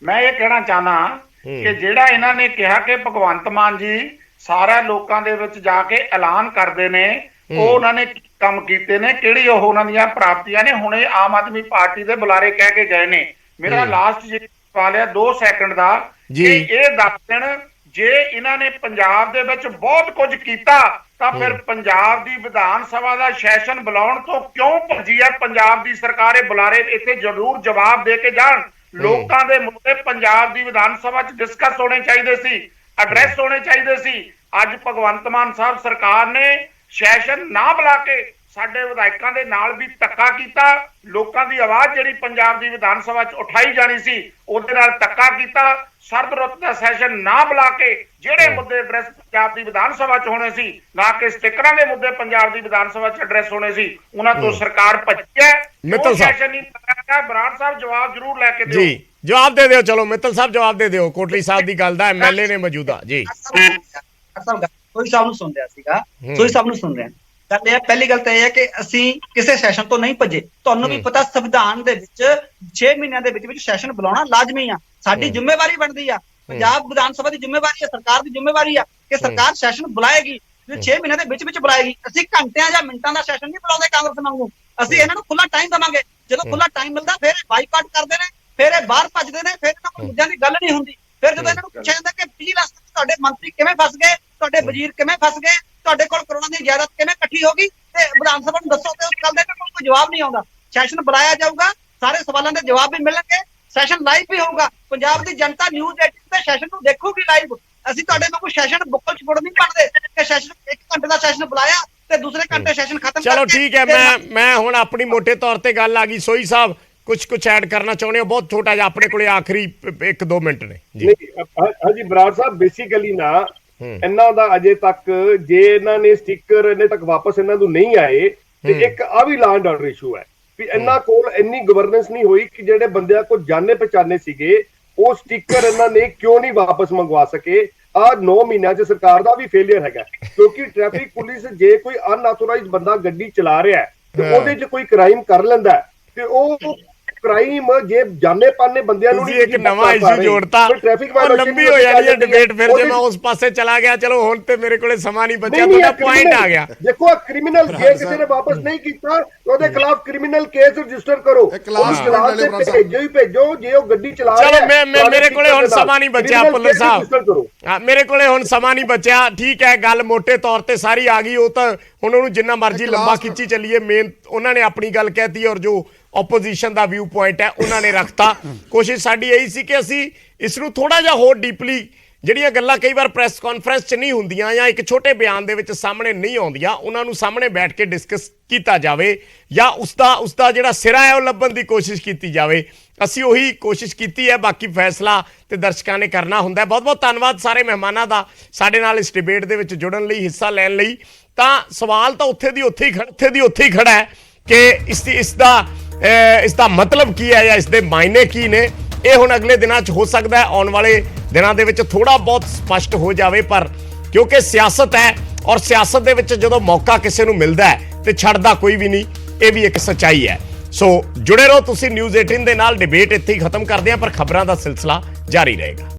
ਮੈਂ ਇਹ ਕਹਿਣਾ ਚਾਹਨਾ ਕਿ ਜਿਹੜਾ ਇਹਨਾਂ ਨੇ ਕਿਹਾ ਕਿ ਭਗਵੰਤ ਮਾਨ ਜੀ ਸਾਰੇ ਲੋਕਾਂ ਦੇ ਵਿੱਚ ਜਾ ਕੇ ਐਲਾਨ ਕਰਦੇ ਨੇ, ਉਹ ਉਹਨਾਂ ਨੇ ਕੰਮ ਕੀਤੇ ਨੇ, ਕਿਹੜੀ ਉਹ ਉਹਨਾਂ ਦੀਆਂ ਪ੍ਰਾਪਤੀਆਂ ਨੇ। ਹੁਣੇ ਆਮ ਆਦਮੀ ਪਾਰਟੀ ਦੇ ਬੁਲਾਰੇ ਕਹਿ ਕੇ ਗਏ ਨੇ। ਮੇਰਾ ਲਾਸਟ ਸਵਾਲ ਹੈ 2 ਸੈਕਿੰਡ ਦਾ, ਕਿ ਇਹ ਦੱਸ ਦੇਣ ਜੇ ਇਹਨਾਂ ਨੇ ਪੰਜਾਬ ਦੇ ਵਿੱਚ ਬਹੁਤ ਕੁਝ ਕੀਤਾ ਤਾਂ ਫਿਰ ਪੰਜਾਬ ਦੀ ਵਿਧਾਨ ਸਭਾ ਦਾ ਸੈਸ਼ਨ ਬੁਲਾਉਣ ਤੋਂ ਕਿਉਂ ਭੱਜੀ ਹੈ ਪੰਜਾਬ ਦੀ ਸਰਕਾਰ? ਇਹ ਬੁਲਾਰੇ ਇੱਥੇ ਜ਼ਰੂਰ ਜਵਾਬ ਦੇ ਕੇ ਜਾਣ। ਲੋਕਾਂ ਦੇ ਮੁੱਦੇ ਪੰਜਾਬ ਦੀ ਵਿਧਾਨ ਸਭਾ 'ਚ ਡਿਸਕਸ ਹੋਣੇ ਚਾਹੀਦੇ ਸੀ, ਐਡਰੈਸ ਹੋਣੇ ਚਾਹੀਦੇ ਸੀ। ਅੱਜ ਭਗਵੰਤ ਮਾਨ ਸਾਹਿਬ ਸਰਕਾਰ ਨੇ ਸੈਸ਼ਨ ਨਾ ਬੁਲਾ ਕੇ ਸਾਡੇ ਵਿਧਾਇਕਾਂ ਦੇ ਨਾਲ ਵੀ ਧੱਕਾ ਕੀਤਾ। ਲੋਕਾਂ ਦੀ ਆਵਾਜ਼ ਜਿਹੜੀ ਪੰਜਾਬ ਦੀ ਵਿਧਾਨ ਸਭਾ 'ਚ ਉਠਾਈ ਜਾਣੀ ਸੀ ਉਹਦੇ ਨਾਲ ਧੱਕਾ ਕੀਤਾ। ਸਰਦ ਰੁੱਤ ਦਾ ਸੈਸ਼ਨ ਨਾ ਬੁਲਾ ਕੇ ਜਿਹੜੇ ਮੁੱਦੇ ਐਡਰੈਸ ਪੰਜਾਬ ਦੀ ਵਿਧਾਨ ਸਭਾ 'ਚ ਹੋਣੇ ਸੀ, ਨਾ ਕਿ ਸਟਿੱਕਰਾਂ ਦੇ ਮੁੱਦੇ ਪੰਜਾਬ ਦੀ ਵਿਧਾਨ ਸਭਾ 'ਚ ਐਡਰੈਸ ਹੋਣੇ ਸੀ, ਉਹਨਾਂ ਤੋਂ ਸਰਕਾਰ ਭੱਜੀ ਹੈ।
ਮਿੱਤਲ ਸਾਹਿਬ
ਸੈਸ਼ਨ ਨਹੀਂ ਬੁਲਾਇਆ। ਬਰਾੜ ਸਾਹਿਬ ਜਵਾਬ ਜ਼ਰੂਰ ਲੈ ਕੇ ਦਿਓ।
ਜੀ ਜਵਾਬ ਦੇ ਦਿਓ। ਚਲੋ ਮਿੱਤਲ ਸਾਹਿਬ ਜਵਾਬ ਦੇ ਦਿਓ ਕੋਟਲੀ ਸਾਹਿਬ ਦੀ ਗੱਲ ਦਾ। ਐਮਐਲਏ ਨੇ ਮੌਜੂਦਾ ਜੀ
ਸੋਈ ਸਾਹਿਬ ਨੂੰ ਸੁਣ ਰਿਹਾ ਸੀਗਾ, ਸੋਈ ਸਾਹਿਬ ਨੂੰ ਸੁਣ ਰਿਹਾ। ਗੱਲ ਇਹ ਹੈ, ਪਹਿਲੀ ਗੱਲ ਤਾਂ ਇਹ ਹੈ ਕਿ ਅਸੀਂ ਕਿਸੇ ਸੈਸ਼ਨ ਤੋਂ ਨਹੀਂ ਭੱਜੇ। ਤੁਹਾਨੂੰ ਵੀ ਪਤਾ ਸੰਵਿਧਾਨ ਦੇ ਵਿੱਚ 6 ਮਹੀਨਿਆਂ ਦੇ ਵਿੱਚ ਸੈਸ਼ਨ ਬੁਲਾਉਣਾ ਲਾਜ਼ਮੀ ਆ, ਸਾਡੀ ਜ਼ਿੰਮੇਵਾਰੀ ਬਣਦੀ ਆ। ਪੰਜਾਬ ਵਿਧਾਨ ਸਭਾ ਦੀ ਜ਼ਿੰਮੇਵਾਰੀ ਹੈ, ਸਰਕਾਰ ਦੀ ਜ਼ਿੰਮੇਵਾਰੀ ਆ ਕਿ ਸਰਕਾਰ ਸੈਸ਼ਨ ਬੁਲਾਏਗੀ, 6 ਮਹੀਨਿਆਂ ਦੇ ਵਿੱਚ ਬੁਲਾਏਗੀ। ਅਸੀਂ ਘੰਟਿਆਂ ਜਾਂ ਮਿੰਟਾਂ ਦਾ ਸੈਸ਼ਨ ਨਹੀਂ ਬੁਲਾਉਂਦੇ ਕਾਂਗਰਸ ਵਾਂਗੂ। ਅਸੀਂ ਇਹਨਾਂ ਨੂੰ ਖੁੱਲਾ ਟਾਈਮ ਦੇਵਾਂਗੇ। ਜਦੋਂ ਖੁੱਲਾ ਟਾਈਮ ਮਿਲਦਾ ਫਿਰ ਬਾਈਕਾਟ ਕਰਦੇ ਨੇ, ਫਿਰ ਇਹ ਬਾਹਰ ਭੱਜਦੇ ਨੇ, ਫਿਰ ਇਹਨਾਂ ਕੋਲ ਮੁੱਦਿਆਂ ਦੀ ਗੱਲ ਨਹੀਂ ਹੁੰਦੀ। ਫਿਰ ਜਦੋਂ ਇਹਨਾਂ ਨੂੰ ਪੁੱਛਿਆ ਜਾਂਦਾ ਕਿ ਵਿਜੀਲੈਂਸ ਵਿੱਚ ਤੁਹਾਡੇ ਮੰਤਰੀ ਕਿਵੇਂ ਫਸ ਗਏ, ਤੁਹਾਡੇ ਵਜ਼ੀਰ ਕਿਵੇਂ ਫਸ ਗਏ, ਤੁਹਾਡੇ ਕੋਲ ਕਰੋੜਾਂ ਦੀ ਜਾਇਦਾਦ ਕਿਵੇਂ ਇਕੱਠੀ ਹੋ ਗਈ, ਤੇ ਵਿਧਾਨ ਸਭਾ ਨੂੰ ਦੱਸੋ, ਤੇ ਉਸ ਗੱਲ ਦਾ ਕੋਈ ਜਵਾਬ ਨਹੀਂ ਆਉਂਦਾ। ਸੈਸ਼ਨ ਬੁਲਾਇਆ ਜਾਊਗਾ, ਸਾਰੇ ਸਵਾਲਾਂ ਦੇ ਜਵਾਬ ਵੀ ਮਿਲਣਗੇ, ਸੈਸ਼ਨ ਲਾਈਵ ਵੀ ਹੋਊਗਾ। ਪੰਜਾਬ ਦੀ ਜਨਤਾ ਨਿਊਜ਼ 18 ਤੇ ਸੈਸ਼ਨ ਨੂੰ ਦੇਖੂਗੀ ਲਾਈਵ। ਅਸੀਂ ਤੁਹਾਡੇ ਵਾਂਗੂ ਸੈਸ਼ਨ ਬੁੱਕਲ ਚ ਗੁੜ ਨਹੀਂ ਪੜਦੇ ਕਿ ਸੈਸ਼ਨ 1 ਘੰਟੇ ਦਾ ਸੈਸ਼ਨ ਬੁਲਾਇਆ ਤੇ ਦੂਸਰੇ ਘੰਟੇ ਸੈਸ਼ਨ ਖਤਮ ਕਰਕੇ।
ਚਲੋ ਠੀਕ ਹੈ, ਮੈਂ ਹੁਣ ਆਪਣੀ ਮੋٹے ਤੌਰ ਤੇ ਗੱਲ ਆ ਗਈ। ਸੋਈ ਸਾਹਿਬ ਕੁਝ ਐਡ ਕਰਨਾ ਚਾਹੁੰਦੇ ਹੋ? ਬਹੁਤ ਛੋਟਾ ਜਿਹਾ, ਆਪਣੇ ਕੋਲੇ ਆਖਰੀ 1-2 ਮਿੰਟ ਨੇ ਜੀ।
ਹਾਂਜੀ ਬਰਾੜ ਸਾਹਿਬ, ਬੇਸਿਕਲੀ ਨਾ ਇਹਨਾਂ ਦਾ ਅਜੇ ਤੱਕ ਜੇ ਇਹਨਾਂ ਨੇ ਸਟicker ਇਹਨੇ ਤੱਕ ਵਾਪਸ ਇਹਨਾਂ ਨੂੰ ਨਹੀਂ ਆਏ, ਤੇ ਇੱਕ ਆ ਵੀ ਲਾਂਡ ਆਰਡਰ ਇਸ਼ੂ ਹੈ ਵੀ ਇਹਨਾਂ ਕੋਲ ਇੰਨੀ ਗਵਰਨੈਂਸ ਨਹੀਂ ਹੋਈ ਕਿ ਜਿਹੜੇ ਬੰਦਿਆਂ ਕੋਲ ਜਾਣੇ ਪਛਾਣੇ ਸੀਗੇ ਉਹ ਸਟicker ਇਹਨਾਂ ਨੇ ਕਿਉਂ ਨਹੀਂ ਵਾਪਸ ਮੰਗਵਾ ਸਕੇ। ਆ 9 ਮਹੀਨਿਆਂ 'ਚ ਸਰਕਾਰ ਦਾ ਵੀ ਫੇਲਿਅਰ ਹੈਗਾ, ਕਿਉਂਕਿ ਟ੍ਰੈਫਿਕ ਪੁਲਿਸ ਜੇ ਕੋਈ ਅਨਆਥੋਰਾਈਜ਼ਡ ਬੰਦਾ ਗੱਡੀ ਚਲਾ ਰਿਹਾ ਤੇ ਉਹਦੇ 'ਚ ਕੋਈ ਕ੍ਰਾਈਮ ਕਰ ਲੈਂਦਾ ਤੇ ਉਹ ਕ੍ਰਾਈਮ ਜੇ ਜਾਣੇ ਪਾਣੇ ਬੰਦਿਆਂ ਨੂੰ
ਤੁਸੀਂ ਇੱਕ ਨਵਾਂ ਇਸ਼ੂ ਜੋੜਤਾ, ਲੰਬੀ ਹੋ ਜਾਣੀ ਹੈ ਡਿਬੇਟ। ਫਿਰ ਜੇ ਮੈਂ ਉਸ ਪਾਸੇ ਚਲਾ ਗਿਆ, ਚਲੋ ਹੁਣ ਤੇ ਮੇਰੇ ਕੋਲੇ ਸਮਾਂ ਨਹੀਂ ਬਚਿਆ, ਤੁਹਾਡਾ ਪੁਆਇੰਟ ਆ ਗਿਆ।
ਦੇਖੋ ਕ੍ਰਿਮੀਨਲ ਜੇ ਕਿਸੇ ਨੇ ਵਾਪਸ ਨਹੀਂ ਕੀਤਾ ਉਹਦੇ ਖਿਲਾਫ ਕ੍ਰਿਮੀਨਲ ਕੇਸ ਰਜਿਸਟਰ ਕਰੋ, ਭੇਜੋ ਜੇ ਉਹ ਗੱਡੀ ਚਲਾ ਰਿਹਾ।
ਚਲੋ ਮੇਰੇ ਕੋਲੇ ਹੁਣ ਸਮਾਂ ਨਹੀਂ ਬਚਿਆ ਭੁੱਲਰ ਸਾਹਿਬ, ਮੇਰੇ ਕੋਲੇ ਹੁਣ ਸਮਾਂ ਨਹੀਂ ਬਚਿਆ। ਠੀਕ ਹੈ, ਗੱਲ ਮੋٹے ਤੌਰ ਤੇ ਸਾਰੀ ਆ ਗਈ। ਉਹ ਤਾਂ ਹੁਣ ਉਹਨੂੰ ਜਿੰਨਾ ਮਰਜ਼ੀ ਲੰਬਾ ਖਿੱਚੀ ਚੱਲੀਏ, ਮੇਨ ਉਹਨਾਂ ਨੇ ਆਪਣੀ ਗੱਲ ਕਹਿਤੀ ਔਰ ਜੋ ਆਪੋਜੀਸ਼ਨ ਦਾ ਵਿਊ ਪੁਆਇੰਟ ਹੈ ਉਹਨਾਂ ਨੇ ਰੱਖਤਾ। ਕੋਸ਼ਿਸ਼ ਸਾਡੀ ਇਹੀ ਸੀ ਕਿ ਅਸੀਂ ਇਸ ਨੂੰ ਥੋੜਾ ਜਿਹਾ ਹੋਰ ਡੀਪਲੀ, ਜਿਹੜੀਆਂ ਗੱਲਾਂ ਕਈ ਵਾਰ ਪ੍ਰੈਸ ਕਾਨਫਰੰਸ 'ਚ ਨਹੀਂ ਹੁੰਦੀਆਂ ਜਾਂ ਇੱਕ ਛੋਟੇ ਬਿਆਨ ਦੇ ਵਿੱਚ ਸਾਹਮਣੇ ਨਹੀਂ ਆਉਂਦੀਆਂ, ਉਹਨਾਂ ਨੂੰ ਸਾਹਮਣੇ ਬੈਠ ਕੇ ਡਿਸਕਸ ਕੀਤਾ ਜਾਵੇ ਜਾਂ ਉਸਦਾ ਜਿਹੜਾ ਸਿਰਾ ਹੈ ਉਹ ਲੱਭਣ ਦੀ ਕੋਸ਼ਿਸ਼ ਕੀਤੀ ਜਾਵੇ। ਅਸੀਂ ਉਹੀ ਕੋਸ਼ਿਸ਼ ਕੀਤੀ ਹੈ, ਬਾਕੀ ਫੈਸਲਾ ਤੇ ਦਰਸ਼ਕਾਂ ਨੇ ਕਰਨਾ ਹੁੰਦਾ। ਬਹੁਤ ਬਹੁਤ ਧੰਨਵਾਦ ਸਾਰੇ ਮਹਿਮਾਨਾਂ ਦਾ ਸਾਡੇ ਨਾਲ ਇਸ ਡਿਬੇਟ ਦੇ ਵਿੱਚ ਜੁੜਨ ਲਈ, ਹਿੱਸਾ ਲੈਣ ਲਈ। ਤਾਂ ਸਵਾਲ ਤਾਂ ਉੱਥੇ ਦੀ ਉੱਥੇ ਹੀ ਖੜਾ ਹੈ ਕਿ ਇਸ ਦਾ ਮਤਲਬ ਕੀ ਹੈ ਜਾਂ ਇਸ ਦੇ ਮਾਇਨੇ ਕੀ ਨੇ। ਇਹ ਹੁਣ ਅਗਲੇ ਦਿਨਾਂ 'ਚ ਹੋ ਸਕਦਾ ਹੈ, ਆਉਣ ਵਾਲੇ ਦਿਨਾਂ ਦੇ ਵਿੱਚ ਥੋੜਾ ਬਹੁਤ ਸਪਸ਼ਟ ਹੋ ਜਾਵੇ, ਪਰ ਕਿਉਂਕਿ ਸਿਆਸਤ ਹੈ ਔਰ ਸਿਆਸਤ ਦੇ ਵਿੱਚ ਜਦੋਂ ਮੌਕਾ ਕਿਸੇ ਨੂੰ ਮਿਲਦਾ ਹੈ ਤੇ ਛੱਡਦਾ ਕੋਈ ਵੀ ਨਹੀਂ, ਇਹ ਵੀ ਇੱਕ ਸੱਚਾਈ ਹੈ। ਸੋ ਜੁੜੇ ਰਹੋ ਤੁਸੀਂ ਨਿਊਜ਼ 18 ਦੇ ਨਾਲ। ਡਿਬੇਟ ਇੱਥੇ ਹੀ ਖਤਮ ਕਰਦੇ ਹਾਂ, ਪਰ ਖਬਰਾਂ ਦਾ ਸਿਲਸਿਲਾ ਜਾਰੀ ਰਹੇਗਾ।